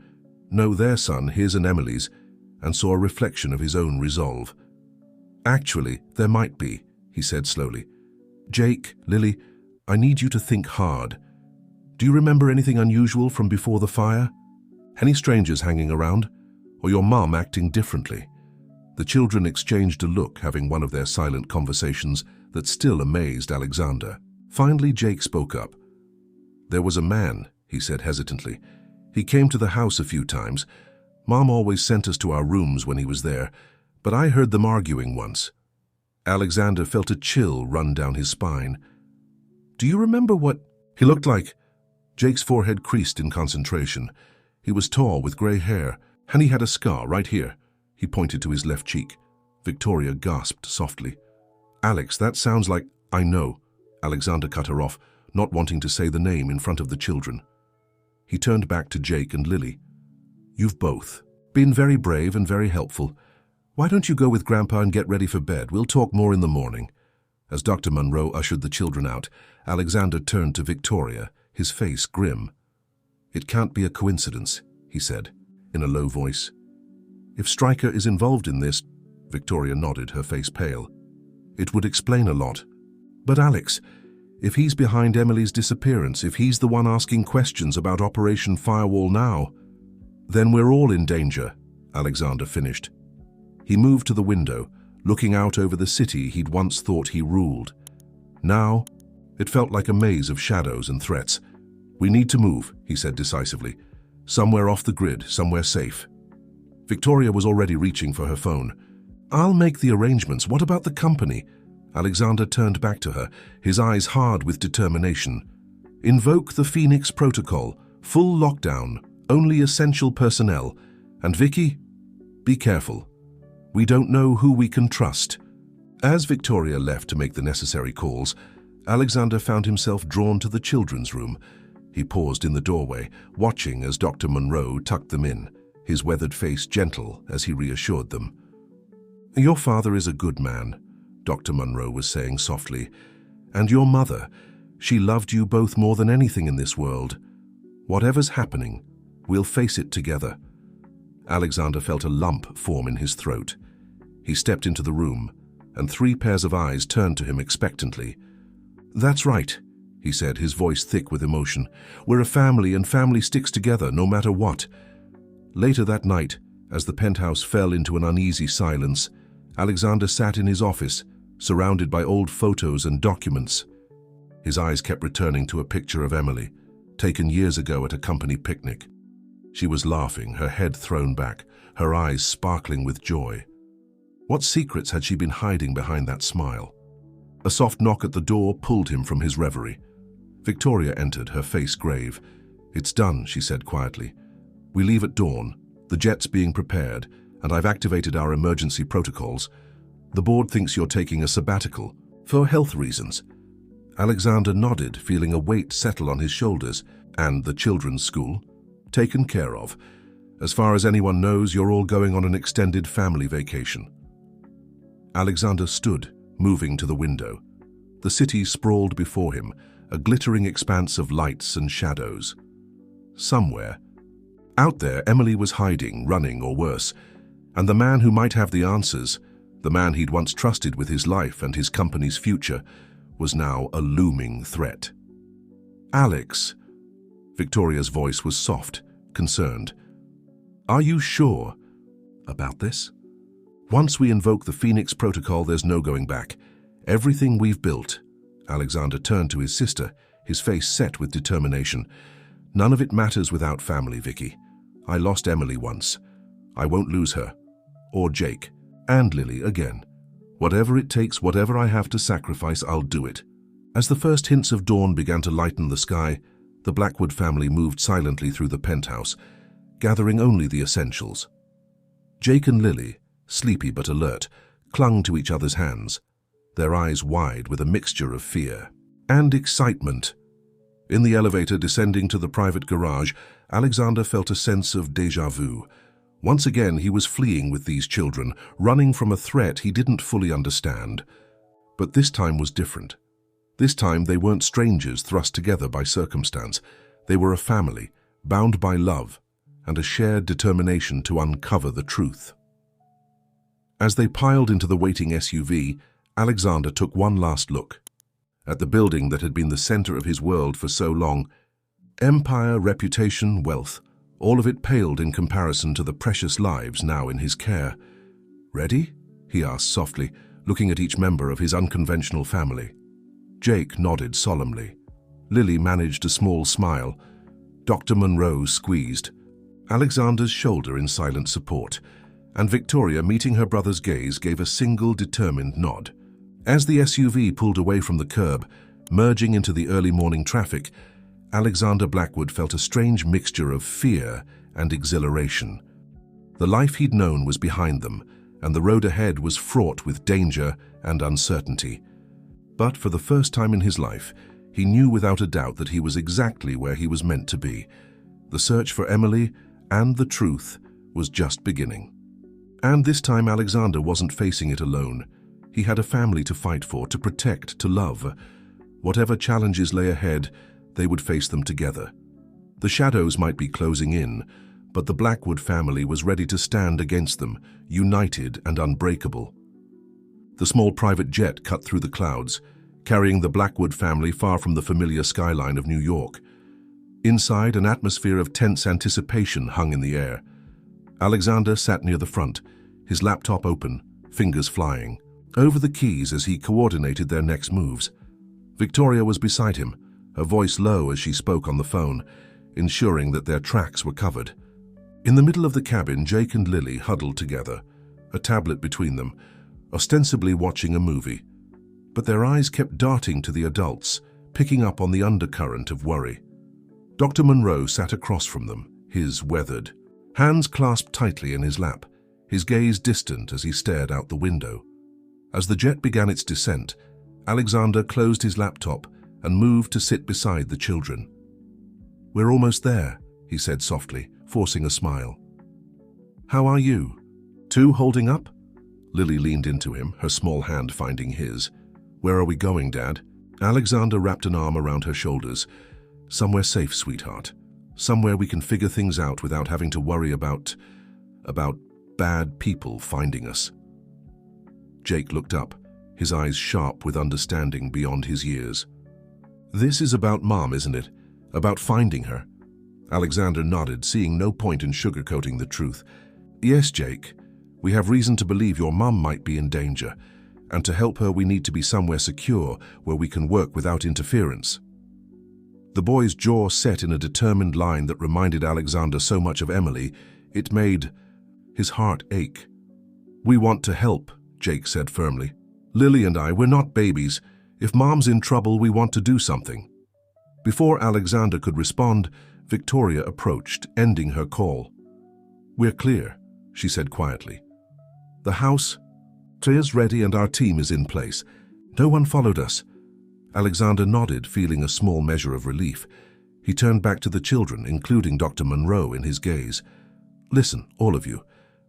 no, their son, his and Emily's, and saw a reflection of his own resolve. "Actually, there might be," he said slowly. "Jake, Lily, I need you to think hard. Do you remember anything unusual from before the fire? Any strangers hanging around? Or your mom acting differently?" The children exchanged a look, having one of their silent conversations that still amazed Alexander. Finally, Jake spoke up. "There was a man," he said hesitantly. "He came to the house a few times. Mom always sent us to our rooms when he was there, but I heard them arguing once." Alexander felt a chill run down his spine. "Do you remember what he looked like?" Jake's forehead creased in concentration. He was tall, with gray hair, and he had a scar right here. He pointed to his left cheek. Victoria gasped softly. "Alex, that sounds like—" "I know." Alexander cut her off, not wanting to say the name in front of the children. He turned back to Jake and Lily. "You've both been very brave and very helpful. Why don't you go with Grandpa and get ready for bed? We'll talk more in the morning." As Dr. Munro ushered the children out, Alexander turned to Victoria, his face grim. "It can't be a coincidence," he said, in a low voice. "If Stryker is involved in this," Victoria nodded, her face pale, "it would explain a lot. But Alex, if he's behind Emily's disappearance, if he's the one asking questions about Operation Firewall now, then we're all in danger," Alexander finished. He moved to the window, looking out over the city he'd once thought he ruled. Now, it felt like a maze of shadows and threats. "We need to move," he said decisively. "Somewhere off the grid, somewhere safe." Victoria was already reaching for her phone. "I'll make the arrangements. What about the company?" Alexander turned back to her, his eyes hard with determination. "Invoke the Phoenix Protocol. Full lockdown. Only essential personnel. And Vicky, be careful. We don't know who we can trust." As Victoria left to make the necessary calls, Alexander found himself drawn to the children's room. He paused in the doorway, watching as Dr. Munro tucked them in, his weathered face gentle as he reassured them. "Your father is a good man," Dr. Munro was saying softly. "And your mother, she loved you both more than anything in this world. Whatever's happening, we'll face it together." Alexander felt a lump form in his throat. He stepped into the room, and 3 pairs of eyes turned to him expectantly. "That's right," he said, his voice thick with emotion. "We're a family, and family sticks together no matter what." Later that night, as the penthouse fell into an uneasy silence, Alexander sat in his office, surrounded by old photos and documents. His eyes kept returning to a picture of Emily, taken years ago at a company picnic. She was laughing, her head thrown back, her eyes sparkling with joy. What secrets had she been hiding behind that smile? A soft knock at the door pulled him from his reverie. Victoria entered, her face grave. "It's done," she said quietly. "We leave at dawn, the jet's being prepared, and I've activated our emergency protocols. The board thinks you're taking a sabbatical, for health reasons." Alexander nodded, feeling a weight settle on his shoulders. "And the children's school?" "Taken care of. As far as anyone knows, you're all going on an extended family vacation." Alexander stood, moving to the window. The city sprawled before him, a glittering expanse of lights and shadows. Somewhere, out there, Emily was hiding, running, or worse, and the man who might have the answers, the man he'd once trusted with his life and his company's future, was now a looming threat. "Alex," Victoria's voice was soft, concerned. "Are you sure about this? Once we invoke the Phoenix Protocol, there's no going back. Everything we've built." Alexander turned to his sister, his face set with determination. "None of it matters without family, Vicky. I lost Emily once. I won't lose her. Or Jake. And Lily again. Whatever it takes, whatever I have to sacrifice, I'll do it." As the first hints of dawn began to lighten the sky, the Blackwood family moved silently through the penthouse, gathering only the essentials. Jake and Lily, sleepy but alert, clung to each other's hands, their eyes wide with a mixture of fear and excitement. In the elevator descending to the private garage, Alexander felt a sense of déjà vu. Once again, he was fleeing with these children, running from a threat he didn't fully understand. But this time was different. This time they weren't strangers thrust together by circumstance. They were a family, bound by love and a shared determination to uncover the truth. As they piled into the waiting SUV, Alexander took one last look at the building that had been the center of his world for so long. Empire, reputation, wealth, all of it paled in comparison to the precious lives now in his care. "Ready?" he asked softly, looking at each member of his unconventional family. Jake nodded solemnly. Lily managed a small smile. Dr. Monroe squeezed Alexander's shoulder in silent support, and Victoria, meeting her brother's gaze, gave a single determined nod. As the SUV pulled away from the curb, merging into the early morning traffic, Alexander Blackwood felt a strange mixture of fear and exhilaration. The life he'd known was behind them, and the road ahead was fraught with danger and uncertainty. But for the first time in his life, he knew without a doubt that he was exactly where he was meant to be. The search for Emily and the truth was just beginning. And this time Alexander wasn't facing it alone. He had a family to fight for, to protect, to love. Whatever challenges lay ahead, they would face them together. The shadows might be closing in, but the Blackwood family was ready to stand against them, united and unbreakable. The small private jet cut through the clouds, carrying the Blackwood family far from the familiar skyline of New York. Inside, an atmosphere of tense anticipation hung in the air. Alexander sat near the front, his laptop open, fingers flying over the keys as he coordinated their next moves. Victoria was beside him, her voice low as she spoke on the phone, ensuring that their tracks were covered. In the middle of the cabin, Jake and Lily huddled together, a tablet between them, ostensibly watching a movie. But their eyes kept darting to the adults, picking up on the undercurrent of worry. Dr. Monroe sat across from them, his weathered, hands clasped tightly in his lap, his gaze distant as he stared out the window. As the jet began its descent, Alexander closed his laptop and moved to sit beside the children. "We're almost there," he said softly, forcing a smile. "How are you? Two holding up?" Lily leaned into him, her small hand finding his. "Where are we going, Dad?" Alexander wrapped an arm around her shoulders. "Somewhere safe, sweetheart. Somewhere we can figure things out without having to worry about bad people finding us." Jake looked up, his eyes sharp with understanding beyond his years. "This is about Mom, isn't it? About finding her?" Alexander nodded, seeing no point in sugarcoating the truth. "Yes, Jake. We have reason to believe your mom might be in danger, and to help her we need to be somewhere secure where we can work without interference." The boy's jaw set in a determined line that reminded Alexander so much of Emily, it made his heart ache. "We want to help," Jake said firmly. "Lily and I, we're not babies. If Mom's in trouble, we want to do something." Before Alexander could respond, Victoria approached, ending her call. "We're clear," she said quietly. "The house is ready and our team is in place. No one followed us." Alexander nodded, feeling a small measure of relief. He turned back to the children, including Dr. Monroe in his gaze. "Listen, all of you.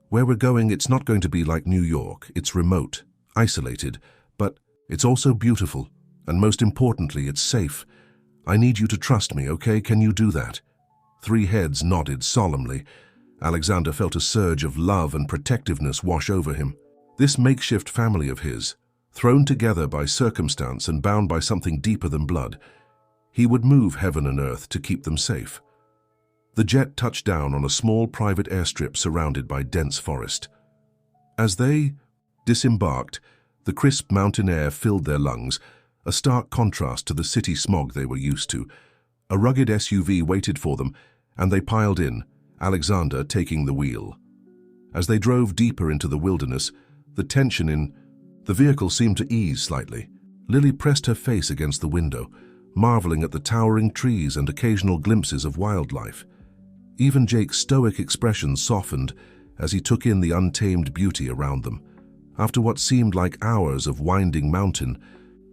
Where we're going, it's not going to be like New York. It's remote, isolated, but it's also beautiful, and most importantly, it's safe. I need you to trust me, okay? Can you do that?" Three heads nodded solemnly. Alexander felt a surge of love and protectiveness wash over him. This makeshift family of his, Thrown together by circumstance and bound by something deeper than blood, he would move heaven and earth to keep them safe. The jet touched down on a small private airstrip surrounded by dense forest. As they disembarked, the crisp mountain air filled their lungs, a stark contrast to the city smog they were used to. A rugged SUV waited for them, and they piled in, Alexander taking the wheel. As they drove deeper into the wilderness, the tension in the vehicle seemed to ease slightly. Lily pressed her face against the window, marveling at the towering trees and occasional glimpses of wildlife. Even Jake's stoic expression softened as he took in the untamed beauty around them. After what seemed like hours of winding mountain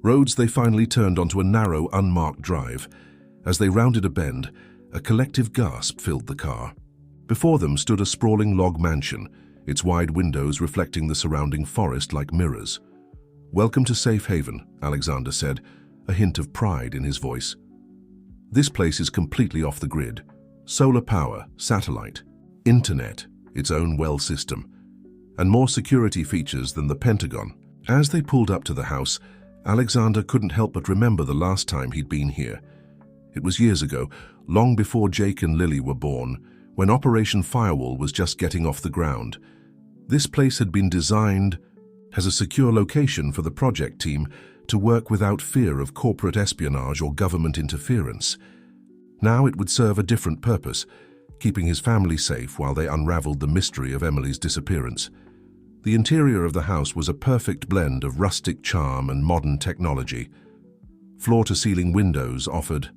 roads, they finally turned onto a narrow, unmarked drive. As they rounded a bend, a collective gasp filled the car. Before them stood a sprawling log mansion, its wide windows reflecting the surrounding forest like mirrors. "Welcome to Safe Haven," Alexander said, a hint of pride in his voice. "This place is completely off the grid. Solar power, satellite, internet, its own well system, and more security features than the Pentagon." As they pulled up to the house, Alexander couldn't help but remember the last time he'd been here. It was years ago, long before Jake and Lily were born, when Operation Firewall was just getting off the ground. This place had been designed as a secure location for the project team to work without fear of corporate espionage or government interference. Now it would serve a different purpose, keeping his family safe while they unraveled the mystery of Emily's disappearance. The interior of the house was a perfect blend of rustic charm and modern technology. Floor-to-ceiling windows offered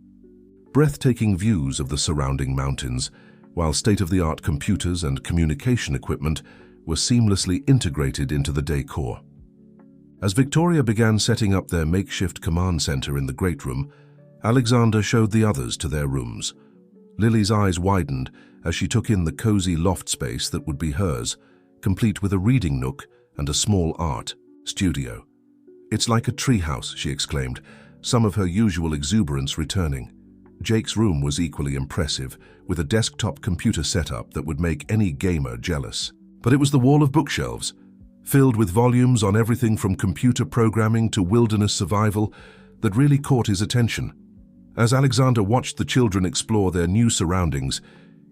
breathtaking views of the surrounding mountains, while state-of-the-art computers and communication equipment were seamlessly integrated into the decor. As Victoria began setting up their makeshift command center in the Great Room, Alexander showed the others to their rooms. Lily's eyes widened as she took in the cozy loft space that would be hers, complete with a reading nook and a small art studio. "It's like a treehouse," she exclaimed, some of her usual exuberance returning. Jake's room was equally impressive, with a desktop computer setup that would make any gamer jealous. But it was the wall of bookshelves, filled with volumes on everything from computer programming to wilderness survival, that really caught his attention. As Alexander watched the children explore their new surroundings,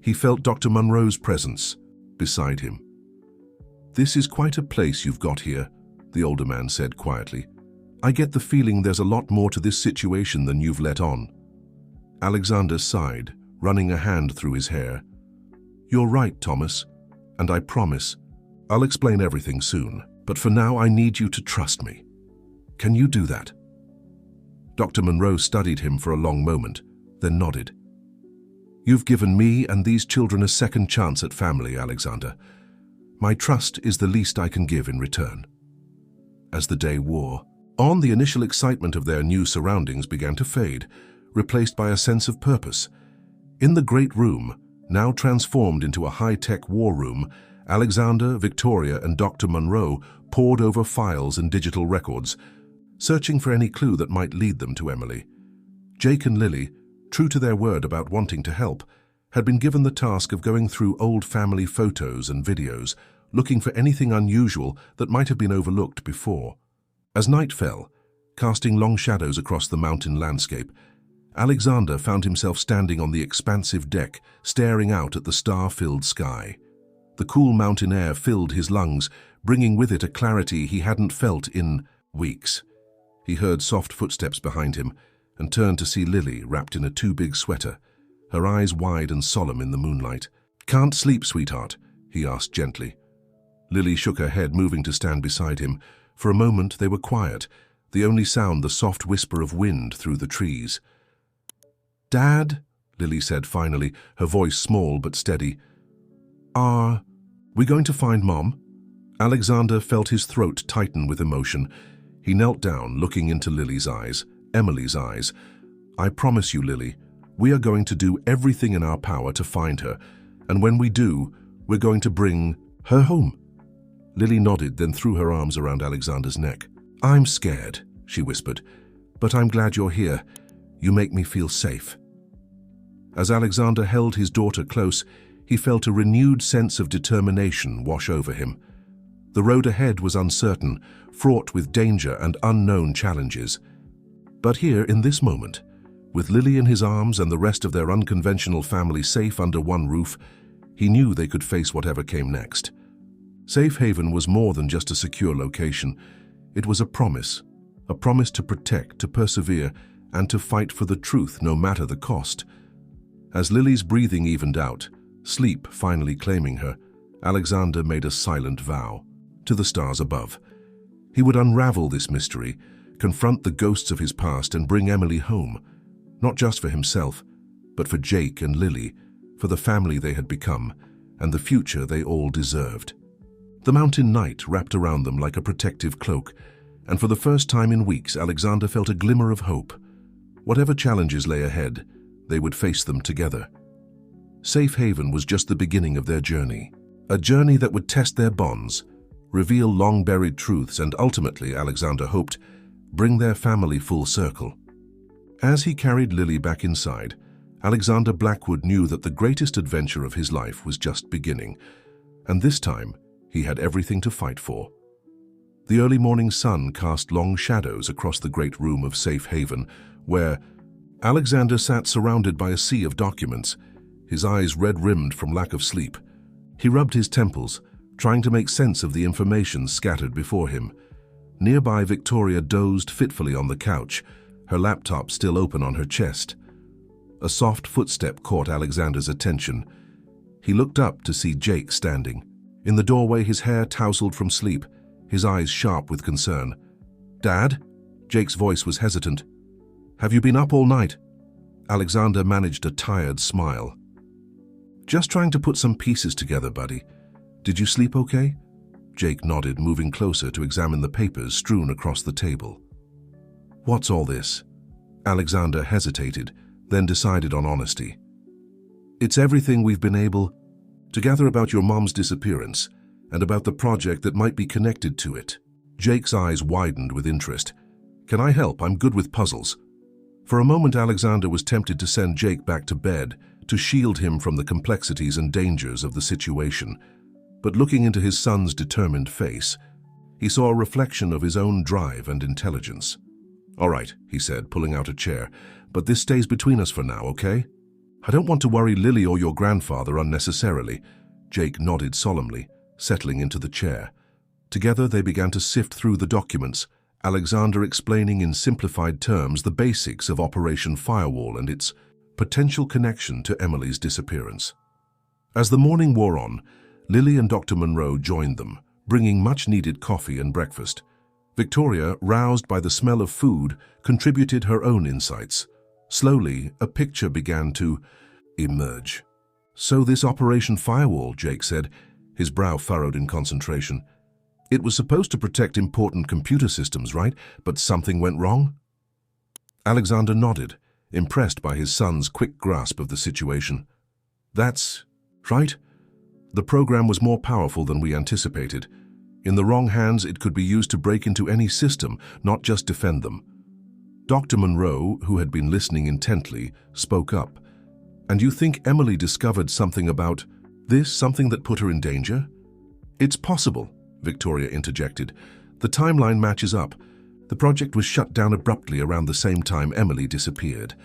he felt Dr. Munro's presence beside him. "This is quite a place you've got here," the older man said quietly. "I get the feeling there's a lot more to this situation than you've let on." Alexander sighed, running a hand through his hair. "You're right, Thomas, and I promise I'll explain everything soon. But for now, I need you to trust me. Can you do that?" Dr. Munro studied him for a long moment, then nodded. "You've given me and these children a second chance at family, Alexander. My trust is the least I can give in return." As the day wore on, the initial excitement of their new surroundings began to fade, replaced by a sense of purpose. In the Great Room, now transformed into a high-tech war room, Alexander, Victoria, and Dr. Munro pored over files and digital records, searching for any clue that might lead them to Emily. Jake and Lily, true to their word about wanting to help, had been given the task of going through old family photos and videos, looking for anything unusual that might have been overlooked before. As night fell, casting long shadows across the mountain landscape, Alexander found himself standing on the expansive deck, staring out at the star-filled sky. The cool mountain air filled his lungs, bringing with it a clarity he hadn't felt in weeks. He heard soft footsteps behind him and turned to see Lily wrapped in a too-big sweater, her eyes wide and solemn in the moonlight. "Can't sleep, sweetheart?" he asked gently. Lily shook her head, moving to stand beside him. For a moment they were quiet, the only sound the soft whisper of wind through the trees. "Dad," Lily said finally, her voice small but steady. "Are we going to find Mom?" Alexander felt his throat tighten with emotion. He knelt down, looking into Lily's eyes, Emily's eyes. "I promise you, Lily, we are going to do everything in our power to find her, and when we do, we're going to bring her home." Lily nodded, then threw her arms around Alexander's neck. "I'm scared," she whispered, "but I'm glad you're here. You make me feel safe." As Alexander held his daughter close, he felt a renewed sense of determination wash over him. The road ahead was uncertain, fraught with danger and unknown challenges. But here, in this moment, with Lily in his arms and the rest of their unconventional family safe under one roof, he knew they could face whatever came next. Safe haven was more than just a secure location. It was a promise to protect, to persevere, and to fight for the truth no matter the cost. As Lily's breathing evened out, sleep finally claiming her, Alexander made a silent vow to the stars above. He would unravel this mystery, confront the ghosts of his past, and bring Emily home, not just for himself, but for Jake and Lily, for the family they had become, and the future they all deserved. The mountain night wrapped around them like a protective cloak, and for the first time in weeks, Alexander felt a glimmer of hope. Whatever challenges lay ahead, they would face them together. Safe haven was just the beginning of their journey, a journey that would test their bonds, reveal long-buried truths, and ultimately, Alexander hoped, bring their family full circle. As he carried Lily back inside, Alexander Blackwood knew that the greatest adventure of his life was just beginning, and this time he had everything to fight for. The early morning sun cast long shadows across the great room of Safe Haven, where Alexander sat surrounded by a sea of documents, his eyes red-rimmed from lack of sleep. He rubbed his temples, trying to make sense of the information scattered before him. Nearby, Victoria dozed fitfully on the couch, her laptop still open on her chest. A soft footstep caught Alexander's attention. He looked up to see Jake standing. In the doorway, his hair tousled from sleep, his eyes sharp with concern. "Dad?" Jake's voice was hesitant. "Have you been up all night?" Alexander managed a tired smile. "Just trying to put some pieces together, buddy. Did you sleep okay?" Jake nodded, moving closer to examine the papers strewn across the table. "What's all this?" Alexander hesitated, then decided on honesty. "It's everything we've been able to gather about your mom's disappearance and about the project that might be connected to it." Jake's eyes widened with interest. "Can I help? I'm good with puzzles." For a moment, Alexander was tempted to send Jake back to bed, to shield him from the complexities and dangers of the situation. But looking into his son's determined face, he saw a reflection of his own drive and intelligence. "All right," he said, pulling out a chair, "but this stays between us for now, okay? I don't want to worry Lily or your grandfather unnecessarily." Jake nodded solemnly, settling into the chair. Together they began to sift through the documents, Alexander explaining in simplified terms the basics of Operation Firewall and its potential connection to Emily's disappearance. As the morning wore on, Lily and Dr. Monroe joined them, bringing much-needed coffee and breakfast. Victoria, roused by the smell of food, contributed her own insights. Slowly, a picture began to emerge. "So this Operation Firewall," Jake said, his brow furrowed in concentration. "It was supposed to protect important computer systems, right? But something went wrong?" Alexander nodded, impressed by his son's quick grasp of the situation. "That's right. The program was more powerful than we anticipated. In the wrong hands, it could be used to break into any system, not just defend them." Dr. Monroe, who had been listening intently, spoke up. "And you think Emily discovered something about this, something that put her in danger?" "It's possible," Victoria interjected. "The timeline matches up. The project was shut down abruptly around the same time Emily disappeared."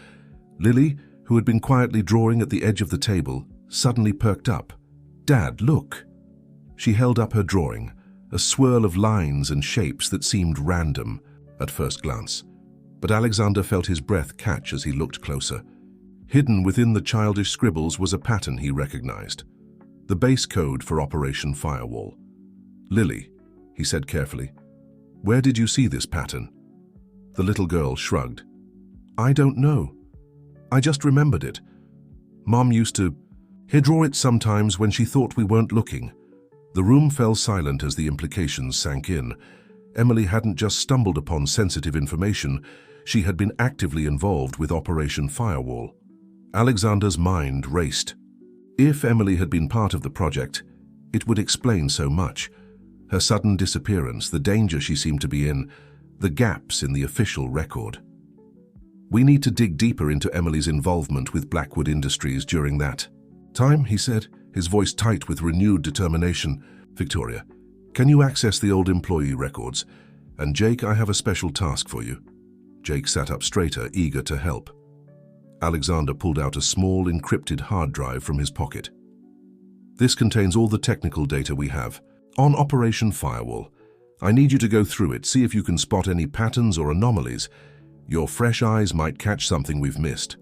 Lily, who had been quietly drawing at the edge of the table, suddenly perked up. "Dad, look." She held up her drawing, a swirl of lines and shapes that seemed random at first glance. But Alexander felt his breath catch as he looked closer. Hidden within the childish scribbles was a pattern he recognized. The base code for Operation Firewall. "Lily," he said carefully, "where did you see this pattern?" The little girl shrugged. "I don't know. I just remembered it. Mom used to draw it sometimes when she thought we weren't looking." The room fell silent as the implications sank in. Emily hadn't just stumbled upon sensitive information, she had been actively involved with Operation Firewall. Alexander's mind raced. If Emily had been part of the project, it would explain so much. Her sudden disappearance, the danger she seemed to be in, the gaps in the official record. "We need to dig deeper into Emily's involvement with Blackwood Industries during that time," he said, his voice tight with renewed determination. "Victoria, Can you access the old employee records? And Jake, I have a special task for you. Jake sat up straighter, eager to help. Alexander pulled out a small, encrypted hard drive from his pocket. This contains all the technical data we have. On Operation Firewall, I need you to go through it, see if you can spot any patterns or anomalies. Your fresh eyes might catch something we've missed.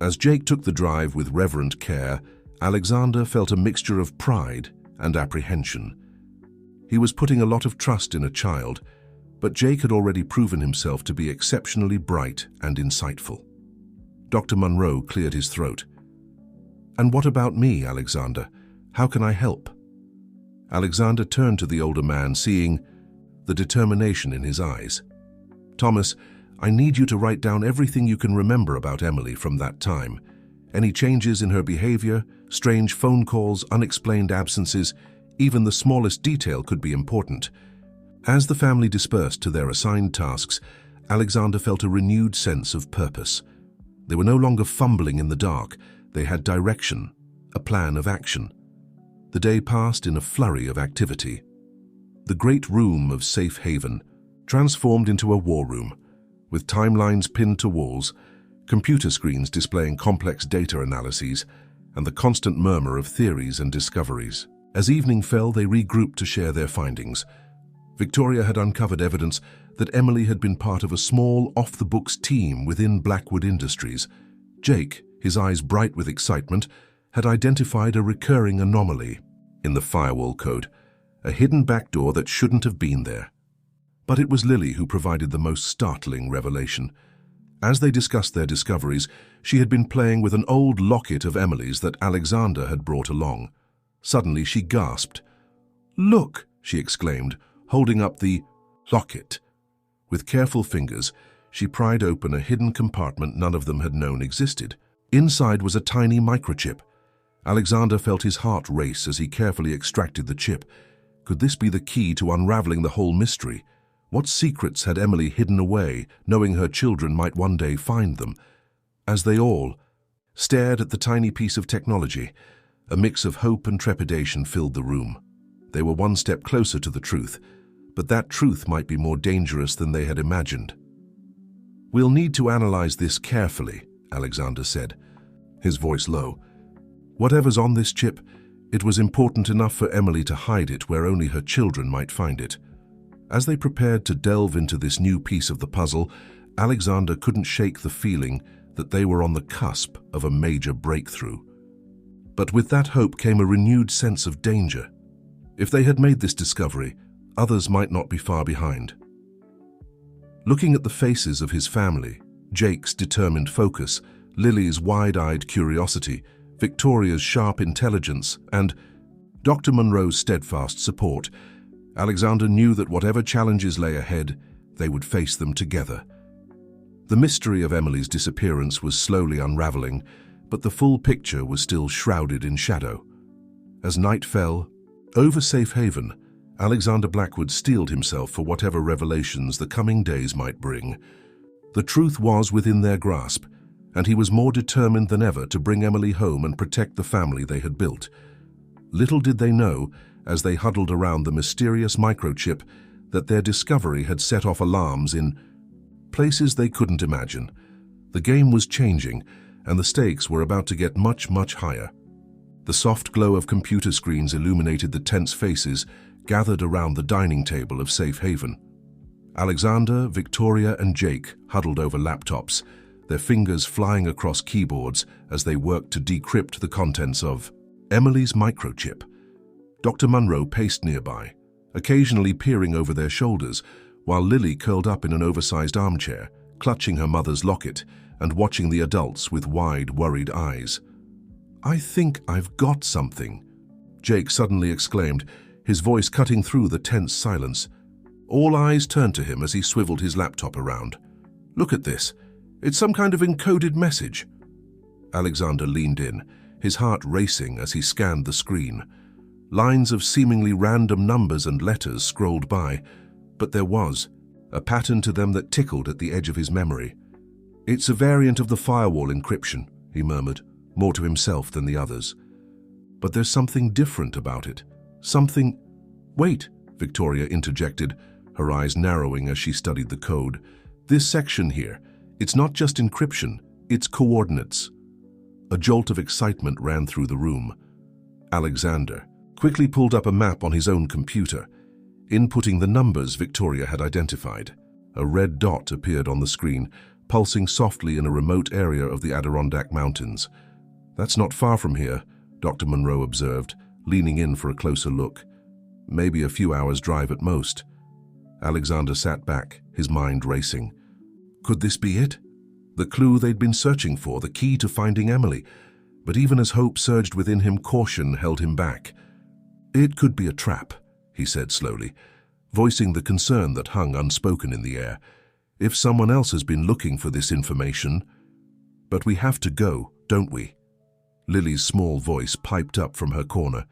As Jake took the drive with reverent care, Alexander felt a mixture of pride and apprehension. He was putting a lot of trust in a child, but Jake had already proven himself to be exceptionally bright and insightful. Dr. Monroe cleared his throat. "And what about me, Alexander? How can I help?" Alexander turned to the older man, seeing the determination in his eyes. "Thomas, I need you to write down everything you can remember about Emily from that time. Any changes in her behavior, strange phone calls, unexplained absences, even the smallest detail could be important." As the family dispersed to their assigned tasks, Alexander felt a renewed sense of purpose. They were no longer fumbling in the dark. They had direction, a plan of action. The day passed in a flurry of activity. The great room of Safe Haven transformed into a war room, with timelines pinned to walls, computer screens displaying complex data analyses, and the constant murmur of theories and discoveries. As evening fell, they regrouped to share their findings. Victoria had uncovered evidence that Emily had been part of a small, off-the-books team within Blackwood Industries. Jake, his eyes bright with excitement, had identified a recurring anomaly in the firewall code, a hidden backdoor that shouldn't have been there. But it was Lily who provided the most startling revelation. As they discussed their discoveries, she had been playing with an old locket of Emily's that Alexander had brought along. Suddenly she gasped. "Look!" she exclaimed, holding up the locket. With careful fingers, she pried open a hidden compartment none of them had known existed. Inside was a tiny microchip. Alexander felt his heart race as he carefully extracted the chip. Could this be the key to unraveling the whole mystery? What secrets had Emily hidden away, knowing her children might one day find them? As they all stared at the tiny piece of technology, a mix of hope and trepidation filled the room. They were one step closer to the truth, but that truth might be more dangerous than they had imagined. "We'll need to analyze this carefully," Alexander said, his voice low. "Whatever's on this chip, it was important enough for Emily to hide it where only her children might find it." As they prepared to delve into this new piece of the puzzle, Alexander couldn't shake the feeling that they were on the cusp of a major breakthrough. But with that hope came a renewed sense of danger. If they had made this discovery, others might not be far behind. Looking at the faces of his family, Jake's determined focus, Lily's wide-eyed curiosity, Victoria's sharp intelligence, and Dr. Monroe's steadfast support, Alexander knew that whatever challenges lay ahead, they would face them together. The mystery of Emily's disappearance was slowly unraveling, but the full picture was still shrouded in shadow. As night fell, over Safe Haven, Alexander Blackwood steeled himself for whatever revelations the coming days might bring. The truth was within their grasp, and he was more determined than ever to bring Emily home and protect the family they had built. Little did they know, as they huddled around the mysterious microchip, that their discovery had set off alarms in places they couldn't imagine. The game was changing, and the stakes were about to get much, much higher. The soft glow of computer screens illuminated the tense faces gathered around the dining table of Safe Haven. Alexander, Victoria, and Jake huddled over laptops, their fingers flying across keyboards as they worked to decrypt the contents of Emily's microchip. Dr. Monroe paced nearby, occasionally peering over their shoulders, while Lily curled up in an oversized armchair, clutching her mother's locket and watching the adults with wide, worried eyes. "I think I've got something," Jake suddenly exclaimed, his voice cutting through the tense silence. All eyes turned to him as he swiveled his laptop around. "Look at this. It's some kind of encoded message." Alexander leaned in, his heart racing as he scanned the screen. Lines of seemingly random numbers and letters scrolled by, but there was a pattern to them that tickled at the edge of his memory. "It's a variant of the firewall encryption," he murmured, more to himself than the others. "But there's something different about it. Something—" "Wait," Victoria interjected, her eyes narrowing as she studied the code. "This section here, it's not just encryption, it's coordinates." A jolt of excitement ran through the room. Alexander quickly pulled up a map on his own computer, inputting the numbers Victoria had identified. A red dot appeared on the screen, pulsing softly in a remote area of the Adirondack Mountains. "That's not far from here," Dr. Monroe observed, leaning in for a closer look. "Maybe a few hours' drive at most." Alexander sat back, his mind racing. Could this be it? The clue they'd been searching for, the key to finding Emily. But even as hope surged within him, caution held him back. "It could be a trap," he said slowly, voicing the concern that hung unspoken in the air. "If someone else has been looking for this information." "But we have to go, don't we?" Lily's small voice piped up from her corner.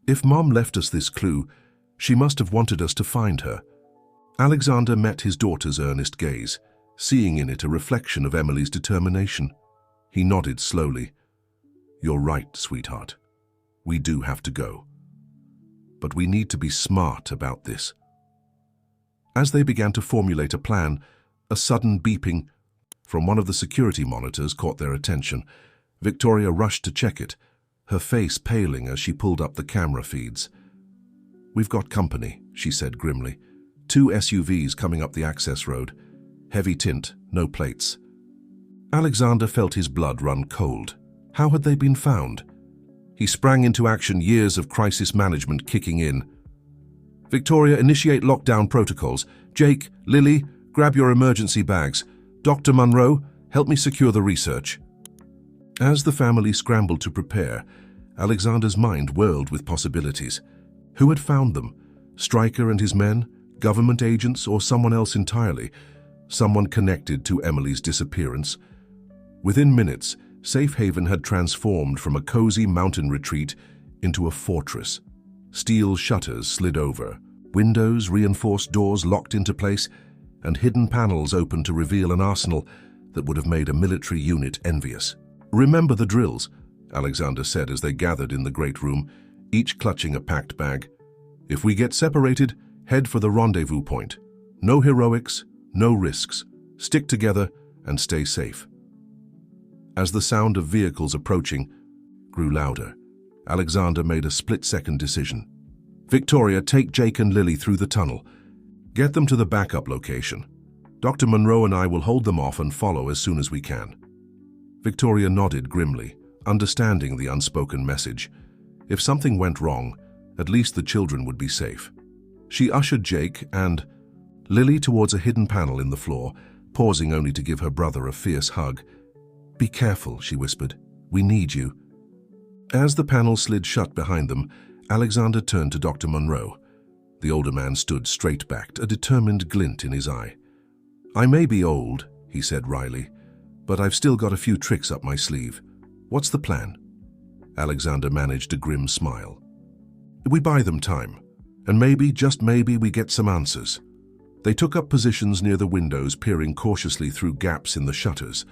"If Mom left us this clue, she must have wanted us to find her." Alexander met his daughter's earnest gaze, seeing in it a reflection of Emily's determination. He nodded slowly. "You're right, sweetheart. We do have to go. But we need to be smart about this." As they began to formulate a plan, a sudden beeping from one of the security monitors caught their attention. Victoria rushed to check it, her face paling as she pulled up the camera feeds. "We've got company," she said grimly. "2 SUVs coming up the access road. Heavy tint, no plates." Alexander felt his blood run cold. How had they been found? He sprang into action, years of crisis management kicking in. "Victoria, initiate lockdown protocols. Jake, Lily, grab your emergency bags. Dr. Monroe, help me secure the research." As the family scrambled to prepare, Alexander's mind whirled with possibilities. Who had found them? Stryker and his men? Government agents, or someone else entirely? Someone connected to Emily's disappearance? Within minutes, Safe Haven had transformed from a cozy mountain retreat into a fortress. Steel shutters slid over, windows, reinforced doors locked into place, and hidden panels opened to reveal an arsenal that would have made a military unit envious. "Remember the drills," Alexander said as they gathered in the great room, each clutching a packed bag. "If we get separated, head for the rendezvous point. No heroics, no risks. Stick together and stay safe." As the sound of vehicles approaching grew louder, Alexander made a split-second decision. "Victoria, take Jake and Lily through the tunnel. Get them to the backup location. Dr. Monroe and I will hold them off and follow as soon as we can." Victoria nodded grimly, understanding the unspoken message. If something went wrong, at least the children would be safe. She ushered Jake and Lily towards a hidden panel in the floor, pausing only to give her brother a fierce hug. "Be careful," she whispered. "We need you." As the panel slid shut behind them, Alexander turned to Dr. Monroe. The older man stood straight-backed, a determined glint in his eye. "I may be old," he said wryly, "but I've still got a few tricks up my sleeve. What's the plan?" Alexander managed a grim smile. "We buy them time, and maybe, just maybe, we get some answers." They took up positions near the windows, peering cautiously through gaps in the shutters.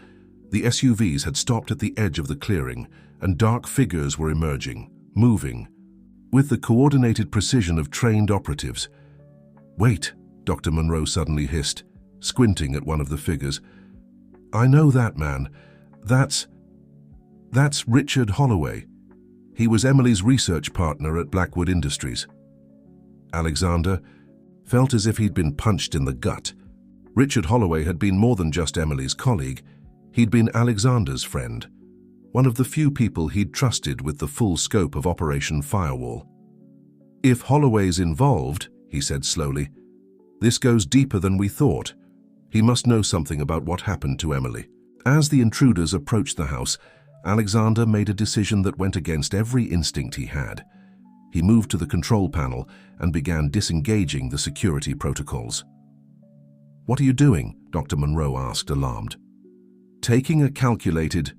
The SUVs had stopped at the edge of the clearing, and dark figures were emerging, moving, with the coordinated precision of trained operatives. "Wait," Dr. Monroe suddenly hissed, squinting at one of the figures. "I know that man. That's Richard Holloway. He was Emily's research partner at Blackwood Industries." Alexander felt as if he'd been punched in the gut. Richard Holloway had been more than just Emily's colleague. He'd been Alexander's friend, one of the few people he'd trusted with the full scope of Operation Firewall. "If Holloway's involved," he said slowly, "this goes deeper than we thought. He must know something about what happened to Emily." As the intruders approached the house, Alexander made a decision that went against every instinct he had. He moved to the control panel and began disengaging the security protocols. "What are you doing?" Dr. Monroe asked, alarmed. "Taking a calculated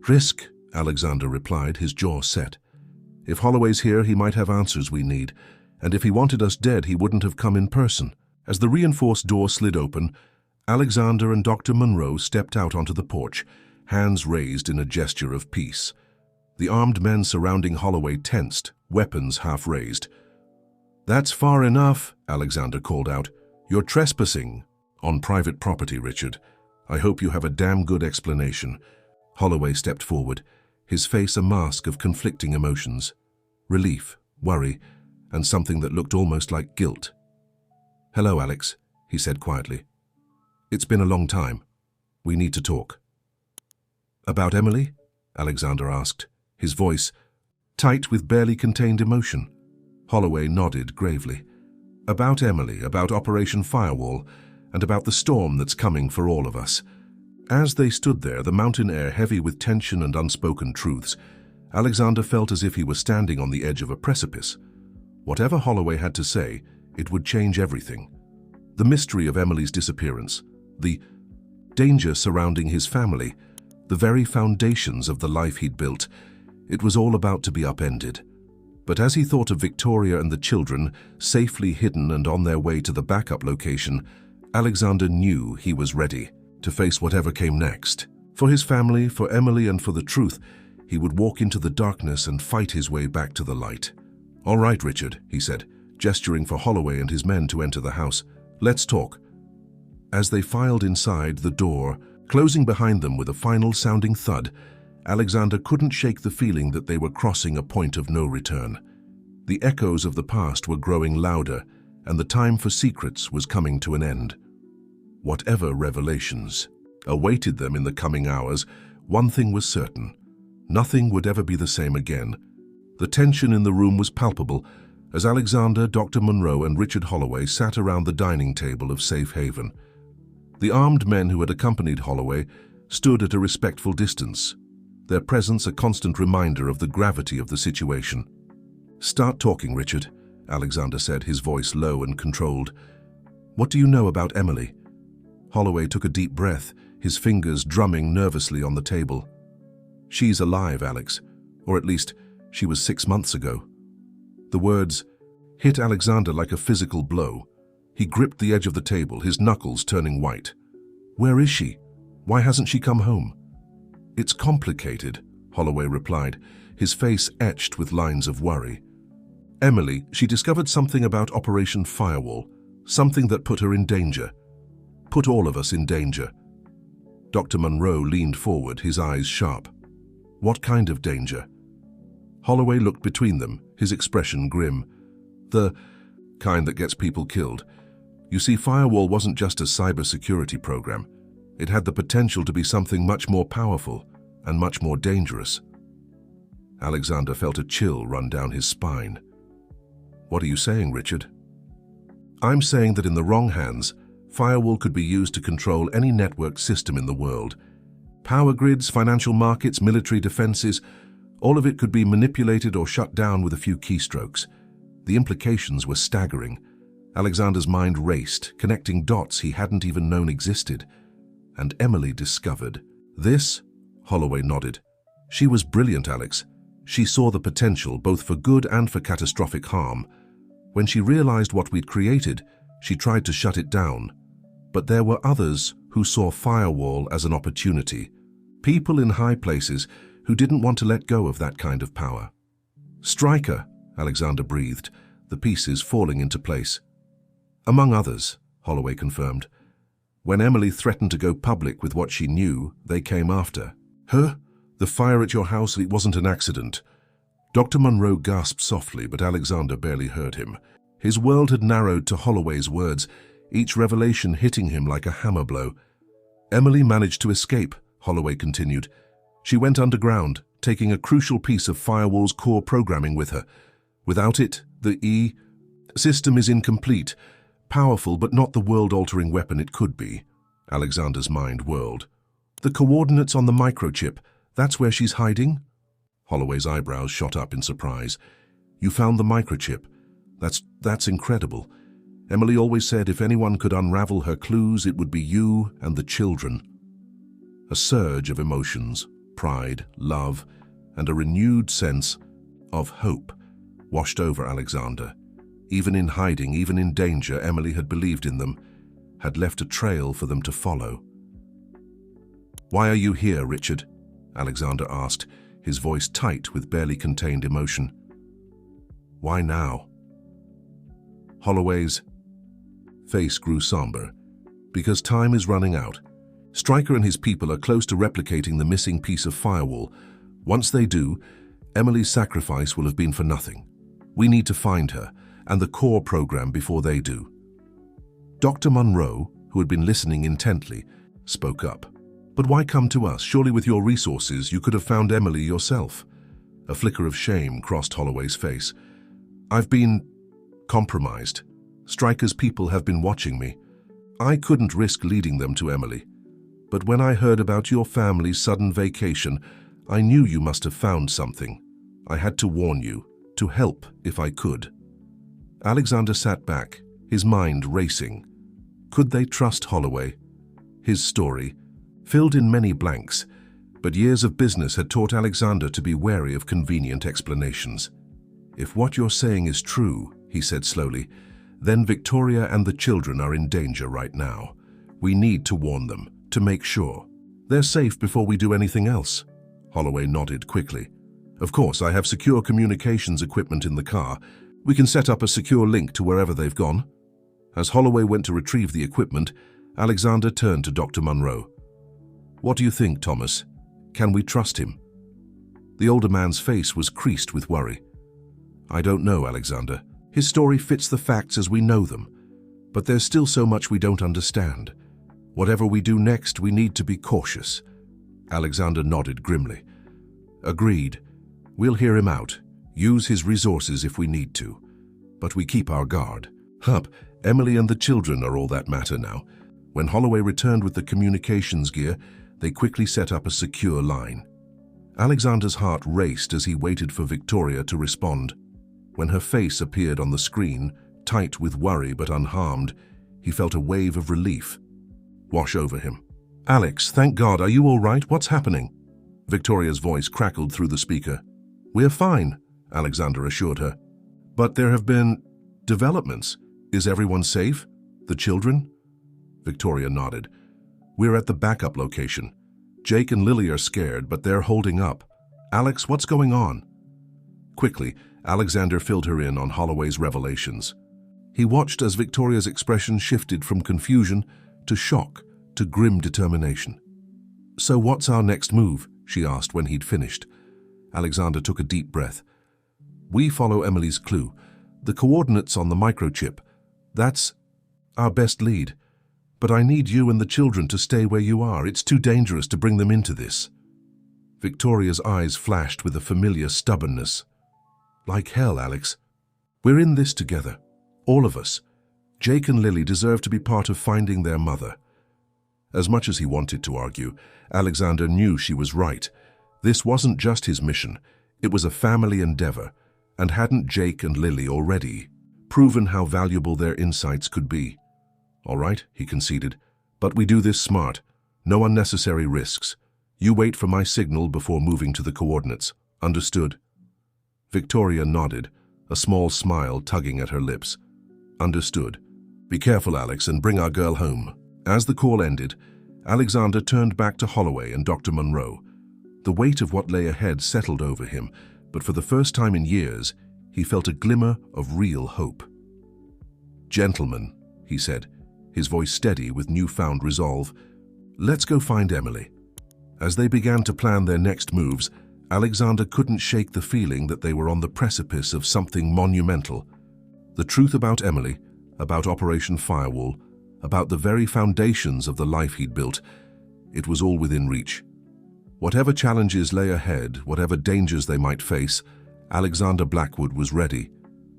risk," Alexander replied, his jaw set. "If Holloway's here, he might have answers we need, and if he wanted us dead, he wouldn't have come in person." As the reinforced door slid open, Alexander and Dr. Monroe stepped out onto the porch, hands raised in a gesture of peace. The armed men surrounding Holloway tensed, weapons half raised. "That's far enough," Alexander called out. "You're trespassing on private property, Richard. I hope you have a damn good explanation." Holloway stepped forward, his face a mask of conflicting emotions. Relief, worry, and something that looked almost like guilt. "Hello, Alex," he said quietly. "It's been a long time. We need to talk." "About Emily?" Alexander asked, his voice tight with barely contained emotion. Holloway nodded gravely. "About Emily, about Operation Firewall, and about the storm that's coming for all of us." As they stood there, the mountain air heavy with tension and unspoken truths, Alexander felt as if he were standing on the edge of a precipice. Whatever Holloway had to say, it would change everything. The mystery of Emily's disappearance, the danger surrounding his family, the very foundations of the life he'd built, it was all about to be upended. But as he thought of Victoria and the children, safely hidden and on their way to the backup location, Alexander knew he was ready to face whatever came next. For his family, for Emily, and for the truth, he would walk into the darkness and fight his way back to the light. "All right, Richard," he said, gesturing for Holloway and his men to enter the house. "Let's talk." As they filed inside, the door closing behind them with a final sounding thud, Alexander couldn't shake the feeling that they were crossing a point of no return. The echoes of the past were growing louder, and the time for secrets was coming to an end. Whatever revelations awaited them in the coming hours, one thing was certain: nothing would ever be the same again. The tension in the room was palpable as Alexander, Dr. Monroe, and Richard Holloway sat around the dining table of Safe Haven. The armed men who had accompanied Holloway stood at a respectful distance, their presence a constant reminder of the gravity of the situation. "Start talking, Richard," Alexander said, his voice low and controlled. "What do you know about Emily?" Holloway took a deep breath, his fingers drumming nervously on the table. "She's alive, Alex. Or at least, she was 6 months ago." The words hit Alexander like a physical blow. He gripped the edge of the table, his knuckles turning white. "Where is she? Why hasn't she come home?" "It's complicated," Holloway replied, his face etched with lines of worry. "Emily, she discovered something about Operation Firewall, something that put her in danger. Put all of us in danger." Dr. Monroe leaned forward, his eyes sharp. "What kind of danger?" Holloway looked between them, his expression grim. "The kind that gets people killed. You see, Firewall wasn't just a cybersecurity program. It had the potential to be something much more powerful and much more dangerous." Alexander felt a chill run down his spine. "What are you saying, Richard?" "I'm saying that in the wrong hands, Firewall could be used to control any network system in the world. Power grids, financial markets, military defenses, all of it could be manipulated or shut down with a few keystrokes. The implications were staggering. Alexander's mind raced, connecting dots he hadn't even known existed. And Emily discovered this?" Holloway nodded. "She was brilliant, Alex. She saw the potential, both for good and for catastrophic harm. When she realized what we'd created, she tried to shut it down. But there were others who saw Firewall as an opportunity. People in high places who didn't want to let go of that kind of power." "Stryker," Alexander breathed, the pieces falling into place. "Among others," Holloway confirmed. "When Emily threatened to go public with what she knew, they came after her. The fire at your house, it wasn't an accident." Dr. Monroe gasped softly, but Alexander barely heard him. His world had narrowed to Holloway's words, each revelation hitting him like a hammer blow. "Emily managed to escape," Holloway continued. "She went underground, taking a crucial piece of Firewall's core programming with her. Without it, the system is incomplete, powerful but not the world-altering weapon it could be." Alexander's mind whirled. "The coordinates on the microchip, that's where she's hiding?" Holloway's eyebrows shot up in surprise. "You found the microchip? That's incredible. Emily always said if anyone could unravel her clues, it would be you and the children." A surge of emotions, pride, love, and a renewed sense of hope washed over Alexander. Even in hiding, even in danger, Emily had believed in them, had left a trail for them to follow. "Why are you here, Richard?" Alexander asked, his voice tight with barely contained emotion. "Why now?" Holloway's face grew somber. Because time is running out. Stryker and his people are close to replicating the missing piece of firewall. Once they do, Emily's sacrifice will have been for nothing. We need to find her and the core program before they do. Dr. Monroe, who had been listening intently, spoke up. But why come to us? Surely with your resources you could have found Emily yourself. A flicker of shame crossed Holloway's face. I've been compromised. Stryker's people have been watching me. I couldn't risk leading them to Emily. But when I heard about your family's sudden vacation, I knew you must have found something. I had to warn you, to help if I could. Alexander sat back, his mind racing. Could they trust Holloway? His story, filled in many blanks, but years of business had taught Alexander to be wary of convenient explanations. If what you're saying is true, he said slowly, then Victoria and the children are in danger right now. We need to warn them, to make sure. They're safe before we do anything else. Holloway nodded quickly. Of course, I have secure communications equipment in the car. We can set up a secure link to wherever they've gone. As Holloway went to retrieve the equipment, Alexander turned to Dr. Monroe. What do you think, Thomas? Can we trust him? The older man's face was creased with worry. I don't know, Alexander. His story fits the facts as we know them, but there's still so much we don't understand. Whatever we do next, we need to be cautious. Alexander nodded grimly. Agreed. We'll hear him out, use his resources if we need to, but we keep our guard. Emily and the children are all that matter now. When Holloway returned with the communications gear, they quickly set up a secure line. Alexander's heart raced as he waited for Victoria to respond. When her face appeared on the screen, tight with worry but unharmed, he felt a wave of relief wash over him. Alex, thank God, are you all right? What's happening? Victoria's voice crackled through the speaker. We're fine, Alexander assured her. But there have been developments. Is everyone safe? The children? Victoria nodded. We're at the backup location. Jake and Lily are scared, but they're holding up. Alex, what's going on? Quickly, Alexander filled her in on Holloway's revelations. He watched as Victoria's expression shifted from confusion to shock to grim determination. So what's our next move? She asked when he'd finished. Alexander took a deep breath. We follow Emily's clue. The coordinates on the microchip. That's our best lead. But I need you and the children to stay where you are. It's too dangerous to bring them into this. Victoria's eyes flashed with a familiar stubbornness. Like hell, Alex. We're in this together. All of us. Jake and Lily deserve to be part of finding their mother. As much as he wanted to argue, Alexander knew she was right. This wasn't just his mission. It was a family endeavor. And hadn't Jake and Lily already proven how valuable their insights could be? All right, he conceded. But we do this smart. No unnecessary risks. You wait for my signal before moving to the coordinates. Understood? Victoria nodded, a small smile tugging at her lips. Understood. Be careful, Alex, and bring our girl home. As the call ended, Alexander turned back to Holloway and Dr. Monroe. The weight of what lay ahead settled over him, but for the first time in years, he felt a glimmer of real hope. Gentlemen, he said, his voice steady with newfound resolve, let's go find Emily. As they began to plan their next moves, Alexander couldn't shake the feeling that they were on the precipice of something monumental. The truth about Emily, about Operation Firewall, about the very foundations of the life he'd built, it was all within reach. Whatever challenges lay ahead, whatever dangers they might face, Alexander Blackwood was ready.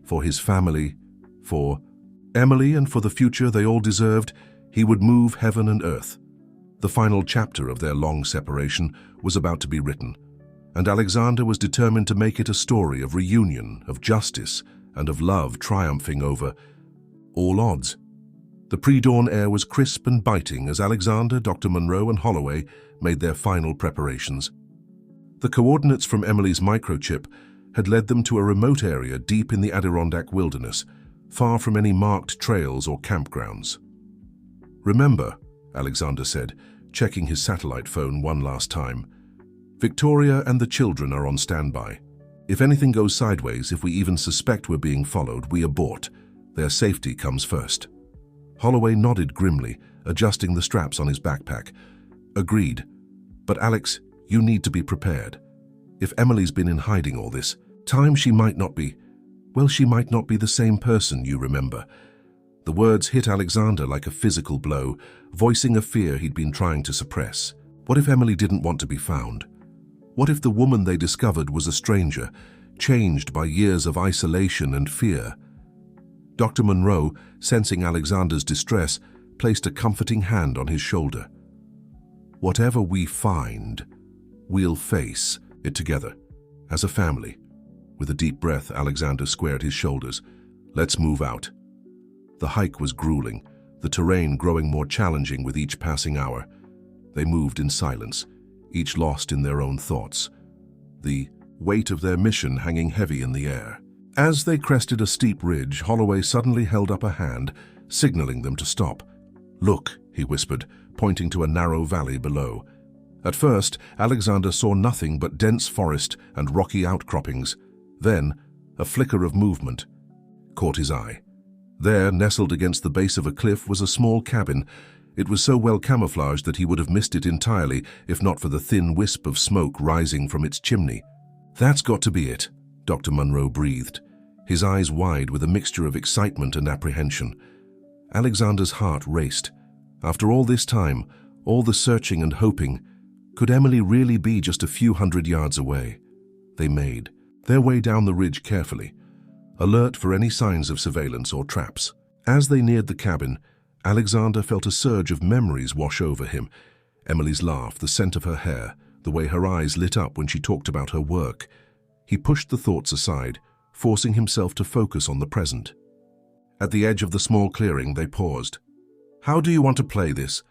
For his family, for Emily, and for the future they all deserved, he would move heaven and earth. The final chapter of their long separation was about to be written, and Alexander was determined to make it a story of reunion, of justice, and of love triumphing over all odds. The pre-dawn air was crisp and biting as Alexander, Dr. Monroe, and Holloway made their final preparations. The coordinates from Emily's microchip had led them to a remote area deep in the Adirondack wilderness, far from any marked trails or campgrounds. Remember, Alexander said, checking his satellite phone one last time, Victoria and the children are on standby. If anything goes sideways, if we even suspect we're being followed, we abort. Their safety comes first. Holloway nodded grimly, adjusting the straps on his backpack. Agreed. But Alex, you need to be prepared. If Emily's been in hiding all this time, she might not be the same person you remember. The words hit Alexander like a physical blow, voicing a fear he'd been trying to suppress. What if Emily didn't want to be found? What if the woman they discovered was a stranger, changed by years of isolation and fear? Dr. Monroe, sensing Alexander's distress, placed a comforting hand on his shoulder. Whatever we find, we'll face it together, as a family. With a deep breath, Alexander squared his shoulders. Let's move out. The hike was grueling, the terrain growing more challenging with each passing hour. They moved in silence, each lost in their own thoughts, the weight of their mission hanging heavy in the air. As they crested a steep ridge, Holloway suddenly held up a hand, signaling them to stop. "Look," he whispered, pointing to a narrow valley below. At first, Alexander saw nothing but dense forest and rocky outcroppings. Then, a flicker of movement caught his eye. There, nestled against the base of a cliff, was a small cabin. It was so well camouflaged that he would have missed it entirely if not for the thin wisp of smoke rising from its chimney. "That's got to be it," Dr. Monroe breathed, his eyes wide with a mixture of excitement and apprehension. Alexander's heart raced. After all this time, all the searching and hoping, could Emily really be just a few hundred yards away? They made their way down the ridge carefully, alert for any signs of surveillance or traps. As they neared the cabin, Alexander felt a surge of memories wash over him. Emily's laugh, the scent of her hair, the way her eyes lit up when she talked about her work. He pushed the thoughts aside, forcing himself to focus on the present. At the edge of the small clearing, they paused. "How do you want to play this?"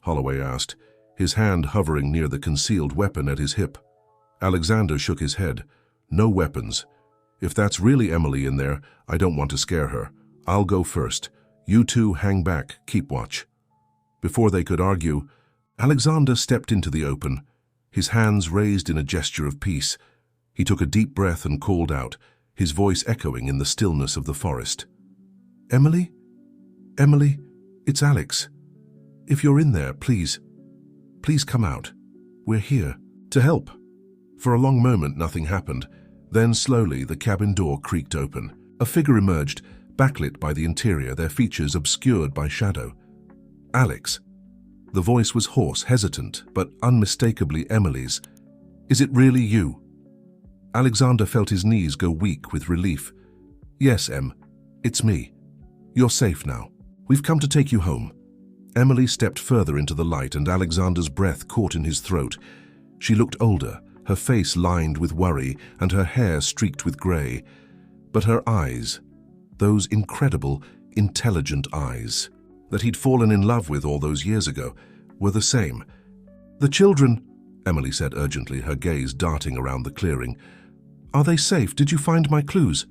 Holloway asked, his hand hovering near the concealed weapon at his hip. Alexander shook his head. "No weapons. If that's really Emily in there, I don't want to scare her. I'll go first. You two hang back, keep watch." Before they could argue, Alexander stepped into the open, his hands raised in a gesture of peace. He took a deep breath and called out, his voice echoing in the stillness of the forest. "Emily? Emily, it's Alex. If you're in there, please come out. We're here to help." For a long moment, nothing happened. Then slowly, the cabin door creaked open. A figure emerged, backlit by the interior, their features obscured by shadow. "Alex." The voice was hoarse, hesitant, but unmistakably Emily's. "Is it really you?" Alexander felt his knees go weak with relief. "Yes, Em. It's me. You're safe now. We've come to take you home." Emily stepped further into the light, and Alexander's breath caught in his throat. She looked older, her face lined with worry and her hair streaked with gray. But her eyes, those incredible, intelligent eyes that he'd fallen in love with all those years ago, were the same. "The children," Emily said urgently, her gaze darting around the clearing. "Are they safe? Did you find my clues?"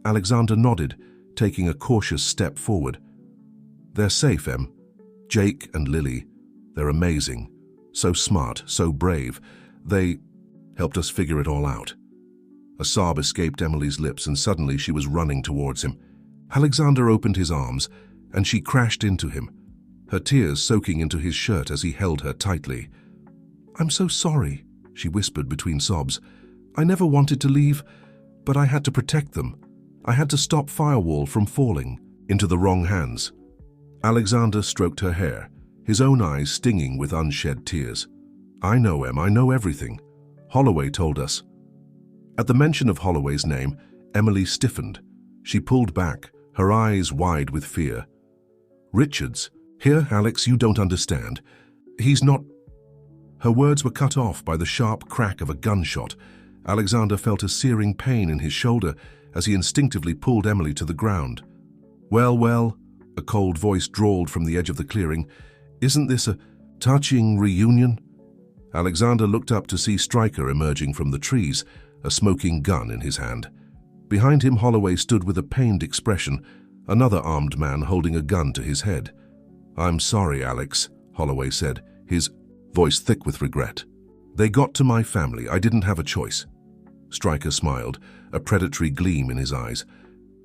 Alexander nodded, taking a cautious step forward. "They're safe, Em. Jake and Lily, they're amazing. So smart, so brave. They helped us figure it all out." A sob escaped Emily's lips, and suddenly she was running towards him. Alexander opened his arms, and she crashed into him, her tears soaking into his shirt as he held her tightly. "I'm so sorry," she whispered between sobs. "I never wanted to leave, but I had to protect them. I had to stop Firewall from falling into the wrong hands." Alexander stroked her hair, his own eyes stinging with unshed tears. "I know, Em, I know everything. Holloway told us." At the mention of Holloway's name, Emily stiffened. She pulled back, her eyes wide with fear. "Richards? Here, Alex, you don't understand. He's not—" Her words were cut off by the sharp crack of a gunshot. Alexander felt a searing pain in his shoulder as he instinctively pulled Emily to the ground. Well, a cold voice drawled from the edge of the clearing. "Isn't this a touching reunion?" Alexander looked up to see Stryker emerging from the trees, a smoking gun in his hand. Behind him, Holloway stood with a pained expression, another armed man holding a gun to his head. "I'm sorry, Alex," Holloway said, his voice thick with regret. "They got to my family. I didn't have a choice." Stryker smiled, a predatory gleam in his eyes.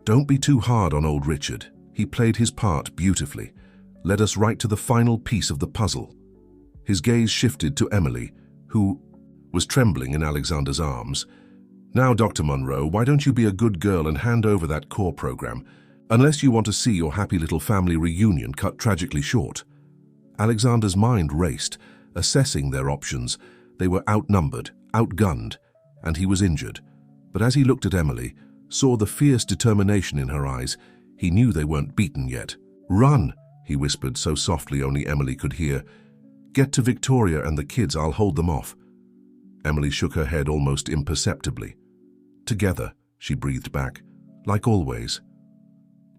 Don't be too hard on old Richard. He played his part beautifully, led us right to the final piece of the puzzle. His gaze shifted to Emily, who was trembling in Alexander's arms. Now, Dr. Monroe, why don't you be a good girl and hand over that core program, unless you want to see your happy little family reunion cut tragically short. Alexander's mind raced, assessing their options. They were outnumbered, outgunned, and he was injured. But as he looked at Emily, saw the fierce determination in her eyes, he knew they weren't beaten yet. "Run," he whispered so softly only Emily could hear. "Get to Victoria and the kids, I'll hold them off." Emily shook her head almost imperceptibly. "Together," she breathed back, "like always."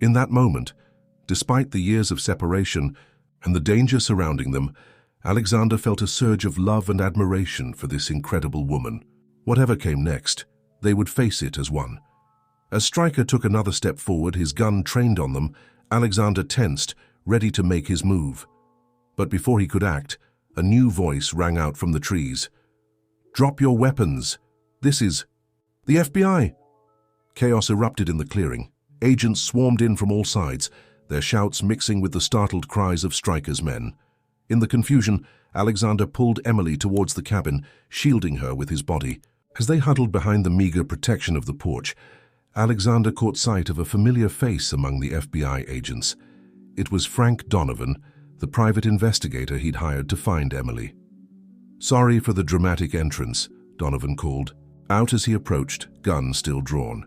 In that moment, despite the years of separation and the danger surrounding them, Alexander felt a surge of love and admiration for this incredible woman. Whatever came next, they would face it as one. As Stryker took another step forward, his gun trained on them, Alexander tensed, ready to make his move. But before he could act, a new voice rang out from the trees. "Drop your weapons. This is the FBI." Chaos erupted in the clearing. Agents swarmed in from all sides, their shouts mixing with the startled cries of Stryker's men. In the confusion, Alexander pulled Emily towards the cabin, shielding her with his body. As they huddled behind the meager protection of the porch, Alexander caught sight of a familiar face among the FBI agents. It was Frank Donovan, the private investigator he'd hired to find Emily. "Sorry for the dramatic entrance," Donovan called, out as he approached, gun still drawn.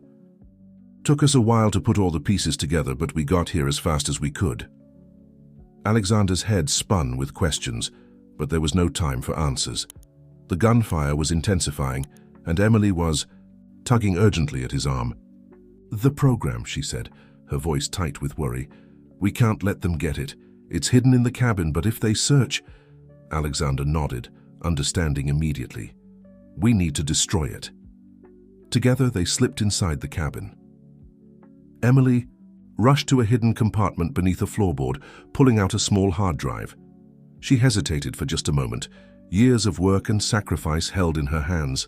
"Took us a while to put all the pieces together, but we got here as fast as we could." Alexander's head spun with questions, but there was no time for answers. The gunfire was intensifying, and Emily was tugging urgently at his arm. "The program," she said, her voice tight with worry. "We can't let them get it. It's hidden in the cabin, but if they search—" Alexander nodded, understanding immediately. "We need to destroy it." Together they slipped inside the cabin. Emily rushed to a hidden compartment beneath a floorboard, pulling out a small hard drive. She hesitated for just a moment, years of work and sacrifice held in her hands.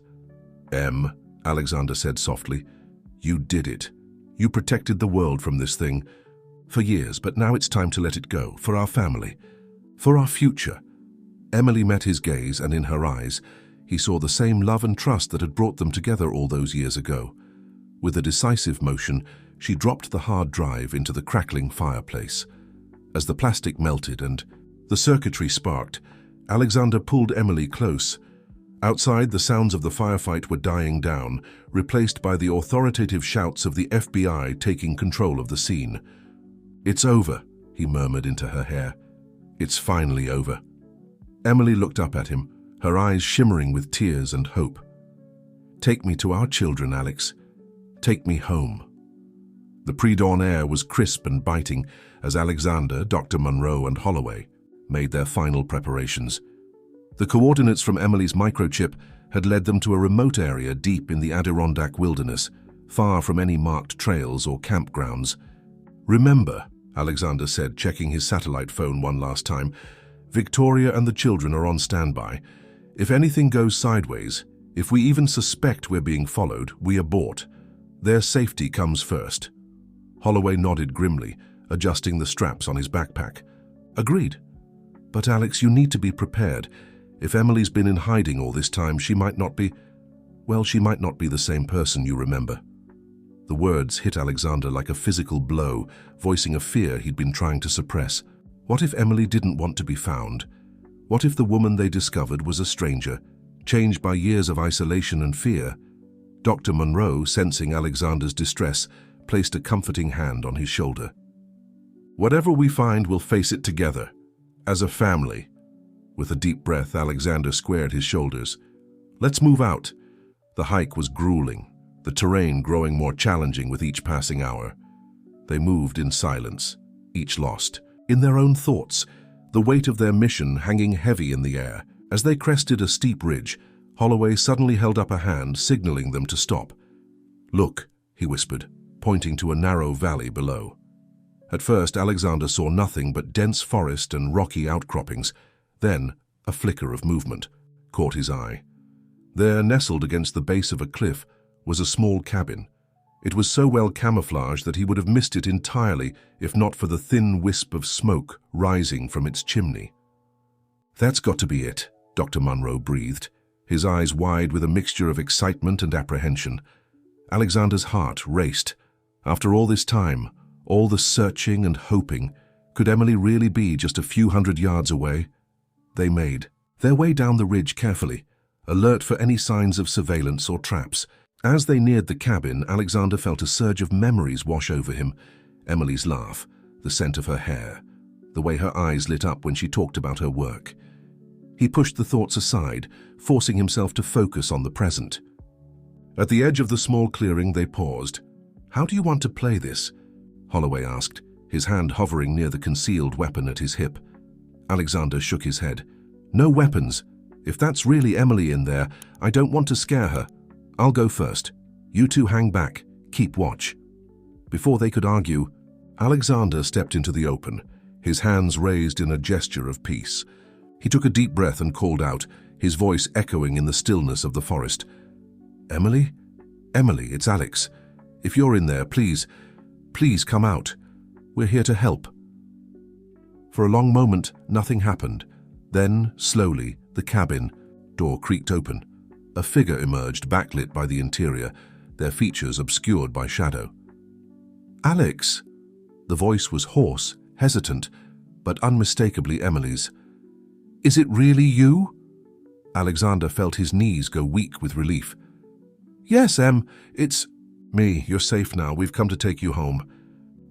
"Em," Alexander said softly, "you did it. You protected the world from this thing for years, but now it's time to let it go, for our family, for our future." Emily met his gaze, and in her eyes, he saw the same love and trust that had brought them together all those years ago. With a decisive motion, she dropped the hard drive into the crackling fireplace. As the plastic melted and the circuitry sparked, Alexander pulled Emily close. Outside, the sounds of the firefight were dying down, replaced by the authoritative shouts of the FBI taking control of the scene. "It's over," he murmured into her hair. "It's finally over." Emily looked up at him, her eyes shimmering with tears and hope. "Take me to our children, Alex. Take me home." The pre-dawn air was crisp and biting as Alexander, Dr. Monroe, and Holloway made their final preparations. The coordinates from Emily's microchip had led them to a remote area deep in the Adirondack wilderness, far from any marked trails or campgrounds. "Remember," Alexander said, checking his satellite phone one last time, "Victoria and the children are on standby. If anything goes sideways, if we even suspect we're being followed, we abort. Their safety comes first." Holloway nodded grimly, adjusting the straps on his backpack. "Agreed. But Alex, you need to be prepared. If Emily's been in hiding all this time, she might not be the same person you remember." The words hit Alexander like a physical blow, voicing a fear he'd been trying to suppress. What if Emily didn't want to be found? What if the woman they discovered was a stranger, changed by years of isolation and fear? Dr. Monroe, sensing Alexander's distress, placed a comforting hand on his shoulder. "Whatever we find, we'll face it together, as a family." With a deep breath, Alexander squared his shoulders. "Let's move out." The hike was grueling, the terrain growing more challenging with each passing hour. They moved in silence, each lost in their own thoughts, the weight of their mission hanging heavy in the air. As they crested a steep ridge, Holloway suddenly held up a hand, signaling them to stop. "Look," he whispered, pointing to a narrow valley below. At first, Alexander saw nothing but dense forest and rocky outcroppings. Then, a flicker of movement caught his eye. There, nestled against the base of a cliff, was a small cabin. It was so well camouflaged that he would have missed it entirely if not for the thin wisp of smoke rising from its chimney. "That's got to be it," Dr. Munro breathed, his eyes wide with a mixture of excitement and apprehension. Alexander's heart raced. After all this time, all the searching and hoping, could Emily really be just a few hundred yards away? They made their way down the ridge carefully, alert for any signs of surveillance or traps. As they neared the cabin, Alexander felt a surge of memories wash over him. Emily's laugh, the scent of her hair, the way her eyes lit up when she talked about her work. He pushed the thoughts aside, forcing himself to focus on the present. At the edge of the small clearing, they paused. "How do you want to play this?" Holloway asked, his hand hovering near the concealed weapon at his hip. Alexander shook his head. "No weapons. If that's really Emily in there, I don't want to scare her. I'll go first. You two hang back. Keep watch." Before they could argue, Alexander stepped into the open, his hands raised in a gesture of peace. He took a deep breath and called out, his voice echoing in the stillness of the forest. "Emily? Emily, it's Alex. If you're in there, please come out. We're here to help." For a long moment, nothing happened. Then, slowly, the cabin door creaked open. A figure emerged, backlit by the interior, their features obscured by shadow. "Alex!" The voice was hoarse, hesitant, but unmistakably Emily's. "Is it really you?" Alexander felt his knees go weak with relief. "Yes, it's me. You're safe now. We've come to take you home."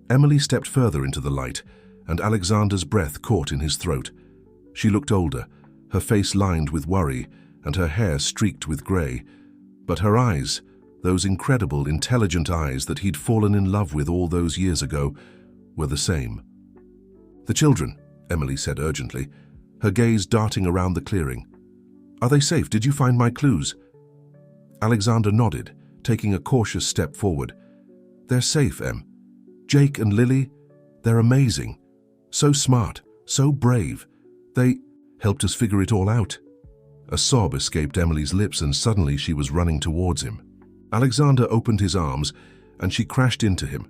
Emily stepped further into the light, and Alexander's breath caught in his throat. She looked older, her face lined with worry, and her hair streaked with grey. But her eyes, those incredible, intelligent eyes that he'd fallen in love with all those years ago, were the same. "The children," Emily said urgently, her gaze darting around the clearing. "Are they safe? Did you find my clues?" Alexander nodded, taking a cautious step forward. "They're safe, Em. Jake and Lily, they're amazing. So smart, so brave. They helped us figure it all out." A sob escaped Emily's lips, and suddenly she was running towards him. Alexander opened his arms, and she crashed into him,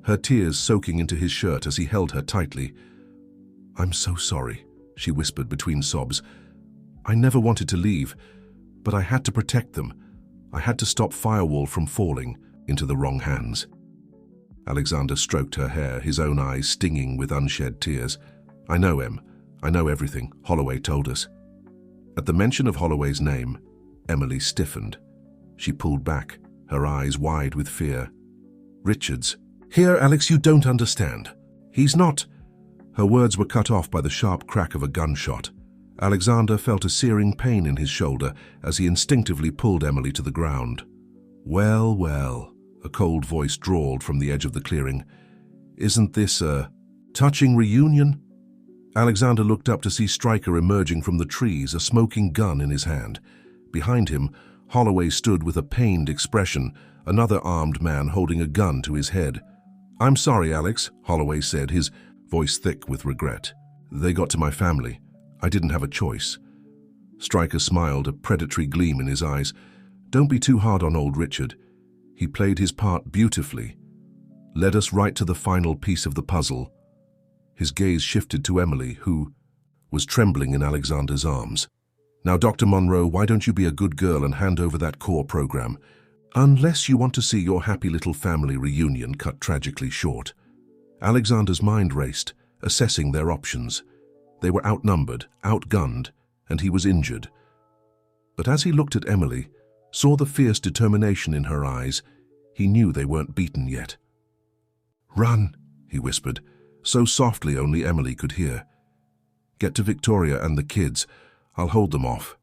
her tears soaking into his shirt as he held her tightly. "I'm so sorry," she whispered between sobs. "I never wanted to leave, but I had to protect them. I had to stop Firewall from falling into the wrong hands." Alexander stroked her hair, his own eyes stinging with unshed tears. "I know, Em. I know everything. Holloway told us." At the mention of Holloway's name, Emily stiffened. She pulled back, her eyes wide with fear. "Richards." "Here, Alex, you don't understand. He's not—" Her words were cut off by the sharp crack of a gunshot. Alexander felt a searing pain in his shoulder as he instinctively pulled Emily to the ground. "Well, well," a cold voice drawled from the edge of the clearing. "Isn't this a touching reunion?" Alexander looked up to see Stryker emerging from the trees, a smoking gun in his hand. Behind him, Holloway stood with a pained expression, another armed man holding a gun to his head. "I'm sorry, Alex," Holloway said, his voice thick with regret. "They got to my family. I didn't have a choice." Stryker smiled, a predatory gleam in his eyes. "Don't be too hard on old Richard. He played his part beautifully. Led us right to the final piece of the puzzle." His gaze shifted to Emily, who was trembling in Alexander's arms. "Now, Dr. Munro, why don't you be a good girl and hand over that core program? Unless you want to see your happy little family reunion cut tragically short." Alexander's mind raced, assessing their options. They were outnumbered, outgunned, and he was injured. But as he looked at Emily, saw the fierce determination in her eyes, he knew they weren't beaten yet. "Run," he whispered, so softly only Emily could hear. "Get to Victoria and the kids. I'll hold them off."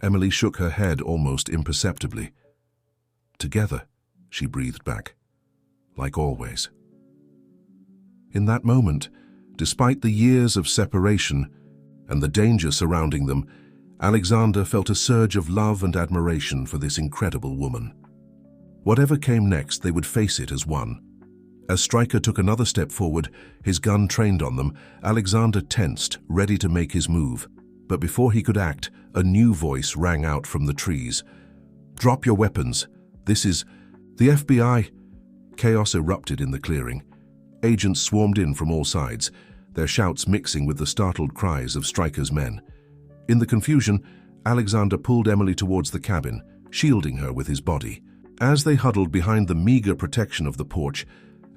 Emily shook her head almost imperceptibly. "Together," she breathed back, "like always." In that moment, despite the years of separation and the danger surrounding them, Alexander felt a surge of love and admiration for this incredible woman. Whatever came next, they would face it as one. As Stryker took another step forward, his gun trained on them, Alexander tensed, ready to make his move. But before he could act, a new voice rang out from the trees. "Drop your weapons. This is..." The FBI! Chaos erupted in the clearing. Agents swarmed in from all sides, their shouts mixing with the startled cries of Stryker's men. In the confusion, Alexander pulled Emily towards the cabin, shielding her with his body. As they huddled behind the meager protection of the porch,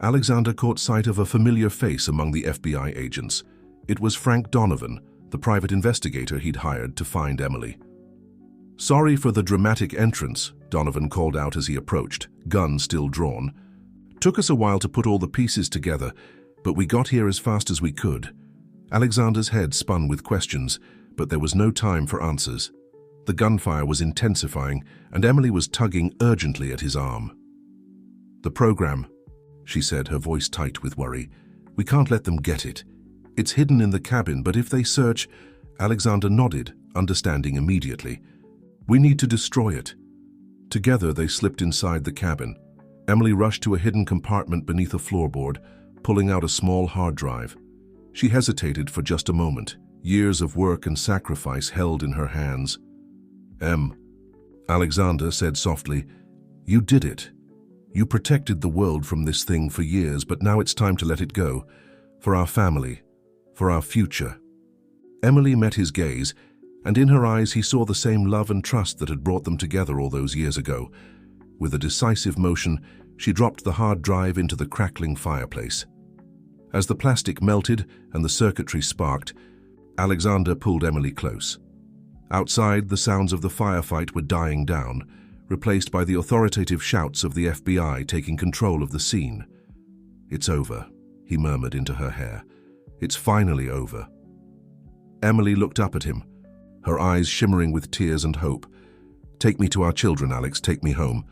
Alexander caught sight of a familiar face among the FBI agents. It was Frank Donovan, the private investigator he'd hired to find Emily. "Sorry for the dramatic entrance," Donovan called out as he approached, gun still drawn. "Took us a while to put all the pieces together, but we got here as fast as we could." Alexander's head spun with questions, but there was no time for answers. The gunfire was intensifying, and Emily was tugging urgently at his arm. "The program," she said, her voice tight with worry. "We can't let them get it. It's hidden in the cabin, but if they search—" Alexander nodded, understanding immediately. "We need to destroy it." Together they slipped inside the cabin. Emily rushed to a hidden compartment beneath a floorboard, pulling out a small hard drive. She hesitated for just a moment, years of work and sacrifice held in her hands. Alexander said softly, "You did it. You protected the world from this thing for years, but now it's time to let it go. For our family, for our future." Emily met his gaze, and in her eyes he saw the same love and trust that had brought them together all those years ago. With a decisive motion, she dropped the hard drive into the crackling fireplace. As the plastic melted and the circuitry sparked, Alexander pulled Emily close. Outside, the sounds of the firefight were dying down, replaced by the authoritative shouts of the FBI taking control of the scene. "It's over," he murmured into her hair. "It's finally over." Emily looked up at him, her eyes shimmering with tears and hope. "Take me to our children, Alex, take me home."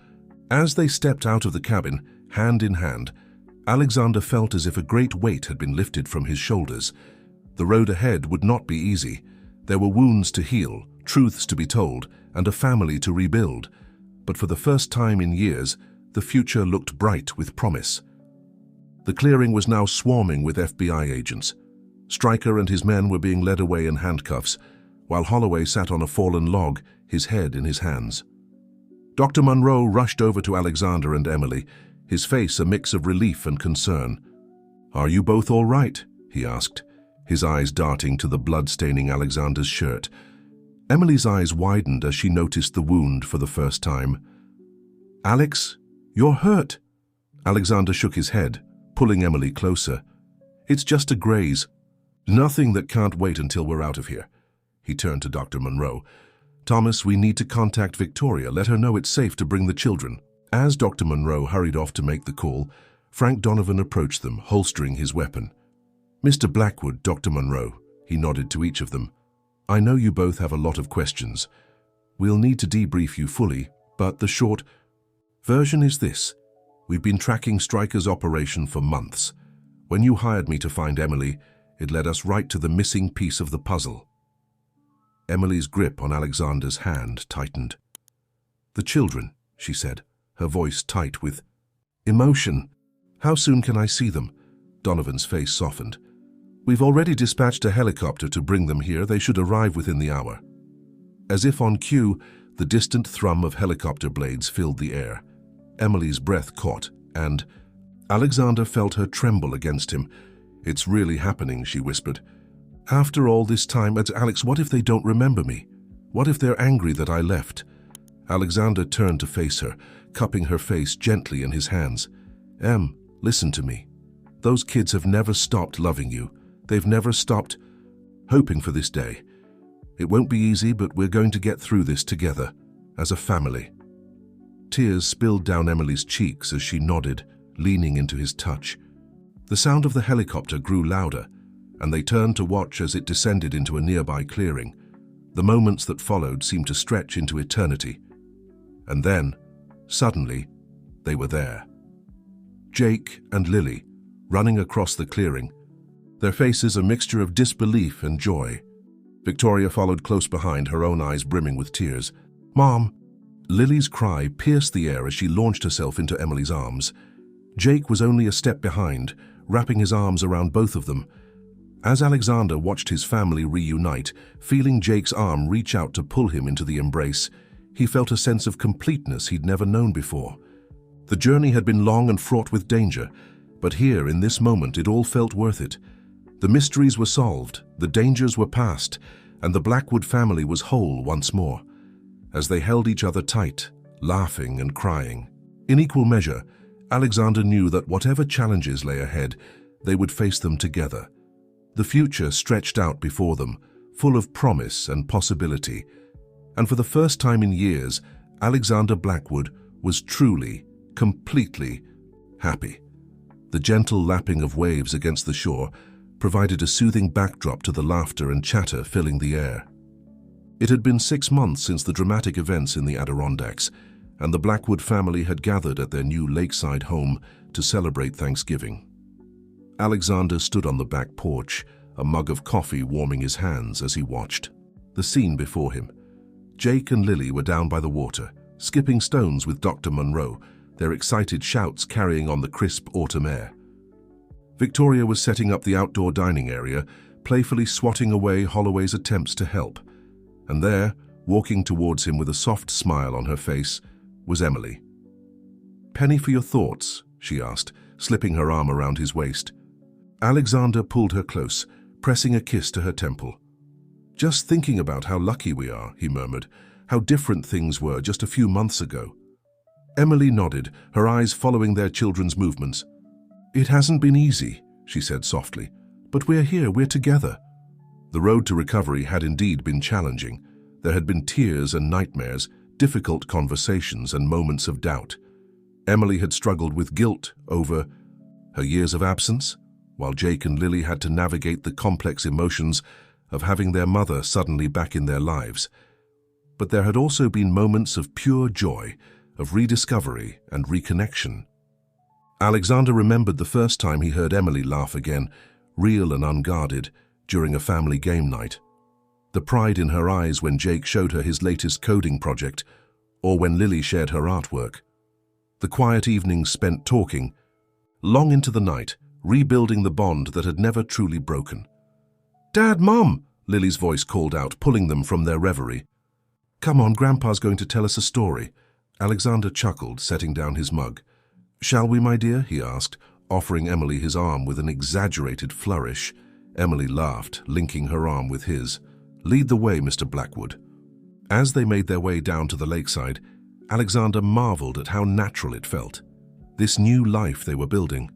As they stepped out of the cabin, hand in hand, Alexander felt as if a great weight had been lifted from his shoulders. The road ahead would not be easy. There were wounds to heal, truths to be told, and a family to rebuild. But for the first time in years, the future looked bright with promise. The clearing was now swarming with FBI agents. Stryker and his men were being led away in handcuffs, while Holloway sat on a fallen log, his head in his hands. Dr. Monroe rushed over to Alexander and Emily, his face a mix of relief and concern. "Are you both all right?" he asked, his eyes darting to the blood-staining Alexander's shirt. Emily's eyes widened as she noticed the wound for the first time. "Alex, you're hurt." Alexander shook his head, pulling Emily closer. "It's just a graze. Nothing that can't wait until we're out of here." He turned to Dr. Monroe. "Thomas, we need to contact Victoria. Let her know it's safe to bring the children." As Dr. Monroe hurried off to make the call, Frank Donovan approached them, holstering his weapon. "Mr. Blackwood, Dr. Monroe," he nodded to each of them. "I know you both have a lot of questions. We'll need to debrief you fully, but the short version is this. We've been tracking Stryker's operation for months. When you hired me to find Emily, it led us right to the missing piece of the puzzle." Emily's grip on Alexander's hand tightened. "The children," she said, her voice tight with emotion. "How soon can I see them?" Donovan's face softened. "We've already dispatched a helicopter to bring them here. They should arrive within the hour." As if on cue, the distant thrum of helicopter blades filled the air. Emily's breath caught, and Alexander felt her tremble against him. "It's really happening," she whispered. "After all this time, Alex, what if they don't remember me? What if they're angry that I left?" Alexander turned to face her, cupping her face gently in his hands. Listen to me. Those kids have never stopped loving you. They've never stopped hoping for this day. It won't be easy, but we're going to get through this together, as a family." Tears spilled down Emily's cheeks as she nodded, leaning into his touch. The sound of the helicopter grew louder, and they turned to watch as it descended into a nearby clearing. The moments that followed seemed to stretch into eternity. And then, suddenly, they were there. Jake and Lily, running across the clearing, their faces a mixture of disbelief and joy. Victoria followed close behind, her own eyes brimming with tears. "Mom!" Lily's cry pierced the air as she launched herself into Emily's arms. Jake was only a step behind, wrapping his arms around both of them. As Alexander watched his family reunite, feeling Jake's arm reach out to pull him into the embrace, he felt a sense of completeness he'd never known before. The journey had been long and fraught with danger, but here, in this moment, it all felt worth it. The mysteries were solved, the dangers were past, and the Blackwood family was whole once more, as they held each other tight, laughing and crying. In equal measure, Alexander knew that whatever challenges lay ahead, they would face them together. The future stretched out before them, full of promise and possibility, and for the first time in years, Alexander Blackwood was truly, completely happy. The gentle lapping of waves against the shore provided a soothing backdrop to the laughter and chatter filling the air. It had been 6 months since the dramatic events in the Adirondacks, and the Blackwood family had gathered at their new lakeside home to celebrate Thanksgiving. Alexander stood on the back porch, a mug of coffee warming his hands as he watched the scene before him. Jake and Lily were down by the water, skipping stones with Dr. Monroe, their excited shouts carrying on the crisp autumn air. Victoria was setting up the outdoor dining area, playfully swatting away Holloway's attempts to help. And there, walking towards him with a soft smile on her face, was Emily. "Penny for your thoughts?" she asked, slipping her arm around his waist. Alexander pulled her close, pressing a kiss to her temple. "Just thinking about how lucky we are," he murmured, "how different things were just a few months ago." Emily nodded, her eyes following their children's movements. "It hasn't been easy," she said softly, "but we're here, we're together." The road to recovery had indeed been challenging. There had been tears and nightmares, difficult conversations and moments of doubt. Emily had struggled with guilt over her years of absence, while Jake and Lily had to navigate the complex emotions of having their mother suddenly back in their lives. But there had also been moments of pure joy, of rediscovery and reconnection. Alexander remembered the first time he heard Emily laugh again, real and unguarded, during a family game night. The pride in her eyes when Jake showed her his latest coding project, or when Lily shared her artwork. The quiet evenings spent talking, long into the night, rebuilding the bond that had never truly broken. "Dad, Mom!" Lily's voice called out, pulling them from their reverie. "Come on, Grandpa's going to tell us a story." Alexander chuckled, setting down his mug. "Shall we, my dear?" he asked, offering Emily his arm with an exaggerated flourish. Emily laughed, linking her arm with his. "Lead the way, Mr. Blackwood." As they made their way down to the lakeside, Alexander marveled at how natural it felt. This new life they were building.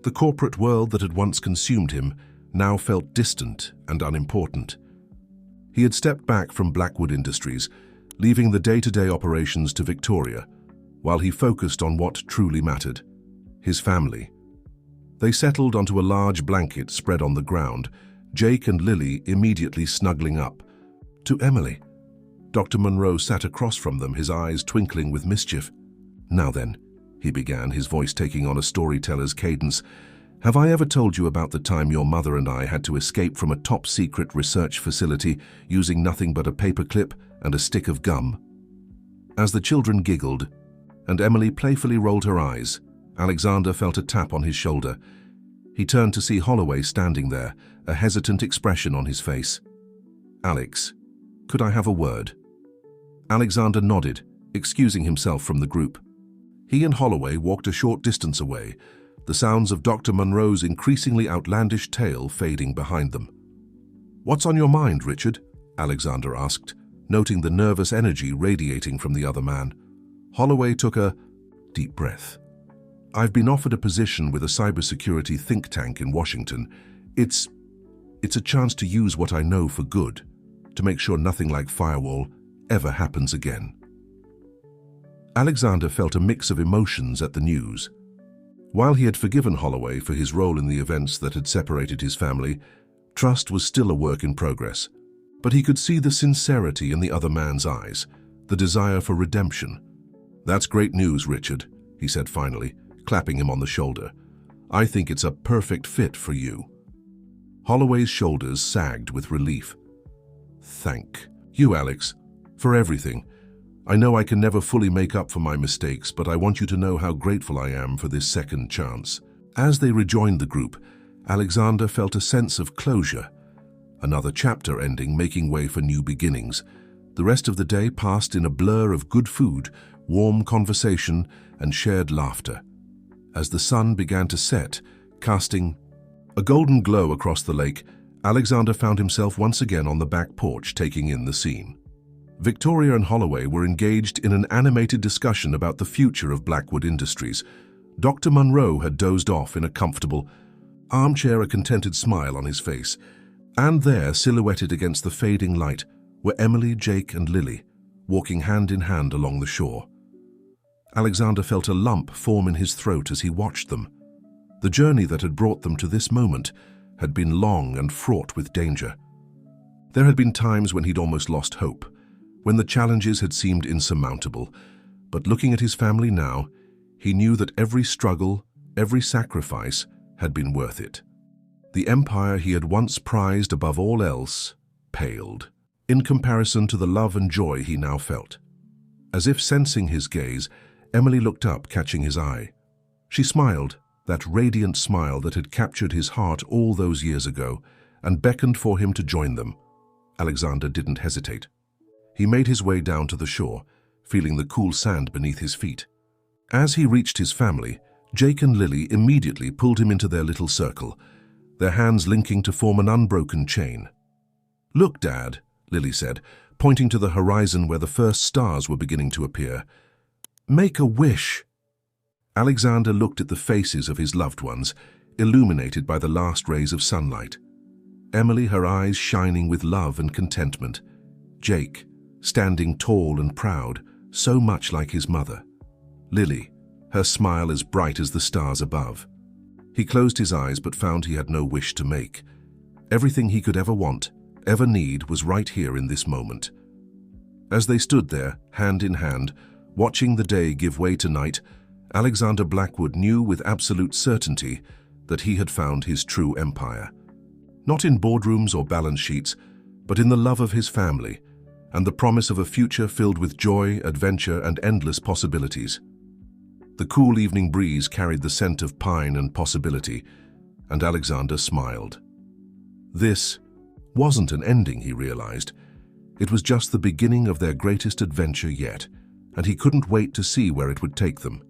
The corporate world that had once consumed him now felt distant and unimportant. He had stepped back from Blackwood Industries, leaving the day-to-day operations to Victoria, while he focused on what truly mattered, his family. They settled onto a large blanket spread on the ground, Jake and Lily immediately snuggling up. To Emily. Dr. Monroe sat across from them, his eyes twinkling with mischief. "Now then," he began, his voice taking on a storyteller's cadence, "have I ever told you about the time your mother and I had to escape from a top-secret research facility using nothing but a paperclip and a stick of gum?" As the children giggled, and Emily playfully rolled her eyes, Alexander felt a tap on his shoulder. He turned to see Holloway standing there, a hesitant expression on his face. "Alex, could I have a word?" Alexander nodded, excusing himself from the group. He and Holloway walked a short distance away, the sounds of Dr. Monroe's increasingly outlandish tale fading behind them. "What's on your mind, Richard?" Alexander asked, noting the nervous energy radiating from the other man. Holloway took a deep breath. "I've been offered a position with a cybersecurity think tank in Washington. It's a chance to use what I know for good, to make sure nothing like Firewall ever happens again." Alexander felt a mix of emotions at the news. While he had forgiven Holloway for his role in the events that had separated his family, trust was still a work in progress. But he could see the sincerity in the other man's eyes, the desire for redemption. "That's great news, Richard," he said finally, clapping him on the shoulder. "I think it's a perfect fit for you." Holloway's shoulders sagged with relief. "Thank you, Alex, for everything. I know I can never fully make up for my mistakes, but I want you to know how grateful I am for this second chance." As they rejoined the group, Alexander felt a sense of closure. Another chapter ending, making way for new beginnings. The rest of the day passed in a blur of good food, warm conversation, and shared laughter. As the sun began to set, casting a golden glow across the lake, Alexander found himself once again on the back porch taking in the scene. Victoria and Holloway were engaged in an animated discussion about the future of Blackwood Industries. Dr. Munro had dozed off in a comfortable armchair, a contented smile on his face. And there, silhouetted against the fading light, were Emily, Jake, and Lily, walking hand in hand along the shore. Alexander felt a lump form in his throat as he watched them. The journey that had brought them to this moment had been long and fraught with danger. There had been times when he'd almost lost hope, when the challenges had seemed insurmountable, but looking at his family now, he knew that every struggle, every sacrifice had been worth it. The empire he had once prized above all else paled in comparison to the love and joy he now felt. As if sensing his gaze, Emily looked up, catching his eye. She smiled, that radiant smile that had captured his heart all those years ago, and beckoned for him to join them. Alexander didn't hesitate. He made his way down to the shore, feeling the cool sand beneath his feet. As he reached his family, Jake and Lily immediately pulled him into their little circle, their hands linking to form an unbroken chain. "Look, Dad," Lily said, pointing to the horizon where the first stars were beginning to appear. "Make a wish." Alexander looked at the faces of his loved ones, illuminated by the last rays of sunlight. Emily, her eyes shining with love and contentment. Jake, standing tall and proud, so much like his mother. Lily, her smile as bright as the stars above. He closed his eyes but found he had no wish to make. Everything he could ever want, ever need, was right here in this moment. As they stood there, hand in hand, watching the day give way to night, Alexander Blackwood knew with absolute certainty that he had found his true empire. Not in boardrooms or balance sheets, but in the love of his family and the promise of a future filled with joy, adventure, and endless possibilities. The cool evening breeze carried the scent of pine and possibility, and Alexander smiled. This wasn't an ending, he realized. It was just the beginning of their greatest adventure yet, and he couldn't wait to see where it would take them.